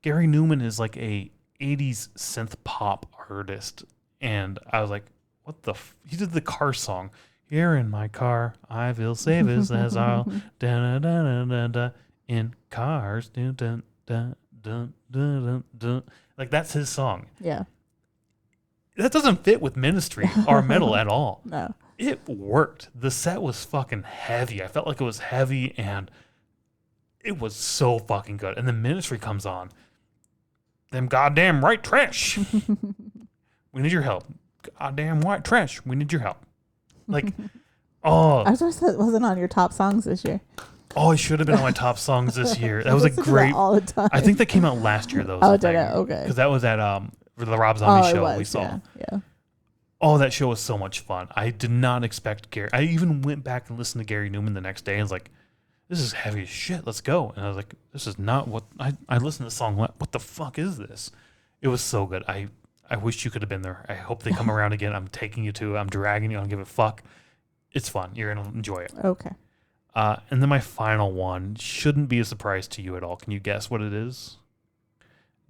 Gary Newman is like a 80s synth pop artist. And I was like, what the he did the car song. Here in my car, I feel safe as I'll da da da da da in cars. Dun, dun, dun, dun, dun, dun, dun. Like, that's his song. Yeah. That doesn't fit with Ministry or metal at all. No. It worked. The set was fucking heavy. I felt like it was heavy, and it was so fucking good. And then Ministry comes on. Them goddamn white trash. We need your help. Goddamn white trash. We need your help. Like, oh. I was it wasn't on your top songs this year. Oh, it should have been on my top songs this year. That was a great. All the time. I think that came out last year, though. Oh, did it? Okay. Because that was at the Rob Zombie show we saw. Yeah. Oh, that show was so much fun. I did not expect Gary. I even went back and listened to Gary Newman the next day and was like, this is heavy as shit. Let's go. And I was like, this is not what I listened to the song. What the fuck is this? It was so good. I wish you could have been there. I hope they come around again. I'm taking you to. I'm dragging you. I don't give a fuck. It's fun. You're going to enjoy it. Okay. And then my final one shouldn't be a surprise to you at all. Can you guess what it is?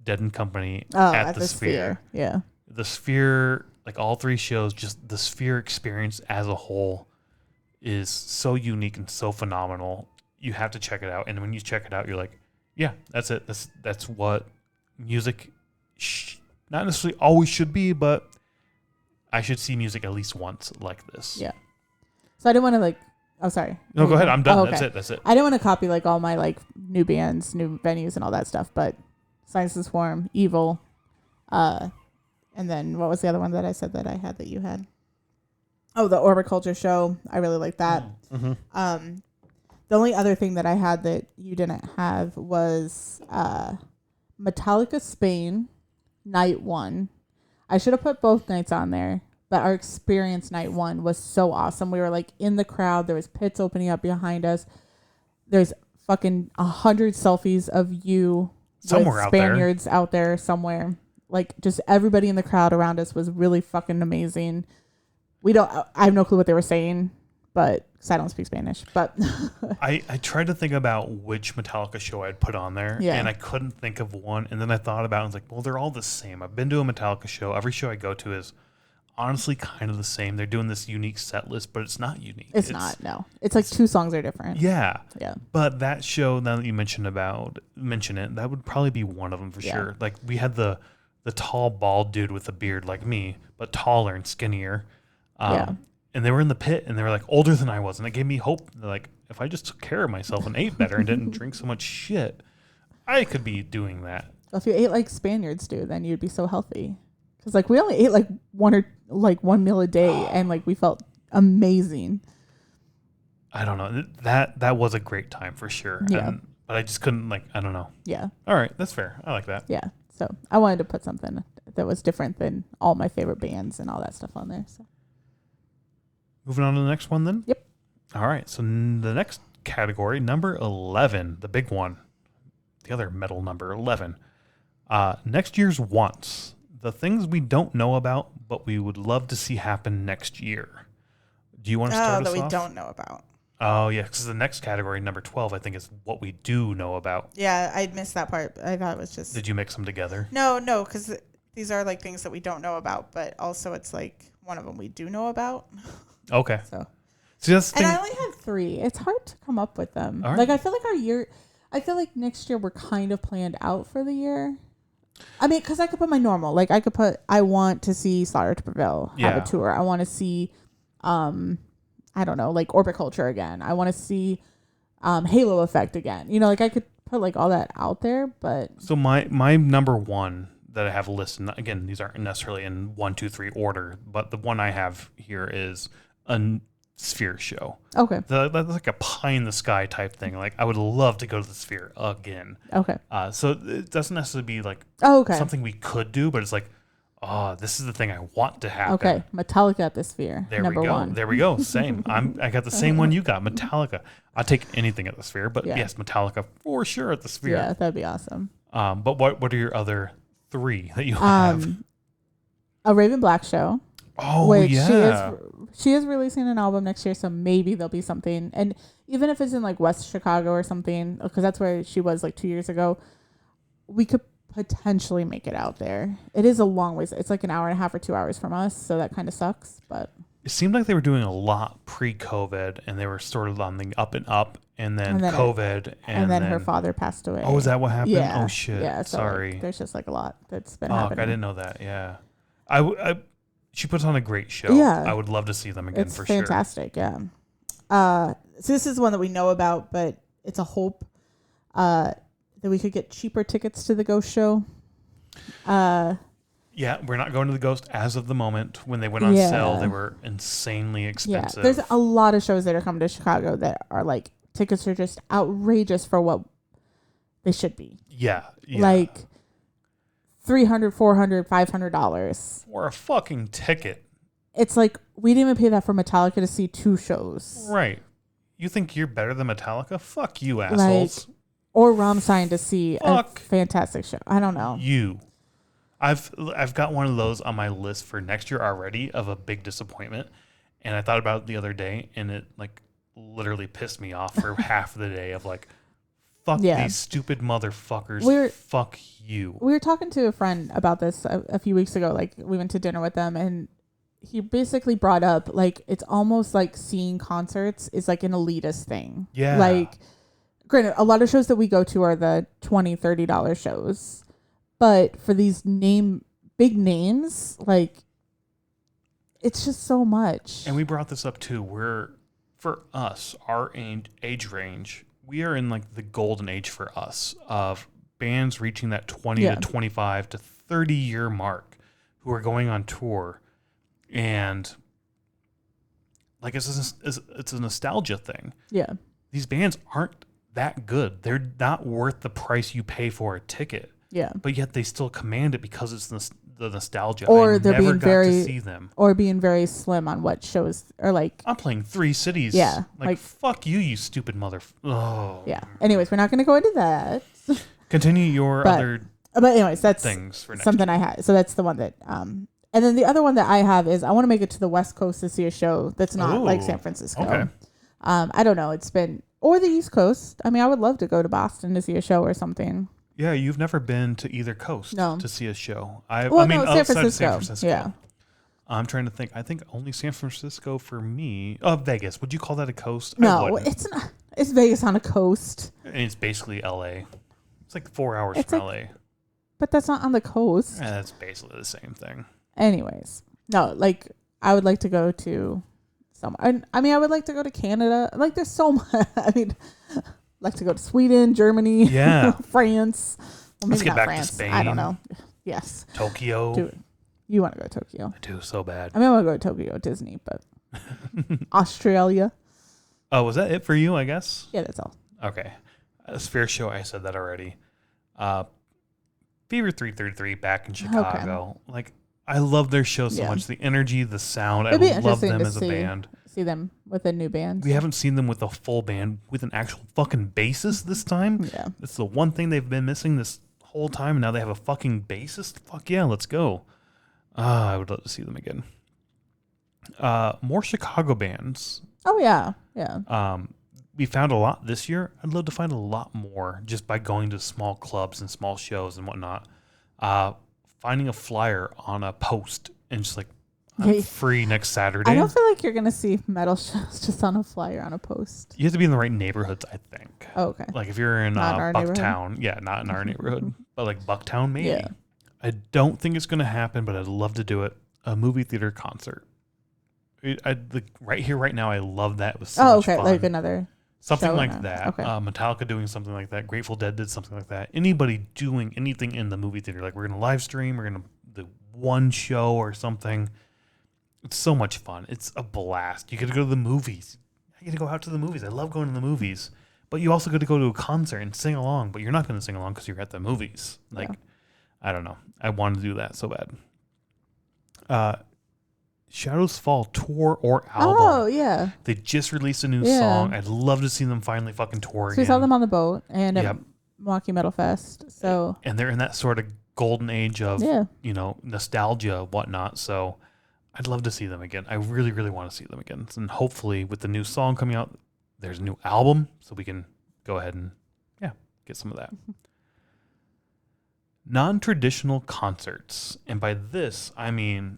Dead and Company at the Sphere. Yeah. The Sphere, like all three shows, just the Sphere experience as a whole is so unique and so phenomenal. You have to check it out. And when you check it out, you're like, yeah, that's it. That's what music not necessarily always should be, but I should see music at least once like this. Yeah. So I didn't want to like. Oh, sorry. No, go ahead. I'm done. Oh, okay. That's it. I didn't want to copy like all my like new bands, new venues, and all that stuff. But Science is Form, Evil, and then what was the other one that I said that I had that you had? Oh, the Orbiculture show. I really like that. Mm-hmm. The only other thing that I had that you didn't have was Metallica Spain, night 1. I should have put both nights on there, but our experience night 1 was so awesome. We were like in the crowd. There was pits opening up behind us. There's fucking 100 selfies of you somewhere with out there. Spaniards out there somewhere. Like just everybody in the crowd around us was really fucking amazing. I have no clue what they were saying, but because I don't speak Spanish, but I tried to think about which Metallica show I'd put on there, and I couldn't think of one. And then I thought about it and was like, well, they're all the same. I've been to a Metallica show. Every show I go to is honestly kind of the same. They're doing this unique set list, but it's not unique. It's not, no. It's like 2 songs are different. Yeah. Yeah. But that show, now that you mention it, that would probably be one of them for sure. Like we had the tall, bald dude with a beard like me, but taller and skinnier. And they were in the pit, and they were like older than I was, and it gave me hope. They're like, if I just took care of myself and ate better and didn't drink so much shit, I could be doing that. Well, if you ate like Spaniards do, then you'd be so healthy. Because like we only ate like one meal a day, and like we felt amazing. I don't know. That was a great time for sure. Yeah. But I just couldn't I don't know. Yeah. All right, that's fair. I like that. Yeah. So I wanted to put something that was different than all my favorite bands and all that stuff on there. So. Moving on to the next one then? Yep. All right. So the next category, number 11, the big one, the other metal number 11. Next year's wants. The things we don't know about, but we would love to see happen next year. Do you want to start us off? That we don't know about. Oh, yeah, because the next category, number 12, I think is what we do know about. Yeah, I missed that part. I thought it was just... Did you mix them together? No, because these are like things that we don't know about, but also it's like one of them we do know about. Okay. So see, that's the and thing. I only have 3. It's hard to come up with them. All right. Like I feel like next year we're kind of planned out for the year. I mean, because I could put my normal. Like I could put, I want to see Slaughter to Prevail have a tour. I want to see, I don't know, like Orbiculture again. I want to see Halo Effect again. You know, like I could put like all that out there, but So my number 1 that I have listed, again, these aren't necessarily in 1, 2, 3 order, but the one I have here is a Sphere show. okay. That's like a pie in the sky type thing. Like I would love to go to the Sphere again. Okay. So it doesn't necessarily be like something we could do, but it's like, oh, this is the thing I want to happen. Okay. Metallica at the Sphere. There number we go. 1. There we go. Same. I got the same one you got. Metallica. I'll take anything at the Sphere, but yes, Metallica for sure at the Sphere. Yeah, that'd be awesome. But what are your other 3 that you have? A Raven Black show. Oh, which yeah. She is releasing an album next year, so maybe there'll be something. And even if it's in like West Chicago or something, because that's where she was like 2 years ago, we could potentially make it out there. It is a long ways. It's like an hour and a half or 2 hours from us, so that kind of sucks. But it seemed like they were doing a lot pre-COVID, and they were sort of on the up and up, and then COVID, and then her father passed away. Oh, is that what happened? Yeah. Oh shit. Yeah. So Sorry. like, there's just like a lot that's been I happening. didn't know that. Yeah. She puts on a great show. Yeah. I would love to see them again It's for sure. fantastic. Yeah. So this is one that we know about, but it's a hope that we could get cheaper tickets to the Ghost show. Yeah, we're not going to the Ghost as of the moment. When they went on sale, they were insanely expensive. Yeah, there's a lot of shows that are coming to Chicago that are like tickets are just outrageous for what they should be. Yeah. Like $300, $400, $500 for a fucking ticket. It's like we didn't even pay that for Metallica to see 2 shows. Right. You think you're better than Metallica? Fuck you, assholes. Or Rammstein to see a fantastic show. I don't know. I've got one of those on my list for next year already of a big disappointment, and I thought about it the other day, and it like literally pissed me off for half of the day of like, fuck these stupid motherfuckers. Fuck you. We were talking to a friend about this a few weeks ago. Like we went to dinner with them, and he basically brought up like it's almost like seeing concerts is like an elitist thing. Yeah. Like, granted, a lot of shows that we go to are the $20, $30 shows. But for these big names, like, it's just so much. And we brought this up too. For us, our age range, we are in like the golden age for us of bands reaching that 20 to 25 to 30 year mark who are going on tour. And like it's a nostalgia thing. Yeah. These bands aren't that good. They're not worth the price you pay for a ticket. Yeah. But yet they still command it because it's the nostalgia. Or I they're never being got very to see them. Or being very slim on what shows or like. I'm playing 3 cities. Yeah. Like fuck you, you stupid mother. Oh. Yeah. Anyways, we're not going to go into that. Continue your other But anyways, that's things for next something I had. So that's the one that and then the other one that I have is I want to make it to the West Coast to see a show that's not like San Francisco. Okay. I don't know. It's been or the East Coast. I mean, I would love to go to Boston to see a show or something. Yeah, you've never been to either coast No. to see a show. San outside Francisco. of San Francisco. Yeah. I'm trying to think. I think only San Francisco for me. Oh, Vegas. Would you call that a coast? I No, wouldn't. it's not. It's Vegas on a coast, And it's basically LA. It's like 4 hours It's from like- LA. but that's not on the coast. And that's basically the same thing. Anyways, no, like I would like to go to somewhere. I mean, I would like to go to Canada. Like, there's so much. I mean, like to go to Sweden, Germany, Yeah. France. Well, Let's maybe get not back to France. Spain. I don't know. Yes. Tokyo. Dude, you want to go to Tokyo? I do so bad. I mean, I want to go to Tokyo, Disney, but Australia. Oh, was that it for you, I guess? Yeah, that's all. Okay. Sphere Show, I said that already. Fever 333 back in Chicago. Like, I love their show so Yeah. much. The energy, the sound. It'd be I love interesting them to as a band. see them with a new band. We haven't seen them with a full band with an actual fucking bassist this time. Yeah. That's the one thing they've been missing this whole time, and now they have a fucking bassist. Fuck yeah, let's go. I would love to see them again. More Chicago bands. Oh, yeah. Yeah. We found a lot this year. I'd love to find a lot more just by going to small clubs and small shows and whatnot. Finding a flyer on a post and just like, I'm Yeah. free next Saturday. I don't feel like you're going to see metal shows just on a flyer on a post. You have to be in the right neighborhoods, I think. Oh, okay. Like if you're in Not in our Bucktown, yeah, not in our neighborhood, but like Bucktown, maybe. Yeah. I don't think it's going to happen, but I'd love to do it. A movie theater concert. Right here, right now, I love that. It was so much okay. fun. Like another. Something show like now. that. Okay. Metallica doing something like that. Grateful Dead did something like that. Anybody doing anything in the movie theater. Like we're going to live stream. We're going to do one show or something. It's so much fun. It's a blast. You get to go to the movies. I get to go out to the movies. I love going to the movies. But you also get to go to a concert and sing along. But you're not going to sing along because you're at the movies. Like, Yeah. I don't know. I wanted to do that so bad. Shadows Fall tour or album. Oh, yeah. They just released a new Yeah. song. I'd love to see them finally fucking tour So again. we saw them on the boat and at Yep. Milwaukee Metal Fest. So, And they're in that sort of golden age of, yeah. nostalgia, whatnot. So I'd love to see them again. I really, really want to see them again. And hopefully with the new song coming out, there's a new album so we can go ahead and, get some of that. Non-traditional concerts. And by this, I mean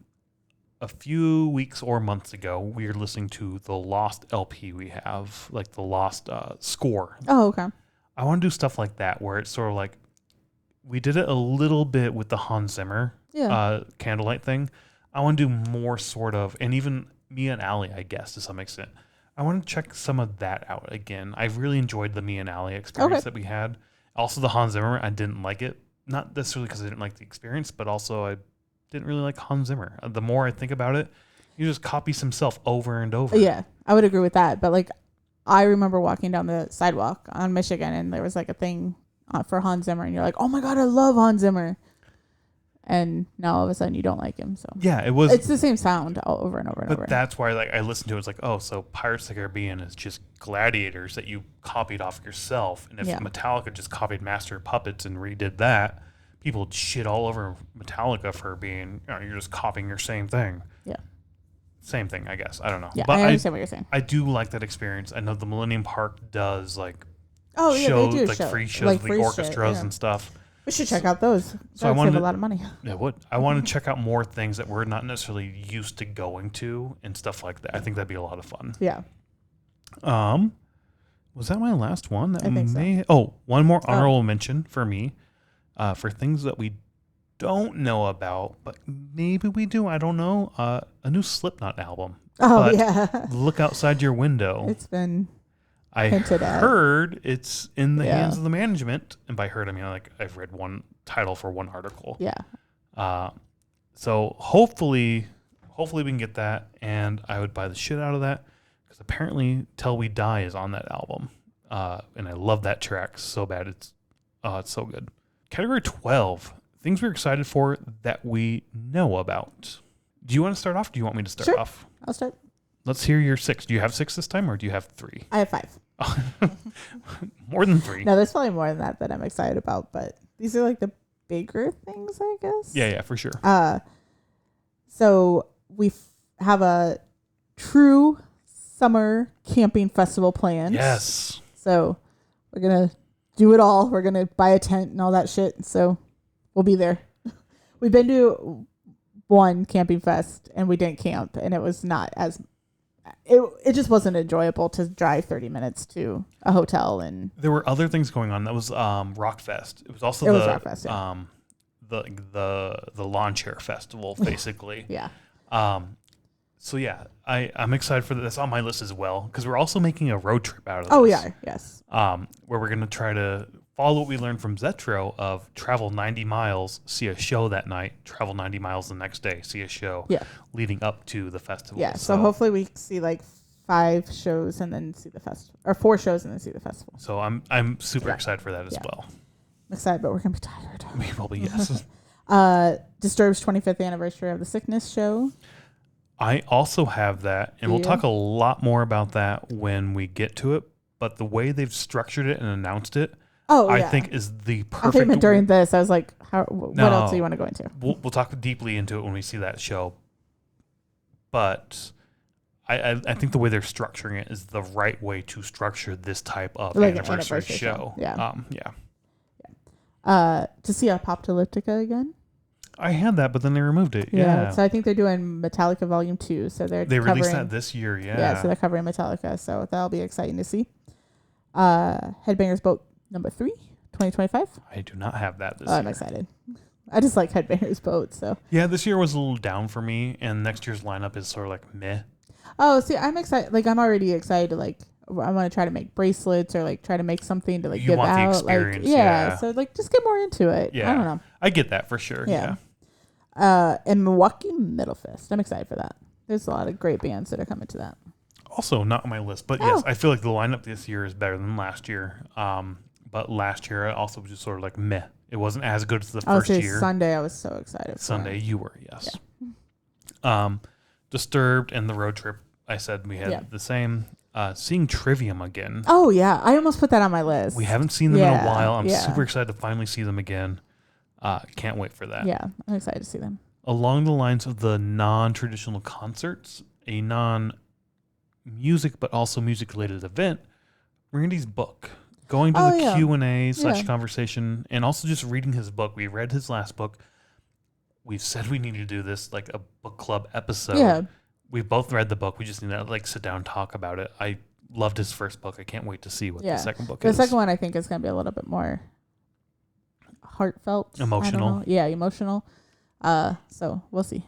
a few weeks or months ago, we were listening to the Lost LP we have, like the Lost score. Oh, okay. I want to do stuff like that where it's sort of like we did it a little bit with the Hans Zimmer Yeah. Candlelight thing. I want to do more sort of, and even Mia and Ali, I guess, to some extent. I want to check some of that out again. I really enjoyed the Mia and Ali experience that we had. Also, the Hans Zimmer, I didn't like it. Not necessarily because I didn't like the experience, but also I didn't really like Hans Zimmer. The more I think about it, he just copies himself over and over. Yeah, I would agree with that. But like, I remember walking down the sidewalk on Michigan, and there was like a thing for Hans Zimmer, and you're like, "Oh my god, I love Hans Zimmer," and now all of a sudden you don't like him. So Yeah, it was. it's the same sound all over and over and But over. that's why, like, I listened to it. It's like, oh, so Pirates of the Caribbean is just gladiators that you copied off yourself. And if Yeah. Metallica just copied Master of Puppets and redid that, people would shit all over Metallica for being, you're just copying your same thing. Yeah. Same thing, I guess. I don't know. Yeah, But I understand what you're saying. I do like that experience. I know the Millennium Park does, like, Oh yeah, shows, they do like free shows like with free the shit, orchestras yeah. and stuff. We should check out those. So I That would wanted save to- a lot of money. Yeah, would. I want to check out more things that we're not necessarily used to going to and stuff like that. I think that'd be a lot of fun. Yeah. Was that my last one? That I think so. one more honorable mention for me, for things that we don't know about, but maybe we do. I don't know. A new Slipknot album. Oh, But yeah. look outside your window. It's been I hinted at. heard it's in the Yeah. hands of the management, and by heard I mean like I've read one title for one article. Yeah. So hopefully we can get that, and I would buy the shit out of that because apparently "Till We Die" is on that album, and I love that track so bad. It's so good. Category 12, things we're excited for that we know about. Do you want to start off? Do you want me to start Sure. off? I'll start. Let's hear your 6. Do you have 6 this time, or do you have 3? I have 5. More than 3. No, there's probably more than that I'm excited about, but these are like the bigger things, I guess. Yeah, for sure. So we have a true summer camping festival planned. Yes. So we're gonna do it all. We're gonna buy a tent and all that shit. So we'll be there. We've been to one camping fest and we didn't camp, and it was not as. It just wasn't enjoyable to drive 30 minutes to a hotel, and There were other things going on. That was Rockfest. It was also It was Rockfest, yeah. The lawn chair festival, basically. yeah. So yeah, I'm excited for that. That's on my list as well because we're also making a road trip out of this. Oh yeah, yes. Where we're gonna try to follow what we learned from Zetro of travel 90 miles, see a show that night, travel 90 miles the next day, see a show. Yeah. Leading up to the festival. Yeah. So hopefully we see like 5 shows and then see the festival, or 4 shows and then see the festival. So I'm super Yeah. excited for that as Yeah. well. I'm excited, but we're gonna be tired. We will be, yes. Disturbed's 25th anniversary of the Sickness show. I also have that, and Do we'll you? talk a lot more about that when we get to it. But the way they've structured it and announced it, Oh, I yeah. think is the I perfect. think meant during this, I was like, what No. else do you want to go into? We'll talk deeply into it when we see that show. But I think the way they're structuring it is the right way to structure this type of Like an anniversary anniversary show. show. Yeah. Yeah. To see Apocalyptica again. I had that, but then they removed it. Yeah. So I think they're doing Metallica Volume 2. So they're They covering, released that this year. so they're covering Metallica. So that'll be exciting to see. Headbangers Boat number 3, 2025. I do not have that this I'm year. excited. I just like Headbangers Boat. So. Yeah, this year was a little down for me, and next year's lineup is sort of like meh. Oh, see, I'm excited. Like, I'm already excited to like. I want to try to make bracelets or like try to make something to like You give want the out. experience, like, yeah. So like, just get more into it. Yeah. I don't know. I get that for sure. Yeah. Yeah. And Milwaukee Metal Fest. I'm excited for that. There's a lot of great bands that are coming to that. Also not on my list, but yes, I feel like the lineup this year is better than last year. But last year I also was just sort of like meh. It wasn't as good as the I'll first say year. Sunday. I was so excited. For Sunday, you were, yes. Disturbed and the road trip. I said we had the same. Seeing Trivium again. Oh yeah, I almost put that on my list. We haven't seen them in a Yeah, while. I'm yeah. super excited to finally see them again. Can't wait for that. Yeah, I'm excited to see them. Along the lines of the non-traditional concerts, a non-music but also music-related event, Randy's book. Going to the Q&A / conversation, and also just reading his book. We read his last book. We've said we need to do this like a book club episode. Yeah. We both read the book. We just need to like sit down and talk about it. I loved his first book. I can't wait to see what the second book The is. second one I think is going to be a little bit more heartfelt, Emotional. I don't know. Yeah, emotional. So we'll see.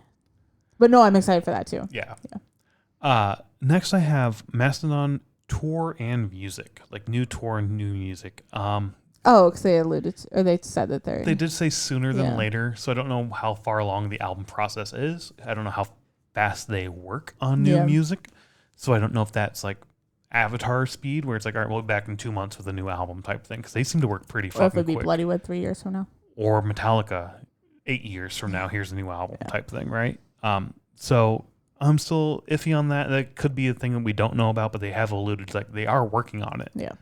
But no, I'm excited for that too. Yeah. Next I have Mastodon tour and music, like new tour and new music. Oh, because they alluded to, or they said that they're. They did say sooner than Yeah. later, so I don't know how far along the album process is. I don't know how fast they work on new music, so I don't know if that's like Avatar speed, where it's like, all right, we'll be back in 2 months with a new album type thing, because they seem to work pretty Or if fucking it'd be quick. Bloodywood 3 years from now. Or Metallica, 8 years from now, here's a new album type thing, right? So I'm still iffy on that. That could be a thing that we don't know about, but they have alluded to, like, they are working on it. Yeah.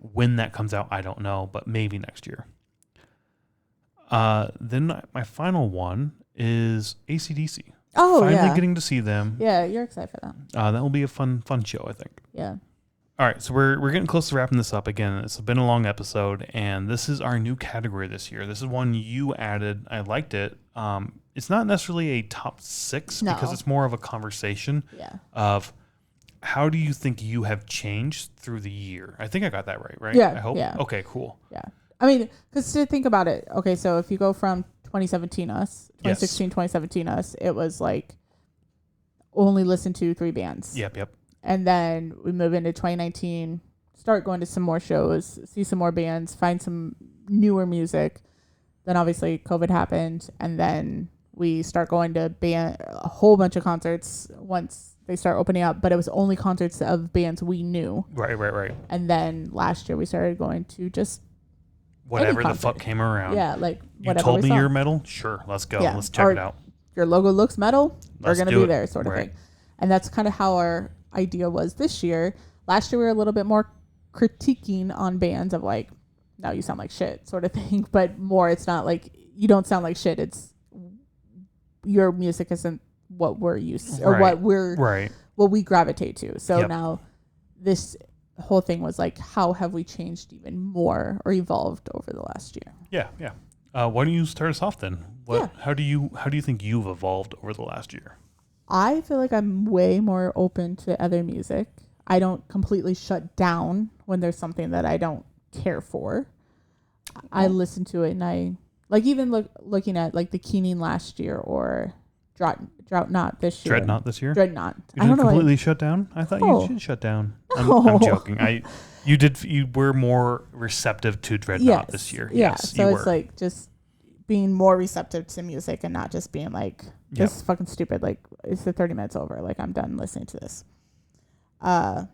When that comes out, I don't know, but maybe next year. Then my final one is AC/DC. Oh, Finally getting to see them. Yeah, you're excited for that. That will be a fun show, I think. Yeah. All right, so we're getting close to wrapping this up again. It's been a long episode, and this is our new category this year. This is one you added. I liked it. It's not necessarily a top 6 because it's more of a conversation of how do you think you have changed through the year? I think I got that right? Yeah, I hope. yeah. Okay, cool. Yeah. I mean, because to think about it, okay, so if you go from 2017 us, Yes. 2016, 2017 us, it was like only listen to 3 bands. Yep. And then we move into 2019, start going to some more shows, see some more bands, find some newer music. Then obviously COVID happened, and then we start going to a whole bunch of concerts once they start opening up, but it was only concerts of bands we knew. Right. And then last year we started going to just Whatever the concert. fuck came around. Yeah, like You whatever told we me saw. you're metal? Sure, let's go. Yeah. Let's check Or it out. Your logo looks metal, we're Let's going to do be it. there sort of Right. thing. And that's kind of how our idea was this year. Last year we were a little bit more critiquing on bands of like, no, you sound like shit sort of thing. But more, it's not like you don't sound like shit. It's your music isn't what we're used to, or Right. what we gravitate to. So Yep. now this whole thing was like, how have we changed even more or evolved over the last year? Yeah. Why don't you start us off then? How do you think you've evolved over the last year? I feel like I'm way more open to other music. I don't completely shut down when there's something that I don't care for. I listen to it, and I like even looking at like the Keening last year or Drought Not this year. Dreadnought this year? Dreadnought. You I don't didn't know. completely shut down? I thought No. you should shut down. I'm No. joking. You were more receptive to Dreadnought this year. Yeah. Yes, So you it's were. like just being more receptive to music and not just being like, this is fucking stupid. Like, it's the 30 minutes over. Like, I'm done listening to this. I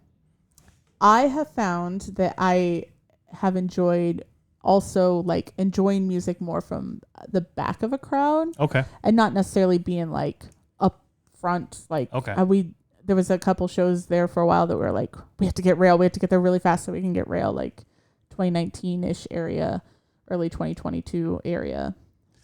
have found that I have enjoyed also like enjoying music more from the back of a crowd Okay. and not necessarily being like up front. Like, Okay. There was a couple shows there for a while that were like, we have to get rail. We have to get there really fast so we can get rail, like 2019-ish area, early 2022 area.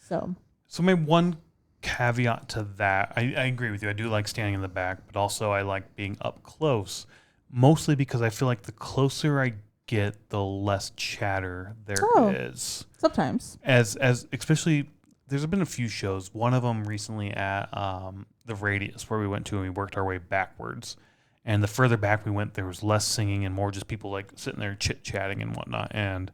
So maybe one caveat to that, I agree with you. I do like standing in the back, but also I like being up close, mostly because I feel like the closer I get, the less chatter there is. sometimes. As especially, there's been a few shows. One of them recently at the Radius where we went to and we worked our way backwards. And the further back we went, there was less singing and more just people like sitting there chit-chatting and whatnot. And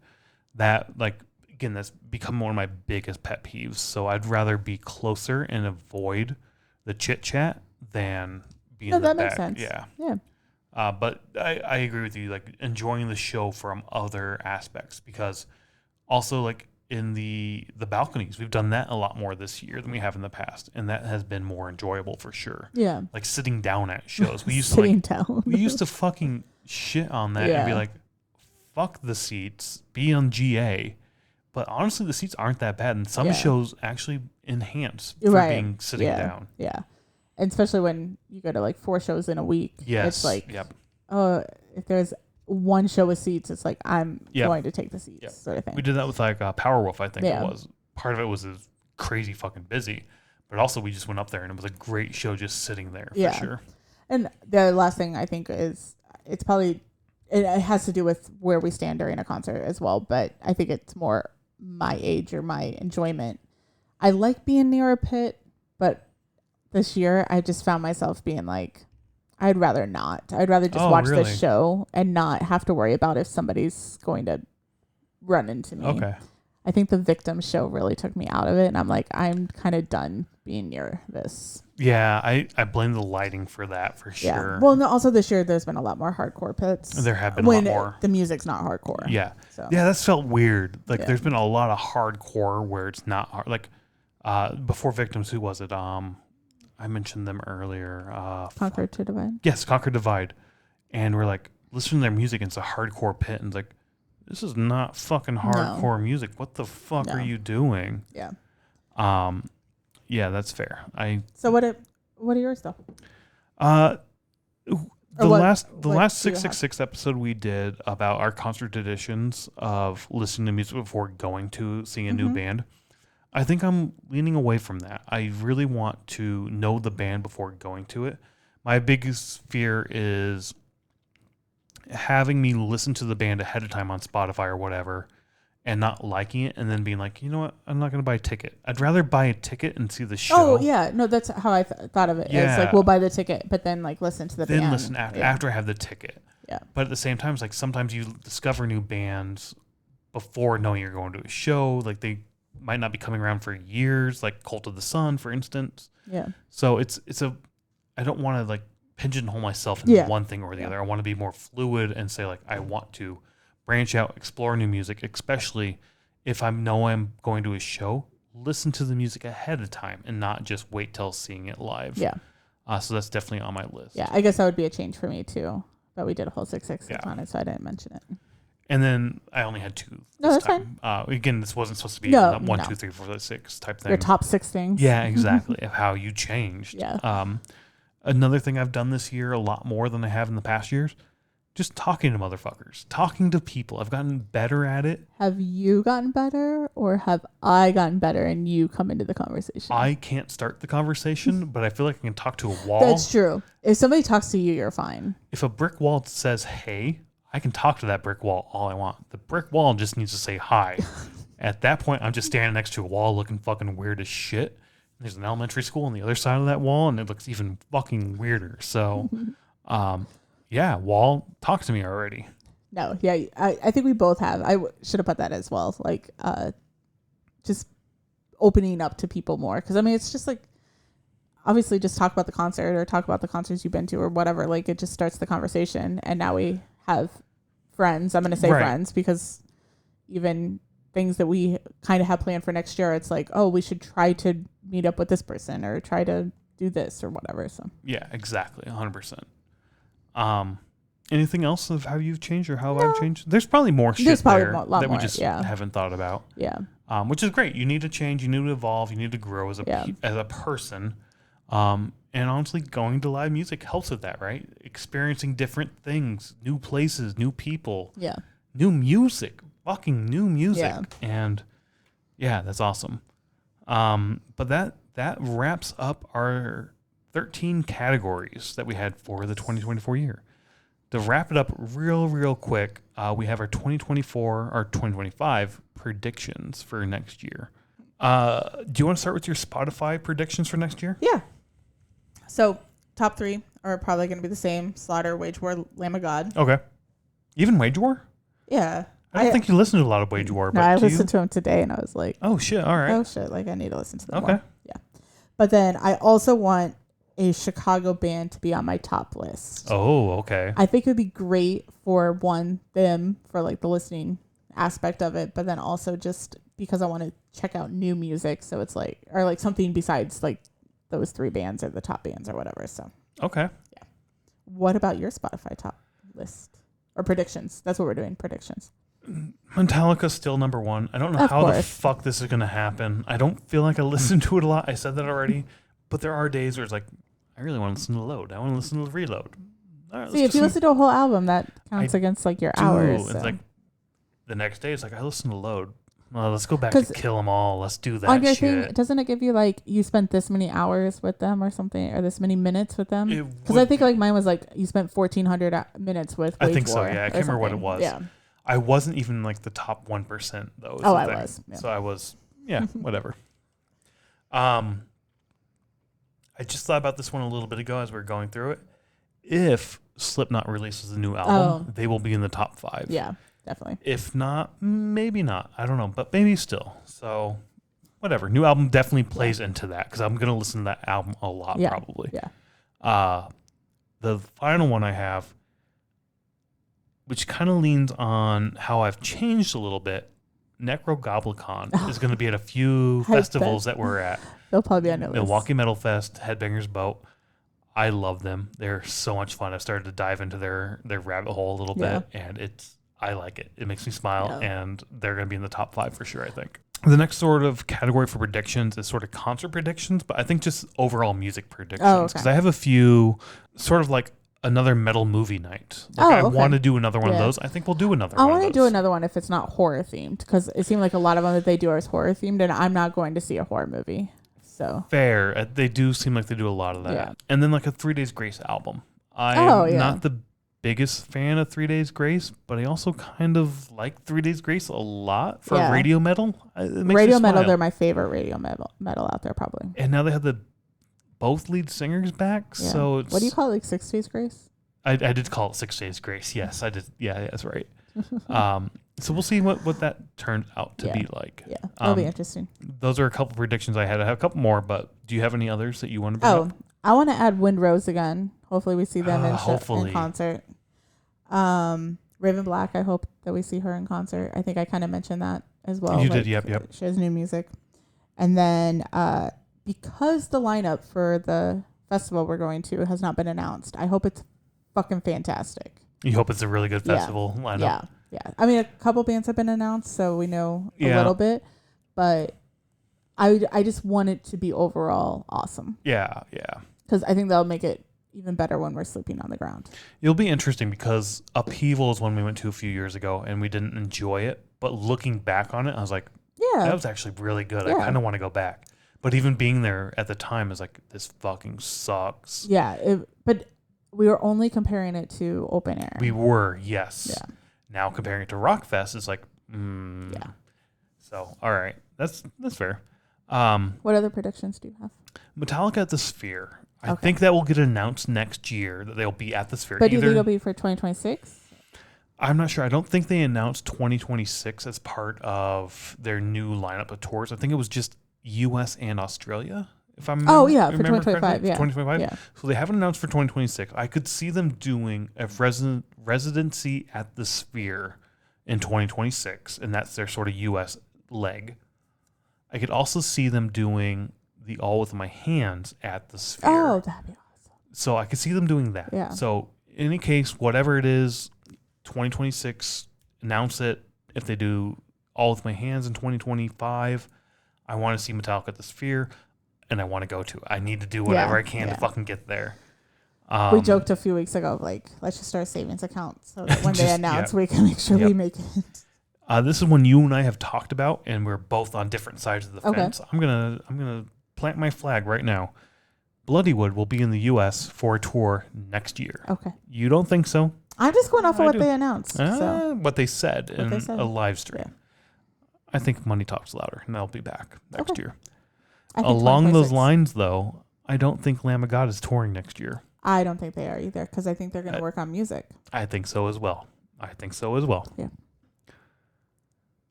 that, like, again, that's become one of my biggest pet peeves. So I'd rather be closer and avoid the chit-chat than be in the that back. makes sense. Yeah. But I agree with you, like enjoying the show from other aspects, because also like in the balconies, we've done that a lot more this year than we have in the past, and that has been more enjoyable for sure. Yeah. Like sitting down at shows, we used Sitting to down. we used to fucking shit on that and be Yeah. like, fuck the seats, be on GA. But honestly, the seats aren't that bad, and some shows actually enhance for being sitting down. Yeah. And especially when you go to like 4 shows in a week. Yes. It's like, Yep. if there's one show with seats, it's like, I'm Yep. going to take the seats Yep. sort of thing. We did that with like Powerwolf, I think Yeah. it was. Part of it was crazy fucking busy, but also we just went up there and it was a great show just sitting there for sure. And the last thing I think is it's probably, it has to do with where we stand during a concert as well, but I think it's more my age or my enjoyment. I like being near a pit, but this year I just found myself being like, I'd rather not. I'd rather just watch really? the show and not have to worry about if somebody's going to run into me. Okay. I think the Victim show really took me out of it, and I'm like, I'm kind of done being near this. Yeah, I blame the lighting for that for Yeah. sure. Well, no, also this year there's been a lot more hardcore pits. There have been a when lot more. the music's not hardcore. Yeah. So Yeah, that's felt weird. Like Yeah. there's been a lot of hardcore where it's not hard. Like before Victims, who was it? I mentioned them earlier. Conquer to Divide. Yes, Conquer Divide. And we're like, listening to their music, and it's a hardcore pit, and it's like, this is not fucking hardcore music. What the fuck are you doing? Yeah. Yeah, that's fair. So what are yours though? The what last do you have? 666 episode we did about our concert editions of listening to music before going to seeing a new band. I think I'm leaning away from that. I really want to know the band before going to it. My biggest fear is having me listen to the band ahead of time on Spotify or whatever and not liking it and then being like, you know what, I'm not going to buy a ticket. I'd rather buy a ticket and see the show. Oh, yeah. No, that's how I thought of it. Yeah. It's like, we'll buy the ticket, but then like listen to the band. Then listen after I have the ticket. Yeah. But at the same time, it's like sometimes you discover new bands before knowing you're going to a show. Like might not be coming around for years, like Cult of the Sun, for instance. Yeah. So I don't want to like pigeonhole myself into one thing or the other. I want to be more fluid and say like, I want to branch out, explore new music, especially if I know I'm going to a show, listen to the music ahead of time and not just wait till seeing it live. Yeah. So that's definitely on my list. Yeah. I guess that would be a change for me too. But we did a whole 666 Yeah. on it, so I didn't mention it. And then I only had 2. No, that's time. Again, this wasn't supposed to be No, 1, no. 2, 3, 4, 5, 6 type thing. Your top 6 things. Yeah, exactly. Of how you changed. Yeah. Another thing I've done this year a lot more than I have in the past years, just talking to motherfuckers, talking to people. I've gotten better at it. Have you gotten better or have I gotten better and you come into the conversation? I can't start the conversation, but I feel like I can talk to a wall. That's true. If somebody talks to you, you're fine. If a brick wall says, hey, I can talk to that brick wall all I want. The brick wall just needs to say hi. At that point, I'm just standing next to a wall looking fucking weird as shit. There's an elementary school on the other side of that wall, and it looks even fucking weirder. So, yeah, wall, talk to me already. No, yeah, I think we both have. I should have put that as well. Like, just opening up to people more. Because, I mean, it's just like, obviously just talk about the concert or talk about the concerts you've been to or whatever. Like, it just starts the conversation. And now we have friends. I'm going to say friends because even things that we kind of have planned for next year, it's like, oh, we should try to meet up with this person or try to do this or whatever. So yeah, exactly, 100%. Anything else of how you've changed or how I've changed? There's probably more shit there that we just haven't thought about. Yeah. Which is great. You need to change. You need to evolve. You need to grow as a person. And honestly, going to live music helps with that, right? Experiencing different things, new places, new people, new music, fucking new music. And yeah, that's awesome. But that wraps up our 13 categories that we had for the 2024 year. To wrap it up real quick, we have our 2024 or 2025 predictions for next year. Do you want to start with your Spotify predictions for next year? Yeah. So top 3 are probably going to be the same: Slaughter, Wage War, Lamb of God. Okay. Even Wage War? Yeah. I don't think you listen to a lot of Wage War. No, I listened to him today and I was like, oh shit, all right. Oh shit, like I need to listen to them more. Okay. Yeah. But then I also want a Chicago band to be on my top list. Oh, okay. I think it would be great for them for like the listening aspect of it, but then also just because I want to check out new music. So it's like, or like something besides like those 3 bands or the top bands or whatever. So, okay. Yeah. What about your Spotify top list or predictions? That's what we're doing. Predictions. Metallica's still number 1. I don't know how the fuck this is going to happen. I don't feel like I listen to it a lot. I said that already. But there are days where it's like, I really want to listen to Load. I want to listen to Reload. All right, see, if you listen to a whole album, that counts against like your hours. It's so. like the next day, it's like, I listen to Load. Well, let's go back to Kill 'Em All. Let's do that on your shit. thing, doesn't it give you like you spent this many hours with them or something, or this many minutes with them? Because I think like mine was like you spent 1,400 minutes with Wage I think so, War yeah. I can't remember what it was. Yeah. I wasn't even like the top 1% though. Oh, I was. Yeah. So I was, yeah, whatever. I just thought about this one a little bit ago as we were going through it. If Slipknot releases a new album, they will be in the top 5. Yeah, definitely. If not, maybe not. I don't know, but maybe still. So whatever. New album definitely plays into that because I'm going to listen to that album a lot probably. Yeah. The final one I have, which kind of leans on how I've changed a little bit, Necrogoblicon is going to be at a few festivals that we're at. They'll probably be on the list. Milwaukee Metal Fest, Headbangers Boat. I love them. They're so much fun. I've started to dive into their rabbit hole a little bit, and I like it. It makes me smile, and they're going to be in the top 5 for sure, I think. The next sort of category for predictions is sort of concert predictions, but I think just overall music predictions. Because I have a few sort of like another metal movie night. Like I want to do another one of those. I think we'll do another one. I want to do another one if it's not horror themed, because it seemed like a lot of them that they do are horror themed, and I'm not going to see a horror movie. So fair. They do seem like they do a lot of that. Yeah. And then like a 3 Days Grace album. I'm not the biggest fan of 3 Days Grace, but I also kind of like 3 Days Grace a lot for radio metal. It makes radio metal, they're my favorite radio metal out there probably. And now they have both lead singers back. Yeah. So it's, what do you call it, like 6 Days Grace? I did call it 6 Days Grace. Yes, I did. Yeah, that's right. So we'll see what that turns out to Yeah. be like. Yeah, that'll be Um, interesting. Those are a couple predictions I had. I have a couple more, but do you have any others that you want to bring Oh, up? I want to add Windrose again. Hopefully, we see them in Hopefully. concert. Raven Black. I hope that we see her in concert. I think I kind of mentioned that as well. You did, yep. She has new music, and then because the lineup for the festival we're going to has not been announced, I hope it's fucking fantastic. You hope it's a really good festival lineup. Yeah, yeah. I mean, a couple bands have been announced, so we know a Yeah. little bit, but I just want it to be overall awesome Yeah. because I think that'll make it even better when we're sleeping on the ground. It'll be interesting because Upheaval is one we went to a few years ago and we didn't enjoy it. But looking back on it, I was like, Yeah, that was actually really good. I Yeah. kind of want to go back. But even being there at the time is like, this fucking sucks. yeah. But we were only comparing it to open air. We were, yes. Yeah. Now comparing it to Rockfest, it's like, Yeah. So, all right. That's fair. What other predictions do you have? Metallica at the Sphere. I Okay. think that will get announced next year that they'll be at the Sphere. But do you think it'll be for 2026? I'm not sure. I don't think they announced 2026 as part of their new lineup of tours. I think it was just U.S. and Australia. If I'm Oh, yeah, for remember 2025, correctly. yeah. 2025. Yeah. So they haven't announced for 2026. I could see them doing a residency at the Sphere in 2026, and that's their sort of U.S. leg. I could also see them doing the All With My Hands at the Sphere. Oh, that'd be awesome. So I could see them doing that. Yeah. So in any case, whatever it is, 2026, announce it. If they do All With My Hands in 2025, I want to see Metallica at the Sphere, and I want to go to it. I need to do whatever I can to fucking get there. We joked a few weeks ago, like, let's just start a savings account so that when they Just- announce, yeah. we can make sure we Yep. make it. This is one you and I have talked about, and we're both on different sides of the Okay. fence. I'm gonna plant my flag right now. Bloodywood will be in the U.S. for a tour next year. Okay. You don't think so? I'm just going off of I what do. they announced. So. What they said What in they said. a live stream. Yeah. I think money talks louder, and they'll be back next Okay. year. I think Along those 2026. lines, though, I don't think Lamb of God is touring next year. I don't think they are either because I think they're going to work on music. I think so as well. I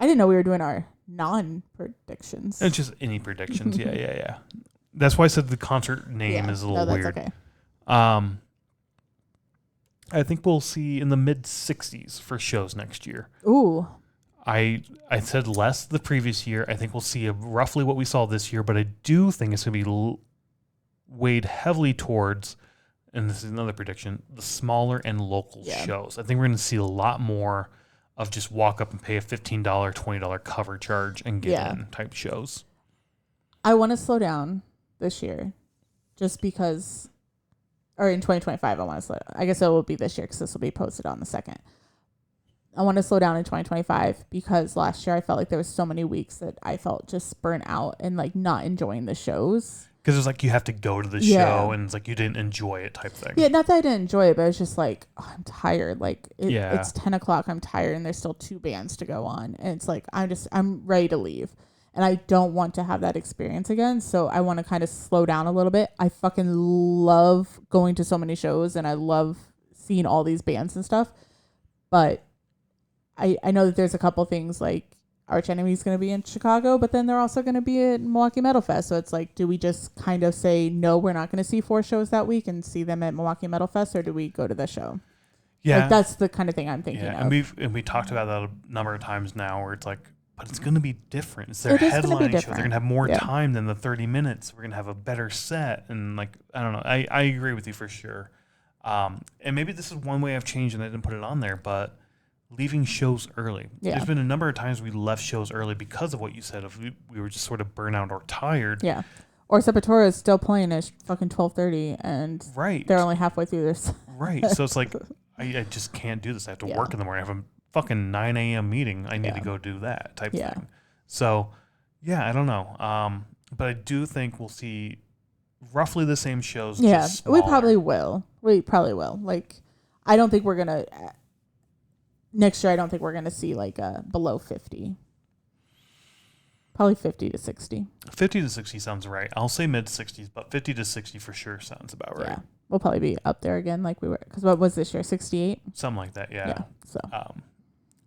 didn't know we were doing our non-predictions. It's just any predictions. Yeah. That's why I said the concert name is a little that's weird. Okay. I think we'll see in the mid 60s for shows next year. Ooh. I said less the previous year. I think we'll see roughly what we saw this year, but I do think it's going to be weighed heavily towards, and this is another prediction, the smaller and local shows. I think we're going to see a lot more of just walk up and pay a $15, $20 cover charge and get in type shows. I want to slow down this year just because, or in 2025, I want to slow down. I guess it will be this year because this will be posted on the 2nd. I want to slow down in 2025 because last year I felt like there was so many weeks that I felt just burnt out and like not enjoying the shows. Because it's like you have to go to the show and it's like you didn't enjoy it type thing. Yeah, not that I didn't enjoy it, but it's just like, oh, I'm tired. Like it's 10 o'clock. I'm tired and there's still 2 bands to go on. And it's like, I'm ready to leave. And I don't want to have that experience again. So I want to kind of slow down a little bit. I fucking love going to so many shows and I love seeing all these bands and stuff. But I know that there's a couple things like Arch Enemy is going to be in Chicago, but then they're also going to be at Milwaukee Metal Fest. So it's like, do we just kind of say, no, we're not going to see 4 shows that week and see them at Milwaukee Metal Fest, or do we go to the show? Yeah. Like, that's the kind of thing I'm thinking of. And we talked about that a number of times now where it's like, but it's going to be different. It's their It is gonna be headlining show. They're different. going to have more Yeah. time than the 30 minutes. We're going to have a better set. And like, I don't know. I agree with you for sure. And maybe this is one way I've changed and I didn't put it on there, but leaving shows early. Yeah. There's been a number of times we left shows early because of what you said. If we were just sort of burnout or tired. Yeah. Or Sepultura is still playing at fucking 12:30 and Right. they're only halfway through their set. Right. So it's like, I just can't do this. I have to work in the morning. I have a fucking 9 a.m. meeting. I need to go do that type thing. So, yeah, I don't know. But I do think we'll see roughly the same shows. Yeah, just we smaller. probably will. Like, I don't think we're going to, next year, I don't think we're going to see like below 50. Probably 50 to 60. 50 to 60 sounds right. I'll say mid 60s, but 50 to 60 for sure sounds about right. Yeah. We'll probably be up there again like we were. Because what was this year? 68? Something like that, yeah. So.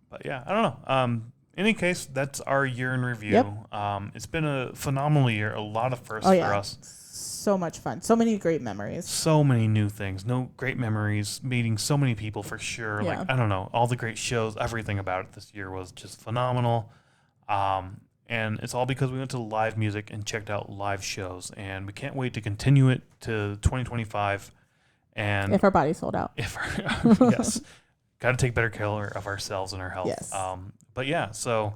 But yeah, I don't know. In any case, that's our year in review. Yep. It's been a phenomenal year. A lot of firsts Oh, for yeah. us. So much fun. So many great memories. So many new things. No great memories. Meeting so many people for sure. Yeah. Like, I don't know. All the great shows. Everything about it this year was just phenomenal. And it's all because we went to live music and checked out live shows. And we can't wait to continue it to 2025. And If our body's sold out. yes, got to take better care of ourselves and our health. Yes. But yeah, so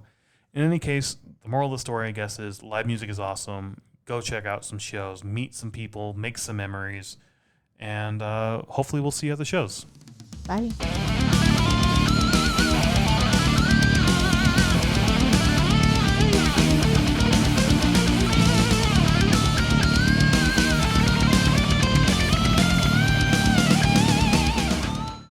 in any case, the moral of the story, I guess, is live music is awesome. Go check out some shows, meet some people, make some memories, and hopefully we'll see you at the shows. Bye.